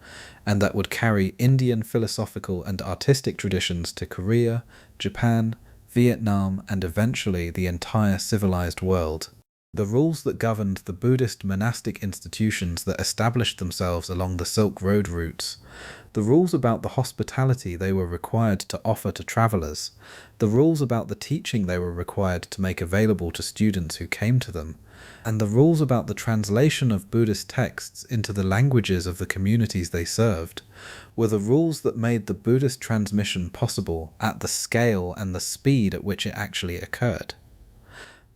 and that would carry Indian philosophical and artistic traditions to Korea, Japan, Vietnam, and eventually the entire civilized world. The rules that governed the Buddhist monastic institutions that established themselves along the Silk Road routes, the rules about the hospitality they were required to offer to travelers, the rules about the teaching they were required to make available to students who came to them, and the rules about the translation of Buddhist texts into the languages of the communities they served, were the rules that made the Buddhist transmission possible at the scale and the speed at which it actually occurred.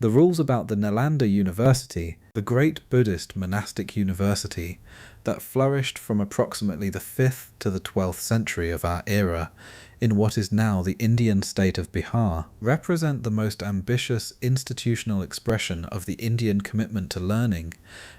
The rules about the Nalanda University, the great Buddhist monastic university that flourished from approximately the 5th to the 12th century of our era in what is now the Indian state of Bihar, represent the most ambitious institutional expression of the Indian commitment to learning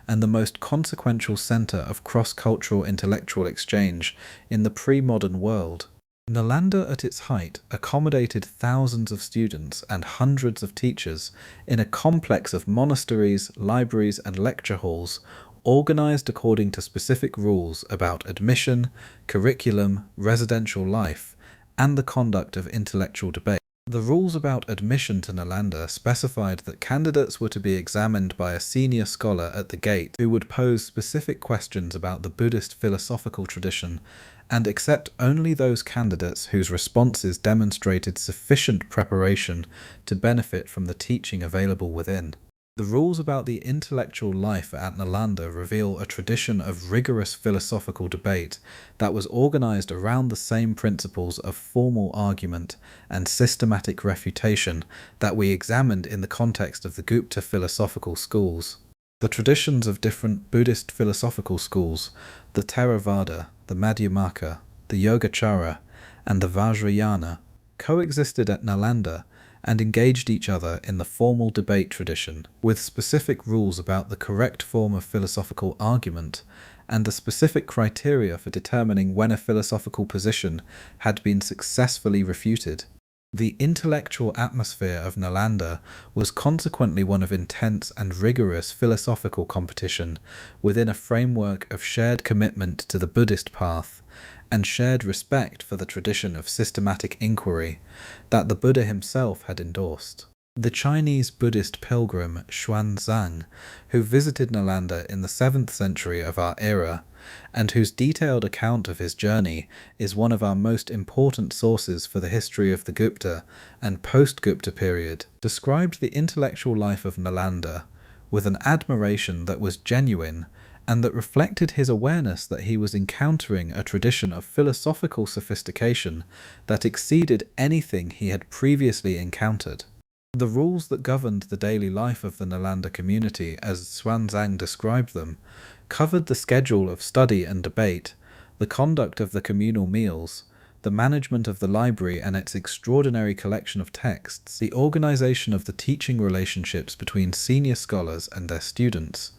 and the most consequential center of cross-cultural intellectual exchange in the pre-modern world. Nalanda at its height accommodated thousands of students and hundreds of teachers in a complex of monasteries, libraries, and lecture halls, organized according to specific rules about admission, curriculum, residential life, and the conduct of intellectual debate. The rules about admission to Nalanda specified that candidates were to be examined by a senior scholar at the gate who would pose specific questions about the Buddhist philosophical tradition and accept only those candidates whose responses demonstrated sufficient preparation to benefit from the teaching available within. The rules about the intellectual life at Nalanda reveal a tradition of rigorous philosophical debate that was organized around the same principles of formal argument and systematic refutation that we examined in the context of the Gupta philosophical schools. The traditions of different Buddhist philosophical schools, the Theravada, the Madhyamaka, the Yogacara, and the Vajrayana, coexisted at Nalanda and engaged each other in the formal debate tradition, with specific rules about the correct form of philosophical argument and the specific criteria for determining when a philosophical position had been successfully refuted. The intellectual atmosphere of Nalanda was consequently one of intense and rigorous philosophical competition within a framework of shared commitment to the Buddhist path and shared respect for the tradition of systematic inquiry that the Buddha himself had endorsed. The Chinese Buddhist pilgrim Xuanzang, who visited Nalanda in the 7th century of our era, and whose detailed account of his journey is one of our most important sources for the history of the Gupta and post-Gupta period, described the intellectual life of Nalanda with an admiration that was genuine and that reflected his awareness that he was encountering a tradition of philosophical sophistication that exceeded anything he had previously encountered. The rules that governed the daily life of the Nalanda community, as Xuanzang described them, covered the schedule of study and debate, the conduct of the communal meals, the management of the library and its extraordinary collection of texts, the organization of the teaching relationships between senior scholars and their students,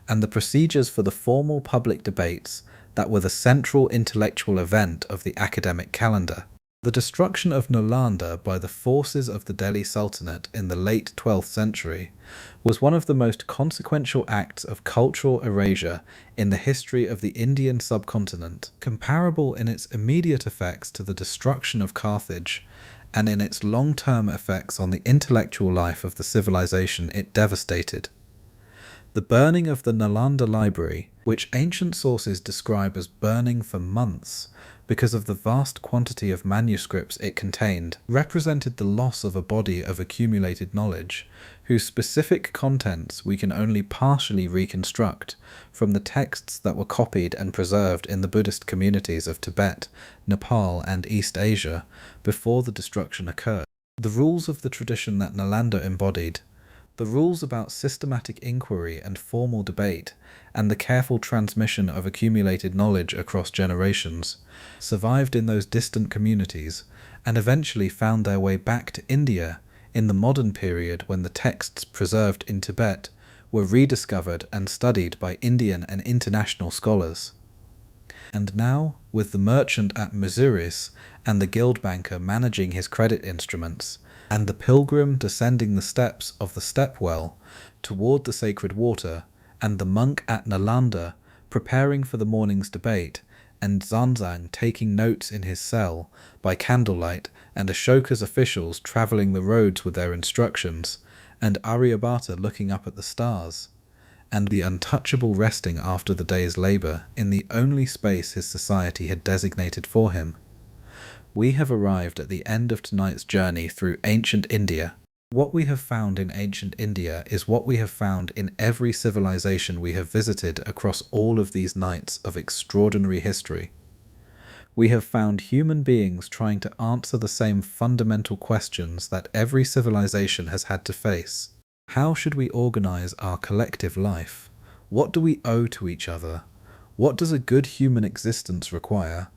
and the procedures for the formal public debates that were the central intellectual event of the academic calendar. The destruction of Nalanda by the forces of the Delhi Sultanate in the late 12th century was one of the most consequential acts of cultural erasure in the history of the Indian subcontinent, comparable in its immediate effects to the destruction of Carthage and in its long-term effects on the intellectual life of the civilization it devastated. The burning of the Nalanda library, which ancient sources describe as burning for months because of the vast quantity of manuscripts it contained, represented the loss of a body of accumulated knowledge, whose specific contents we can only partially reconstruct from the texts that were copied and preserved in the Buddhist communities of Tibet, Nepal, and East Asia before the destruction occurred. The rules of the tradition that Nalanda embodied, the rules about systematic inquiry and formal debate, and the careful transmission of accumulated knowledge across generations, survived in those distant communities and eventually found their way back to India in the modern period when the texts preserved in Tibet were rediscovered and studied by Indian and international scholars. And now, with the merchant at Muziris and the guild banker managing his credit instruments, and the pilgrim descending the steps of the stepwell toward the sacred water, and the monk at Nalanda preparing for the morning's debate, and Xuanzang taking notes in his cell by candlelight, and Ashoka's officials travelling the roads with their instructions, and Aryabhata looking up at the stars, and the untouchable resting after the day's labour in the only space his society had designated for him. We have arrived at the end of tonight's journey through ancient India. What we have found in ancient India is what we have found in every civilization we have visited across all of these nights of extraordinary history. We have found human beings trying to answer the same fundamental questions that every civilization has had to face. How should we organize our collective life? What do we owe to each other? What does a good human existence require?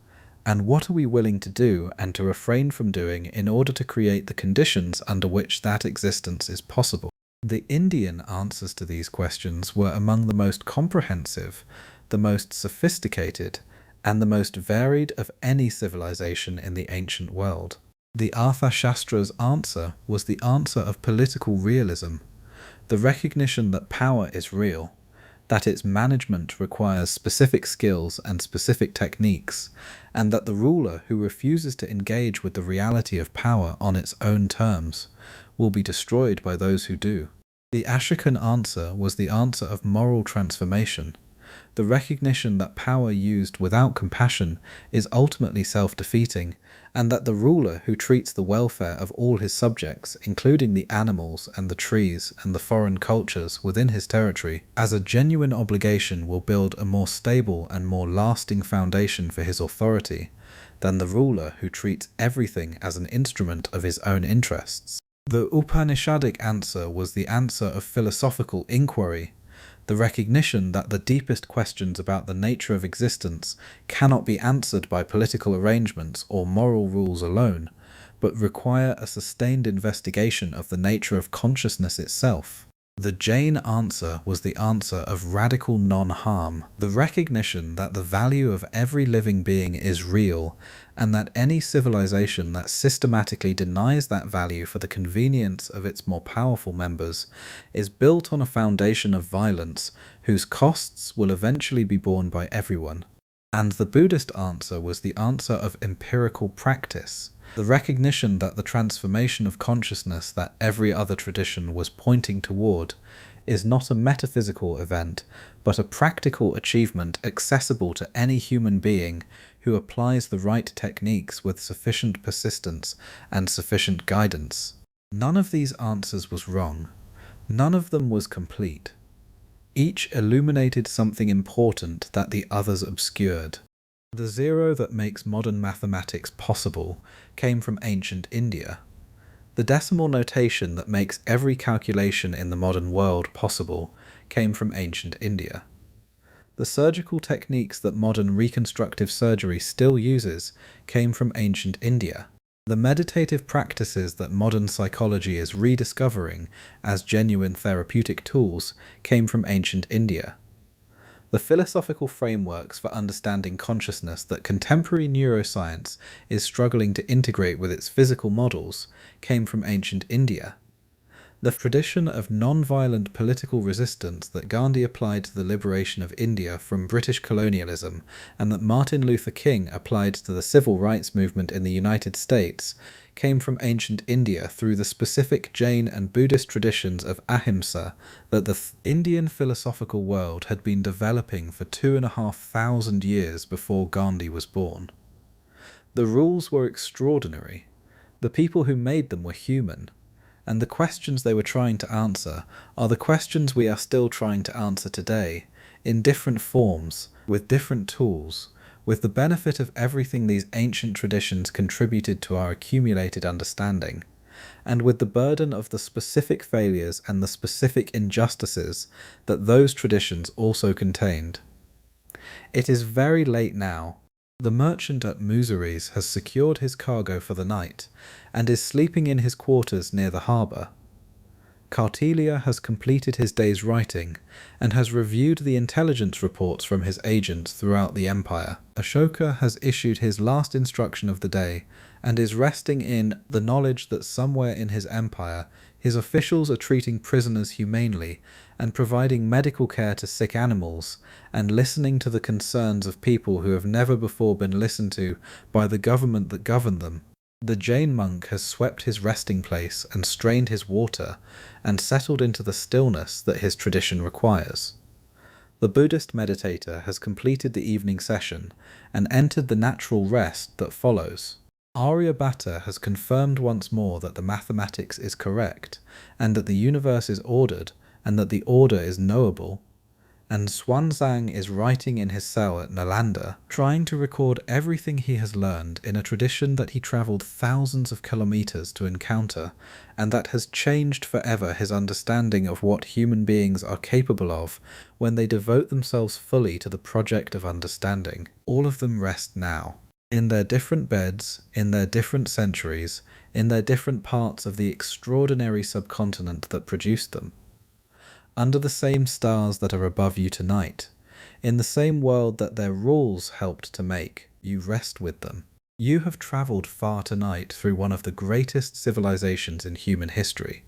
And what are we willing to do and to refrain from doing in order to create the conditions under which that existence is possible? The Indian answers to these questions were among the most comprehensive, the most sophisticated, and the most varied of any civilization in the ancient world. The Arthashastra's answer was the answer of political realism, the recognition that power is real, that its management requires specific skills and specific techniques, and that the ruler who refuses to engage with the reality of power on its own terms will be destroyed by those who do. The Ashokan answer was the answer of moral transformation, the recognition that power used without compassion is ultimately self-defeating, and that the ruler who treats the welfare of all his subjects, including the animals and the trees and the foreign cultures within his territory, as a genuine obligation will build a more stable and more lasting foundation for his authority than the ruler who treats everything as an instrument of his own interests. The Upanishadic answer was the answer of philosophical inquiry, the recognition that the deepest questions about the nature of existence cannot be answered by political arrangements or moral rules alone, but require a sustained investigation of the nature of consciousness itself. The Jain answer was the answer of radical non-harm, the recognition that the value of every living being is real, and that any civilization that systematically denies that value for the convenience of its more powerful members is built on a foundation of violence whose costs will eventually be borne by everyone. And the Buddhist answer was the answer of empirical practice, the recognition that the transformation of consciousness that every other tradition was pointing toward is not a metaphysical event, but a practical achievement accessible to any human being who applies the right techniques with sufficient persistence and sufficient guidance. None of these answers was wrong. None of them was complete. Each illuminated something important that the others obscured. The zero that makes modern mathematics possible came from ancient India. The decimal notation that makes every calculation in the modern world possible came from ancient India. The surgical techniques that modern reconstructive surgery still uses came from ancient India. The meditative practices that modern psychology is rediscovering as genuine therapeutic tools came from ancient India. The philosophical frameworks for understanding consciousness that contemporary neuroscience is struggling to integrate with its physical models came from ancient India. The tradition of non-violent political resistance that Gandhi applied to the liberation of India from British colonialism and that Martin Luther King applied to the civil rights movement in the United States came from ancient India through the specific Jain and Buddhist traditions of ahimsa that the Indian philosophical world had been developing for 2,500 years before Gandhi was born. The rules were extraordinary. The people who made them were human. And the questions they were trying to answer are the questions we are still trying to answer today, in different forms, with different tools, with the benefit of everything these ancient traditions contributed to our accumulated understanding, and with the burden of the specific failures and the specific injustices that those traditions also contained. It is very late now. The merchant at Musaries has secured his cargo for the night, and is sleeping in his quarters near the harbour. Kautilya has completed his day's writing, and has reviewed the intelligence reports from his agents throughout the empire. Ashoka has issued his last instruction of the day, and is resting in the knowledge that somewhere in his empire his officials are treating prisoners humanely, and providing medical care to sick animals, and listening to the concerns of people who have never before been listened to by the government that governed them. The Jain monk has swept his resting place and strained his water, and settled into the stillness that his tradition requires. The Buddhist meditator has completed the evening session, and entered the natural rest that follows. Aryabhata has confirmed once more that the mathematics is correct, and that the universe is ordered, and that the order is knowable. And Xuanzang is writing in his cell at Nalanda, trying to record everything he has learned in a tradition that he travelled thousands of kilometres to encounter, and that has changed forever his understanding of what human beings are capable of when they devote themselves fully to the project of understanding. All of them rest now, in their different beds, in their different centuries, in their different parts of the extraordinary subcontinent that produced them. Under the same stars that are above you tonight, in the same world that their rules helped to make, you rest with them. You have travelled far tonight through one of the greatest civilizations in human history.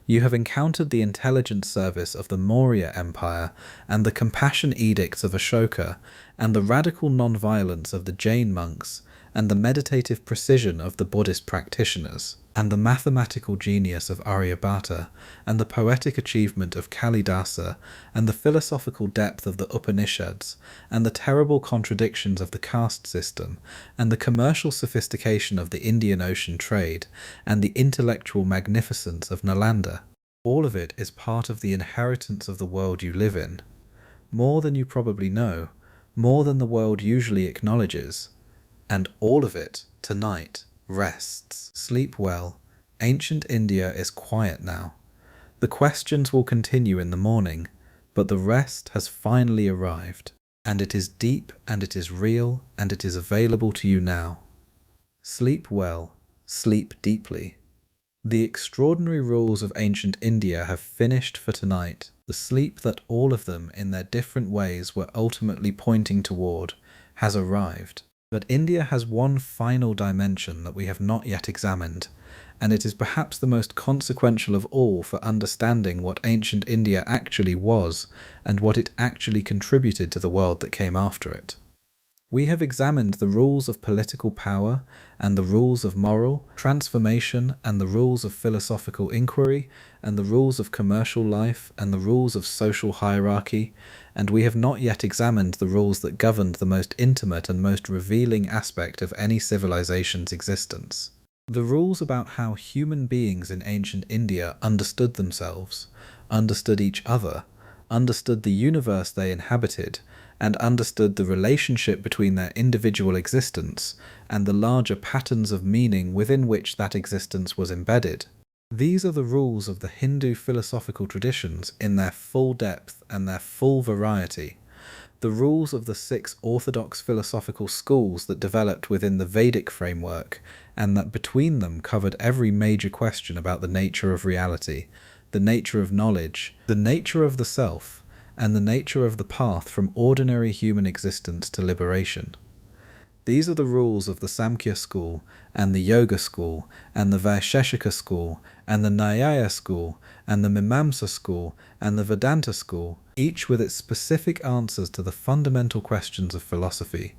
You have encountered the intelligence service of the Maurya Empire, and the compassion edicts of Ashoka, and the radical non-violence of the Jain monks, and the meditative precision of the Buddhist practitioners, and the mathematical genius of Aryabhata, and the poetic achievement of Kalidasa, and the philosophical depth of the Upanishads, and the terrible contradictions of the caste system, and the commercial sophistication of the Indian Ocean trade, and the intellectual magnificence of Nalanda. All of it is part of the inheritance of the world you live in. More than you probably know, more than the world usually acknowledges. And all of it, tonight, rests. Sleep well. Ancient India is quiet now. The questions will continue in the morning, but the rest has finally arrived. And it is deep, and it is real, and it is available to you now. Sleep well. Sleep deeply. The extraordinary rules of ancient India have finished for tonight. The sleep that all of them, in their different ways, were ultimately pointing toward, has arrived. But India has one final dimension that we have not yet examined, and it is perhaps the most consequential of all for understanding what ancient India actually was, and what it actually contributed to the world that came after it. We have examined the rules of political power, and the rules of moral transformation, and the rules of philosophical inquiry, and the rules of commercial life, and the rules of social hierarchy, and we have not yet examined the rules that governed the most intimate and most revealing aspect of any civilization's existence. The rules about how human beings in ancient India understood themselves, understood each other, understood the universe they inhabited, and understood the relationship between their individual existence and the larger patterns of meaning within which that existence was embedded. These are the rules of the Hindu philosophical traditions in their full depth and their full variety, the rules of the 6 orthodox philosophical schools that developed within the Vedic framework, and that between them covered every major question about the nature of reality, the nature of knowledge, the nature of the self, and the nature of the path from ordinary human existence to liberation. These are the rules of the Samkhya school, and the Yoga school, and the Vaisheshika school, and the Nyaya school, and the Mimamsa school, and the Vedanta school, each with its specific answers to the fundamental questions of philosophy,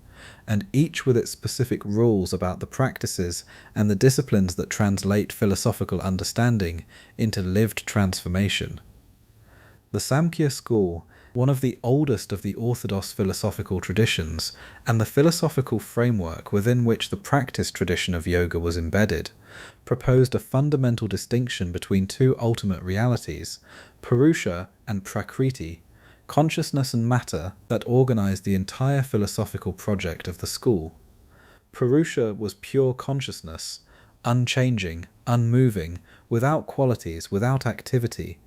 and each with its specific rules about the practices and the disciplines that translate philosophical understanding into lived transformation. The Samkhya school, one of the oldest of the orthodox philosophical traditions, and the philosophical framework within which the practice tradition of yoga was embedded, proposed a fundamental distinction between 2 ultimate realities, Purusha and Prakriti, consciousness and matter, that organized the entire philosophical project of the school. Purusha was pure consciousness, unchanging, unmoving, without qualities, without activity,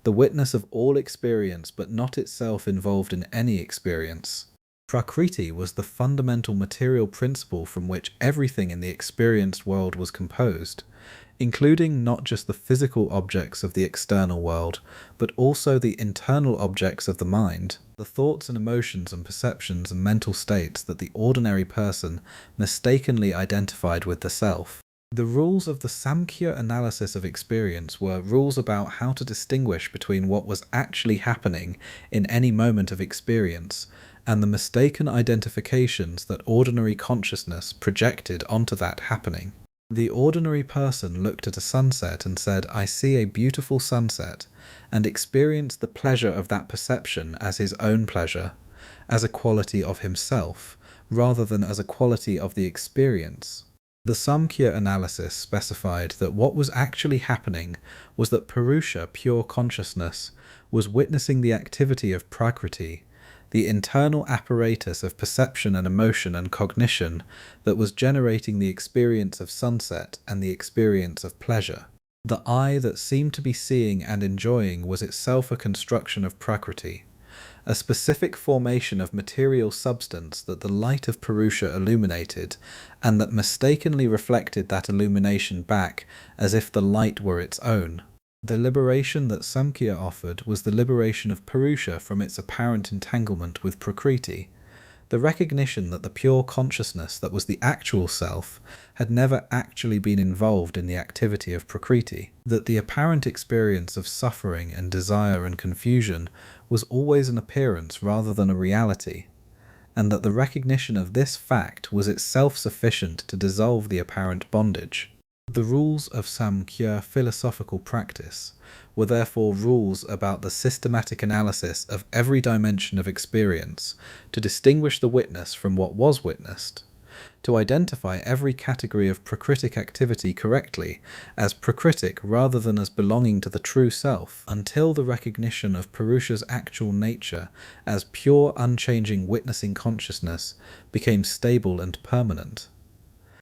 the witness of all experience but not itself involved in any experience. Prakriti was the fundamental material principle from which everything in the experienced world was composed, including not just the physical objects of the external world, but also the internal objects of the mind, the thoughts and emotions and perceptions and mental states that the ordinary person mistakenly identified with the self. The rules of the Samkhya analysis of experience were rules about how to distinguish between what was actually happening in any moment of experience and the mistaken identifications that ordinary consciousness projected onto that happening. The ordinary person looked at a sunset and said, "I see a beautiful sunset," and experienced the pleasure of that perception as his own pleasure, as a quality of himself, rather than as a quality of the experience. The Samkhya analysis specified that what was actually happening was that Purusha, pure consciousness, was witnessing the activity of Prakriti, the internal apparatus of perception and emotion and cognition that was generating the experience of sunset and the experience of pleasure. The eye that seemed to be seeing and enjoying was itself a construction of Prakriti, a specific formation of material substance that the light of Purusha illuminated, and that mistakenly reflected that illumination back as if the light were its own. The liberation that Samkhya offered was the liberation of Purusha from its apparent entanglement with Prakriti, the recognition that the pure consciousness that was the actual self had never actually been involved in the activity of Prakriti, that the apparent experience of suffering and desire and confusion was always an appearance rather than a reality, and that the recognition of this fact was itself sufficient to dissolve the apparent bondage. The rules of Samkhya philosophical practice were therefore rules about the systematic analysis of every dimension of experience to distinguish the witness from what was witnessed, to identify every category of pracritic activity correctly as pracritic rather than as belonging to the true self, until the recognition of Purusha's actual nature as pure unchanging witnessing consciousness became stable and permanent.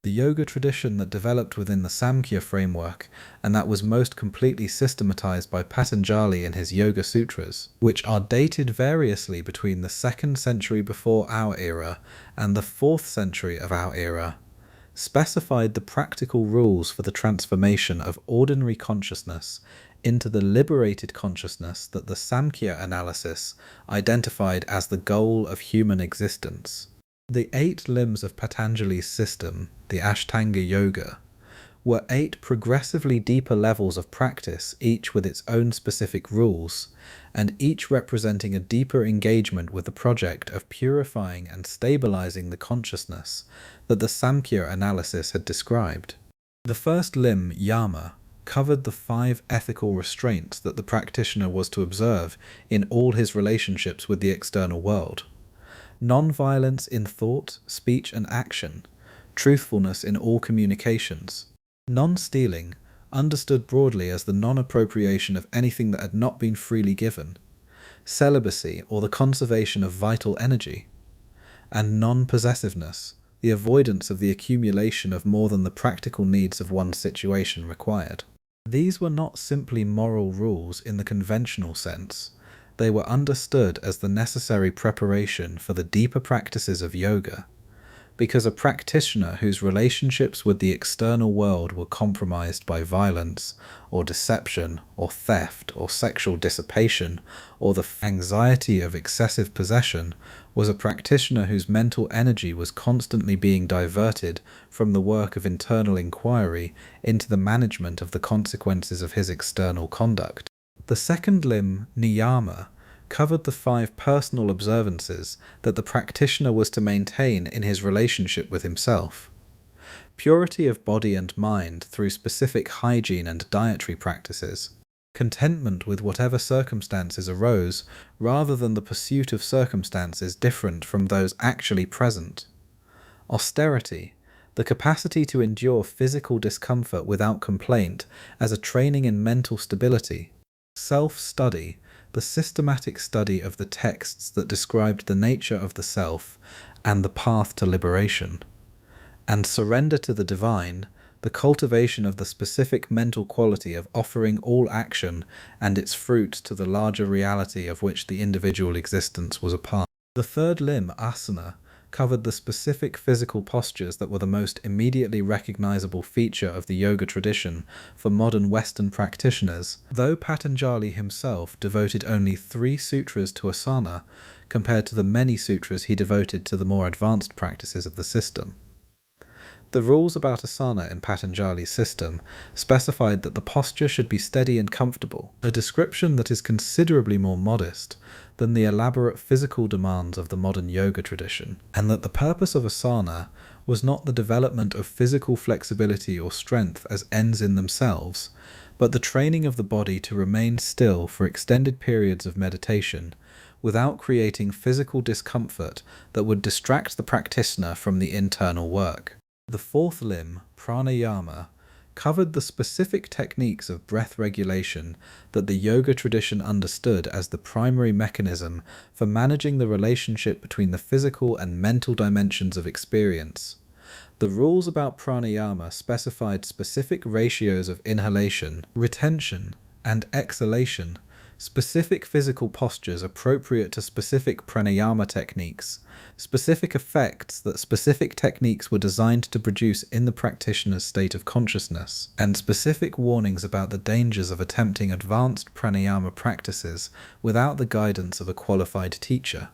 The yoga tradition that developed within the Samkhya framework, and that was most completely systematized by Patanjali in his Yoga Sutras, which are dated variously between the 2nd century before our era and the 4th century of our era, specified the practical rules for the transformation of ordinary consciousness into the liberated consciousness that the Samkhya analysis identified as the goal of human existence. The 8 limbs of Patanjali's system, the Ashtanga Yoga, were 8 progressively deeper levels of practice, each with its own specific rules, and each representing a deeper engagement with the project of purifying and stabilizing the consciousness that the Samkhya analysis had described. The first limb, Yama, covered the 5 ethical restraints that the practitioner was to observe in all his relationships with the external world. Non-violence in thought, speech and action, truthfulness in all communications, non-stealing, understood broadly as the non-appropriation of anything that had not been freely given, celibacy or the conservation of vital energy, and non-possessiveness, the avoidance of the accumulation of more than the practical needs of one's situation required. These were not simply moral rules in the conventional sense. They were understood as the necessary preparation for the deeper practices of yoga, because a practitioner whose relationships with the external world were compromised by violence, or deception, or theft, or sexual dissipation, or the anxiety of excessive possession, was a practitioner whose mental energy was constantly being diverted from the work of internal inquiry into the management of the consequences of his external conduct. The second limb, niyama, covered the 5 personal observances that the practitioner was to maintain in his relationship with himself. Purity of body and mind through specific hygiene and dietary practices. Contentment with whatever circumstances arose, rather than the pursuit of circumstances different from those actually present. Austerity, the capacity to endure physical discomfort without complaint as a training in mental stability. Self-study, the systematic study of the texts that described the nature of the self and the path to liberation. And surrender to the divine, the cultivation of the specific mental quality of offering all action and its fruit to the larger reality of which the individual existence was a part. The third limb, asana, covered the specific physical postures that were the most immediately recognizable feature of the yoga tradition for modern Western practitioners, though Patanjali himself devoted only 3 sutras to asana compared to the many sutras he devoted to the more advanced practices of the system. The rules about asana in Patanjali's system specified that the posture should be steady and comfortable, a description that is considerably more modest than the elaborate physical demands of the modern yoga tradition, and that the purpose of asana was not the development of physical flexibility or strength as ends in themselves, but the training of the body to remain still for extended periods of meditation, without creating physical discomfort that would distract the practitioner from the internal work. The fourth limb, pranayama, covered the specific techniques of breath regulation that the yoga tradition understood as the primary mechanism for managing the relationship between the physical and mental dimensions of experience. The rules about pranayama specified specific ratios of inhalation, retention, and exhalation, specific physical postures appropriate to specific pranayama techniques, specific effects that specific techniques were designed to produce in the practitioner's state of consciousness, and specific warnings about the dangers of attempting advanced pranayama practices without the guidance of a qualified teacher.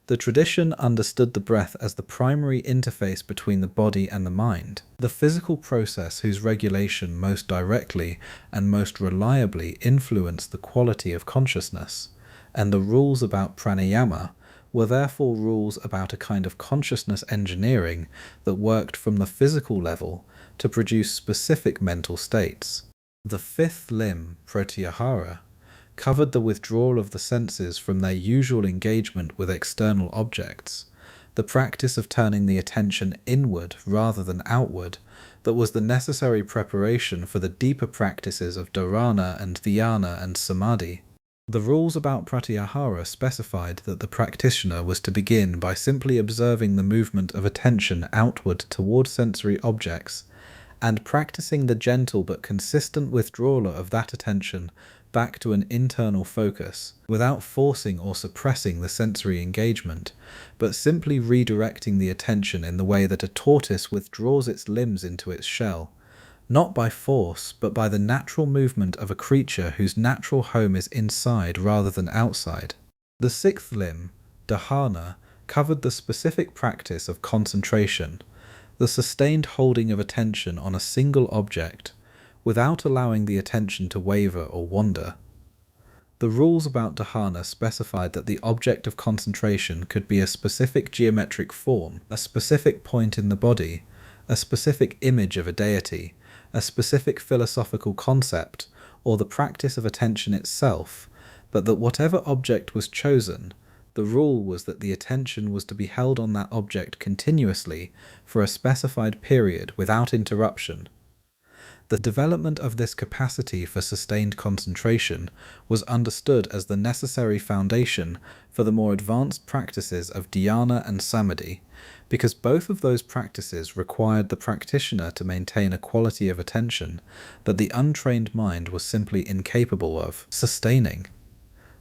The tradition understood the breath as the primary interface between the body and the mind, the physical process whose regulation most directly and most reliably influenced the quality of consciousness, and the rules about pranayama were therefore rules about a kind of consciousness engineering that worked from the physical level to produce specific mental states. The fifth limb, pratyahara, covered the withdrawal of the senses from their usual engagement with external objects, the practice of turning the attention inward rather than outward that was the necessary preparation for the deeper practices of dharana and dhyana and samadhi. The rules about pratyahara specified that the practitioner was to begin by simply observing the movement of attention outward toward sensory objects, and practicing the gentle but consistent withdrawal of that attention back to an internal focus, without forcing or suppressing the sensory engagement, but simply redirecting the attention in the way that a tortoise withdraws its limbs into its shell, not by force, but by the natural movement of a creature whose natural home is inside rather than outside. The sixth limb, dharana, covered the specific practice of concentration, the sustained holding of attention on a single object, without allowing the attention to waver or wander. The rules about dharana specified that the object of concentration could be a specific geometric form, a specific point in the body, a specific image of a deity, a specific philosophical concept, or the practice of attention itself, but that whatever object was chosen, the rule was that the attention was to be held on that object continuously for a specified period without interruption. The development of this capacity for sustained concentration was understood as the necessary foundation for the more advanced practices of dhyana and samadhi, because both of those practices required the practitioner to maintain a quality of attention that the untrained mind was simply incapable of sustaining.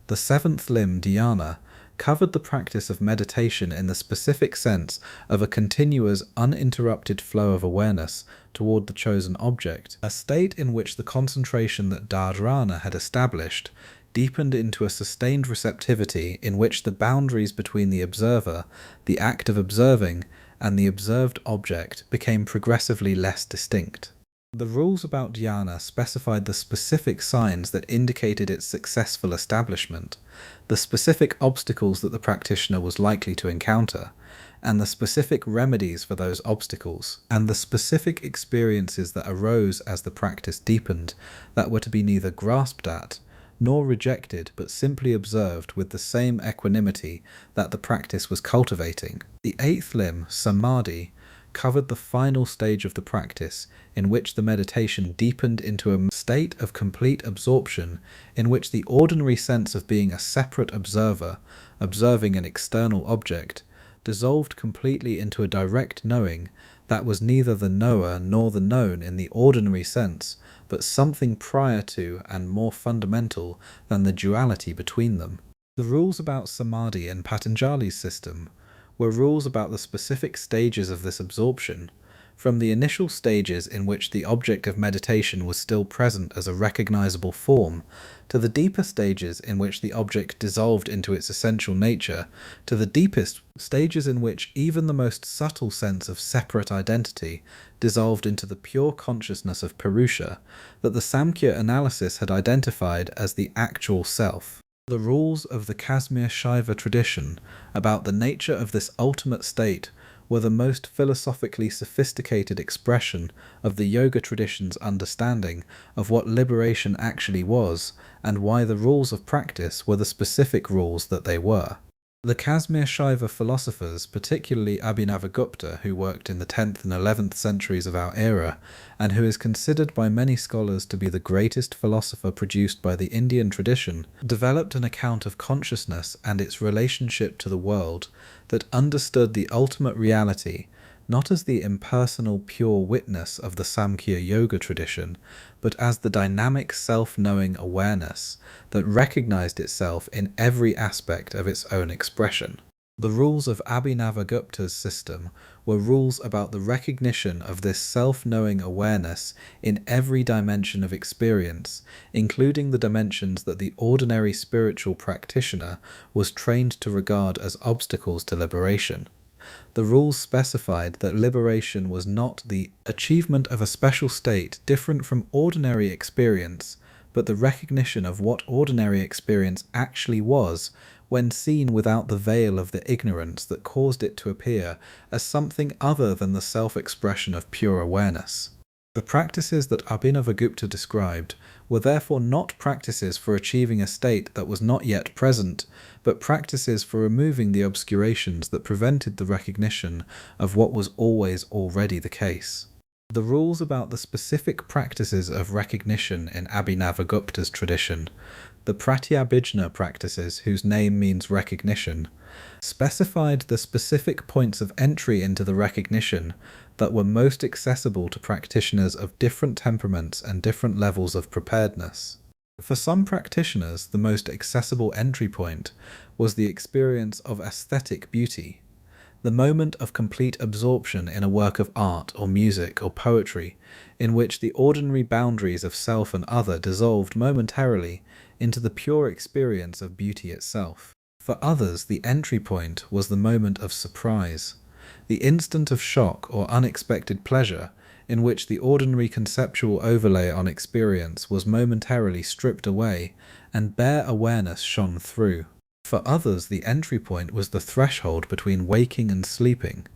The seventh limb, dhyana, covered the practice of meditation in the specific sense of a continuous, uninterrupted flow of awareness toward the chosen object, a state in which the concentration that dharana had established deepened into a sustained receptivity in which the boundaries between the observer, the act of observing, and the observed object became progressively less distinct. The rules about dhyana specified the specific signs that indicated its successful establishment, the specific obstacles that the practitioner was likely to encounter, and the specific remedies for those obstacles, and the specific experiences that arose as the practice deepened that were to be neither grasped at nor rejected, but simply observed with the same equanimity that the practice was cultivating. The eighth limb, samadhi, covered the final stage of the practice, in which the meditation deepened into a state of complete absorption in which the ordinary sense of being a separate observer, observing an external object, dissolved completely into a direct knowing that was neither the knower nor the known in the ordinary sense, but something prior to and more fundamental than the duality between them. The rules about samadhi in Patanjali's system were rules about the specific stages of this absorption, from the initial stages in which the object of meditation was still present as a recognizable form, to the deeper stages in which the object dissolved into its essential nature, to the deepest stages in which even the most subtle sense of separate identity dissolved into the pure consciousness of Purusha that the Samkhya analysis had identified as the actual self. The rules of the Kashmir Shaiva tradition about the nature of this ultimate state were the most philosophically sophisticated expression of the yoga tradition's understanding of what liberation actually was, and why the rules of practice were the specific rules that they were. The Kashmir Shaiva philosophers, particularly Abhinavagupta, who worked in the 10th and 11th centuries of our era, and who is considered by many scholars to be the greatest philosopher produced by the Indian tradition, developed an account of consciousness and its relationship to the world that understood the ultimate reality not as the impersonal pure witness of the Samkhya Yoga tradition, but as the dynamic self-knowing awareness that recognized itself in every aspect of its own expression. The rules of Abhinavagupta's system were rules about the recognition of this self-knowing awareness in every dimension of experience, including the dimensions that the ordinary spiritual practitioner was trained to regard as obstacles to liberation. The rules specified that liberation was not the achievement of a special state different from ordinary experience, but the recognition of what ordinary experience actually was when seen without the veil of the ignorance that caused it to appear as something other than the self-expression of pure awareness. The practices that Abhinavagupta described were therefore not practices for achieving a state that was not yet present, but practices for removing the obscurations that prevented the recognition of what was always already the case. The rules about the specific practices of recognition in Abhinavagupta's tradition, the Pratyabhijna practices, whose name means recognition, specified the specific points of entry into the recognition that were most accessible to practitioners of different temperaments and different levels of preparedness. For some practitioners, the most accessible entry point was the experience of aesthetic beauty, the moment of complete absorption in a work of art or music or poetry, in which the ordinary boundaries of self and other dissolved momentarily into the pure experience of beauty itself. For others, the entry point was the moment of surprise, the instant of shock or unexpected pleasure, in which the ordinary conceptual overlay on experience was momentarily stripped away and bare awareness shone through. For others, the entry point was the threshold between waking and sleeping,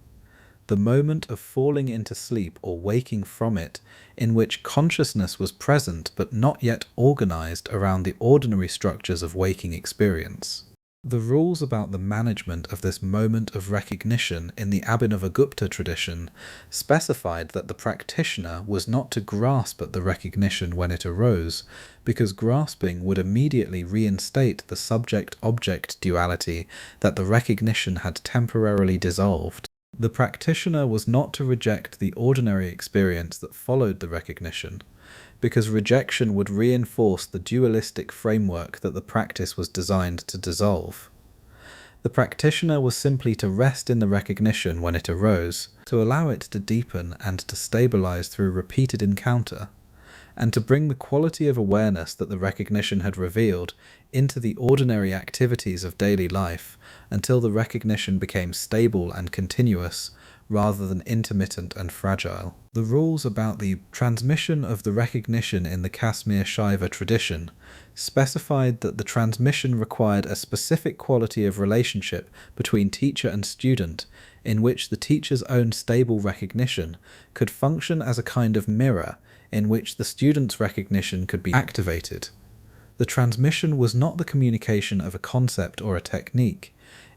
the moment of falling into sleep or waking from it, in which consciousness was present but not yet organized around the ordinary structures of waking experience. The rules about the management of this moment of recognition in the Abhinavagupta tradition specified that the practitioner was not to grasp at the recognition when it arose, because grasping would immediately reinstate the subject-object duality that the recognition had temporarily dissolved. The practitioner was not to reject the ordinary experience that followed the recognition, because rejection would reinforce the dualistic framework that the practice was designed to dissolve. The practitioner was simply to rest in the recognition when it arose, to allow it to deepen and to stabilize through repeated encounter, and to bring the quality of awareness that the recognition had revealed into the ordinary activities of daily life until the recognition became stable and continuous, rather than intermittent and fragile. The rules about the transmission of the recognition in the Kashmir Shaiva tradition specified that the transmission required a specific quality of relationship between teacher and student, in which the teacher's own stable recognition could function as a kind of mirror in which the student's recognition could be activated. The transmission was not the communication of a concept or a technique.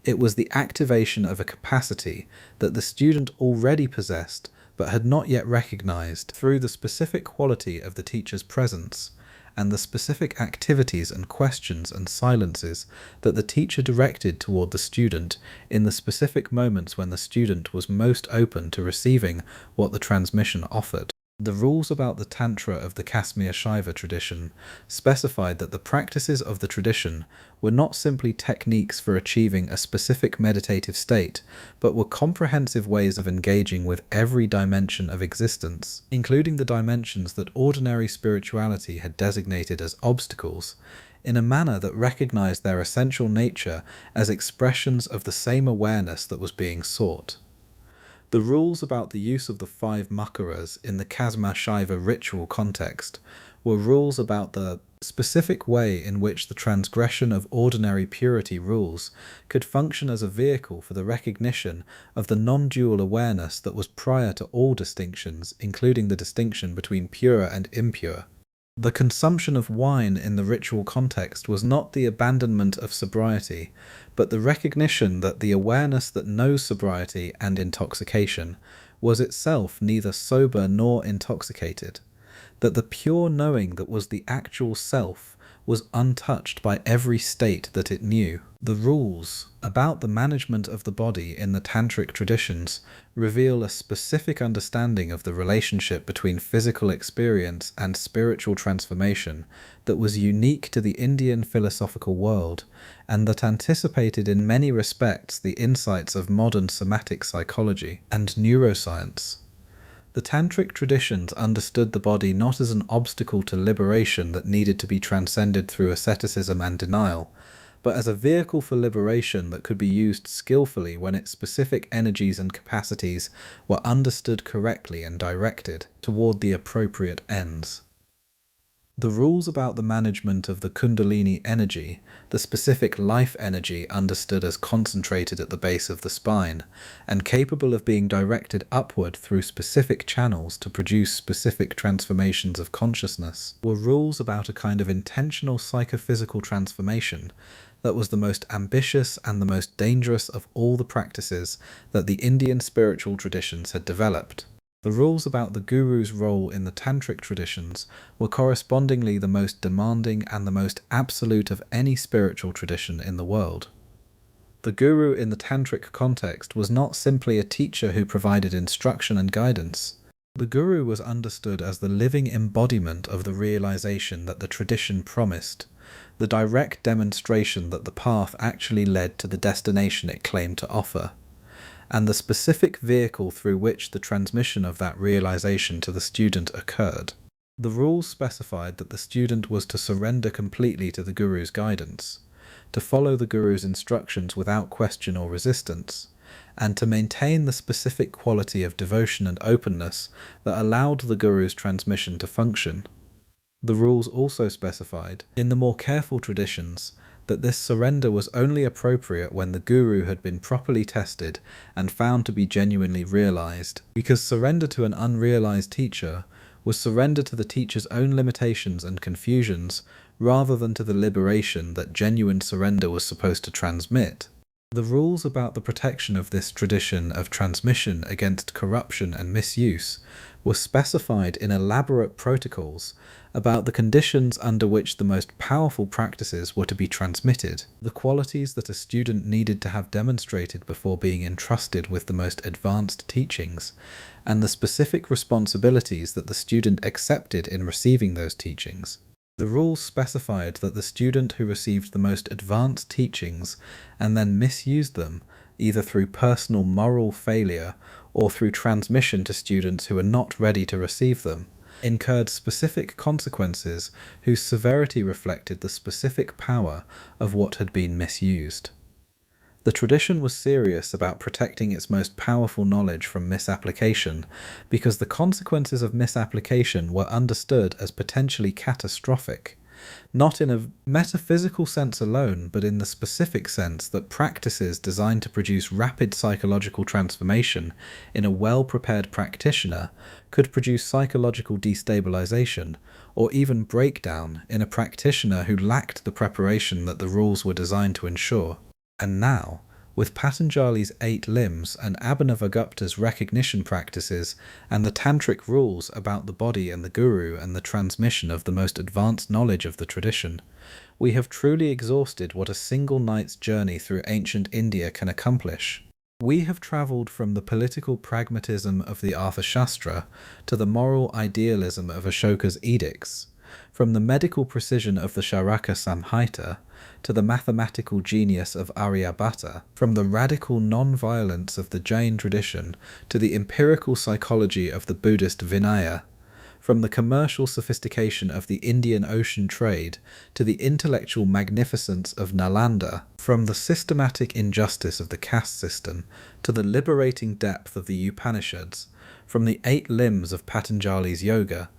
It was the activation of a capacity that the student already possessed but had not yet recognized through the specific quality of the teacher's presence and the specific activities and questions and silences that the teacher directed toward the student in the specific moments when the student was most open to receiving what the transmission offered. The rules about the Tantra of the Kashmir Shaiva tradition specified that the practices of the tradition were not simply techniques for achieving a specific meditative state, but were comprehensive ways of engaging with every dimension of existence, including the dimensions that ordinary spirituality had designated as obstacles, in a manner that recognized their essential nature as expressions of the same awareness that was being sought. The rules about the use of the 5 makaras in the Kashmir Shaiva ritual context were rules about the specific way in which the transgression of ordinary purity rules could function as a vehicle for the recognition of the non-dual awareness that was prior to all distinctions, including the distinction between pure and impure. The consumption of wine in the ritual context was not the abandonment of sobriety, but the recognition that the awareness that knows sobriety and intoxication was itself neither sober nor intoxicated, that the pure knowing that was the actual self was untouched by every state that it knew. The rules about the management of the body in the tantric traditions reveal a specific understanding of the relationship between physical experience and spiritual transformation that was unique to the Indian philosophical world, and that anticipated in many respects the insights of modern somatic psychology and neuroscience. The tantric traditions understood the body not as an obstacle to liberation that needed to be transcended through asceticism and denial, but as a vehicle for liberation that could be used skillfully when its specific energies and capacities were understood correctly and directed toward the appropriate ends. The rules about the management of the Kundalini energy, the specific life energy understood as concentrated at the base of the spine, and capable of being directed upward through specific channels to produce specific transformations of consciousness, were rules about a kind of intentional psychophysical transformation that was the most ambitious and the most dangerous of all the practices that the Indian spiritual traditions had developed. The rules about the guru's role in the tantric traditions were correspondingly the most demanding and the most absolute of any spiritual tradition in the world. The guru in the tantric context was not simply a teacher who provided instruction and guidance. The guru was understood as the living embodiment of the realization that the tradition promised, the direct demonstration that the path actually led to the destination it claimed to offer, and the specific vehicle through which the transmission of that realization to the student occurred. The rules specified that the student was to surrender completely to the guru's guidance, to follow the guru's instructions without question or resistance, and to maintain the specific quality of devotion and openness that allowed the guru's transmission to function. The rules also specified, in the more careful traditions, that this surrender was only appropriate when the guru had been properly tested and found to be genuinely realized, because surrender to an unrealized teacher was surrender to the teacher's own limitations and confusions rather than to the liberation that genuine surrender was supposed to transmit. The rules about the protection of this tradition of transmission against corruption and misuse were specified in elaborate protocols about the conditions under which the most powerful practices were to be transmitted, the qualities that a student needed to have demonstrated before being entrusted with the most advanced teachings, and the specific responsibilities that the student accepted in receiving those teachings. The rules specified that the student who received the most advanced teachings and then misused them, either through personal moral failure or through transmission to students who were not ready to receive them, incurred specific consequences whose severity reflected the specific power of what had been misused. The tradition was serious about protecting its most powerful knowledge from misapplication, because the consequences of misapplication were understood as potentially catastrophic, not in a metaphysical sense alone, but in the specific sense that practices designed to produce rapid psychological transformation in a well-prepared practitioner could produce psychological destabilization, or even breakdown in a practitioner who lacked the preparation that the rules were designed to ensure. And now, with Patanjali's 8 limbs and Abhinavagupta's recognition practices and the tantric rules about the body and the guru and the transmission of the most advanced knowledge of the tradition, we have truly exhausted what a single night's journey through ancient India can accomplish. We have travelled from the political pragmatism of the Arthashastra to the moral idealism of Ashoka's edicts, from the medical precision of the Charaka Samhita to the mathematical genius of Aryabhata, from the radical non-violence of the Jain tradition to the empirical psychology of the Buddhist Vinaya, from the commercial sophistication of the Indian Ocean trade to the intellectual magnificence of Nalanda, from the systematic injustice of the caste system to the liberating depth of the Upanishads, from the 8 limbs of Patanjali's yoga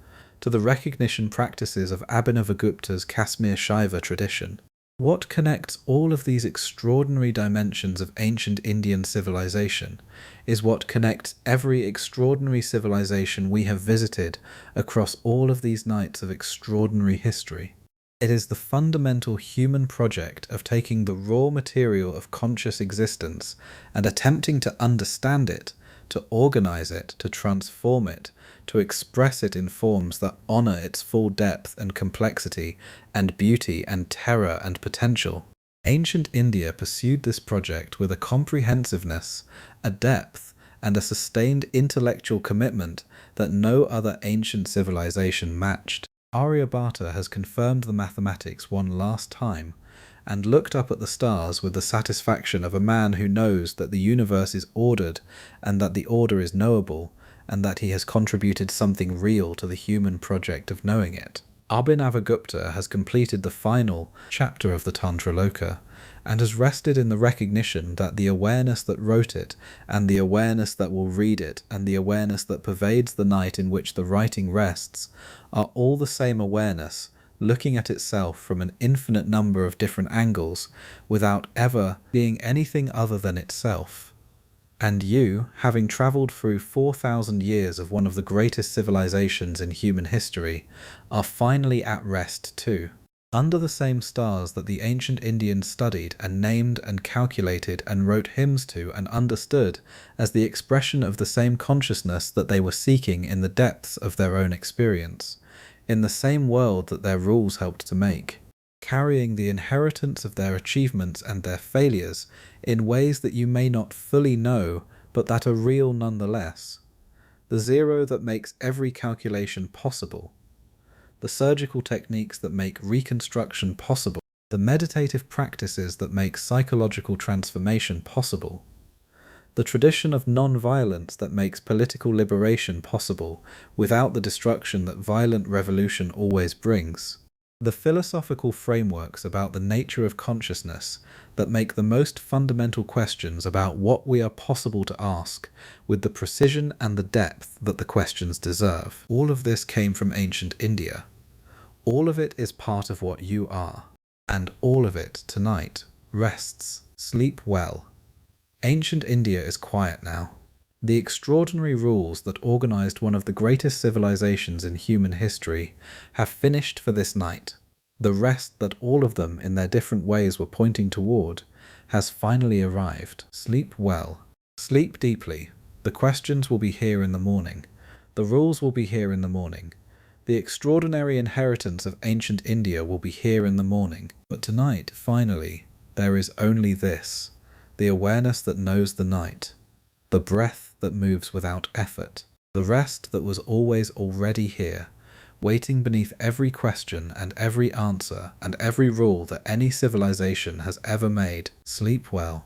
to the recognition practices of Abhinavagupta's Kashmir Shaiva tradition. What connects all of these extraordinary dimensions of ancient Indian civilization is what connects every extraordinary civilization we have visited across all of these nights of extraordinary history. It is the fundamental human project of taking the raw material of conscious existence and attempting to understand it, to organize it, to transform it, to express it in forms that honor its full depth and complexity and beauty and terror and potential. Ancient India pursued this project with a comprehensiveness, a depth, and a sustained intellectual commitment that no other ancient civilization matched. Aryabhata has confirmed the mathematics one last time, and looked up at the stars with the satisfaction of a man who knows that the universe is ordered and that the order is knowable, and that he has contributed something real to the human project of knowing it. Abhinavagupta has completed the final chapter of the Tantraloka, and has rested in the recognition that the awareness that wrote it, and the awareness that will read it, and the awareness that pervades the night in which the writing rests, are all the same awareness, looking at itself from an infinite number of different angles, without ever being anything other than itself. And you, having travelled through 4,000 years of one of the greatest civilizations in human history, are finally at rest too, under the same stars that the ancient Indians studied and named and calculated and wrote hymns to and understood as the expression of the same consciousness that they were seeking in the depths of their own experience, in the same world that their rules helped to make, carrying the inheritance of their achievements and their failures in ways that you may not fully know, but that are real nonetheless. The zero that makes every calculation possible. The surgical techniques that make reconstruction possible. The meditative practices that make psychological transformation possible. The tradition of non-violence that makes political liberation possible without the destruction that violent revolution always brings. The philosophical frameworks about the nature of consciousness that make the most fundamental questions about what we are possible to ask with the precision and the depth that the questions deserve. All of this came from ancient India. All of it is part of what you are. And all of it, tonight, rests. Sleep well. Ancient India is quiet now. The extraordinary rules that organized one of the greatest civilizations in human history have finished for this night. The rest that all of them in their different ways were pointing toward has finally arrived. Sleep well. Sleep deeply. The questions will be here in the morning. The rules will be here in the morning. The extraordinary inheritance of ancient India will be here in the morning. But tonight, finally, there is only this, the awareness that knows the night, the breath that moves without effort, the rest that was always already here, waiting beneath every question and every answer and every rule that any civilization has ever made. Sleep well.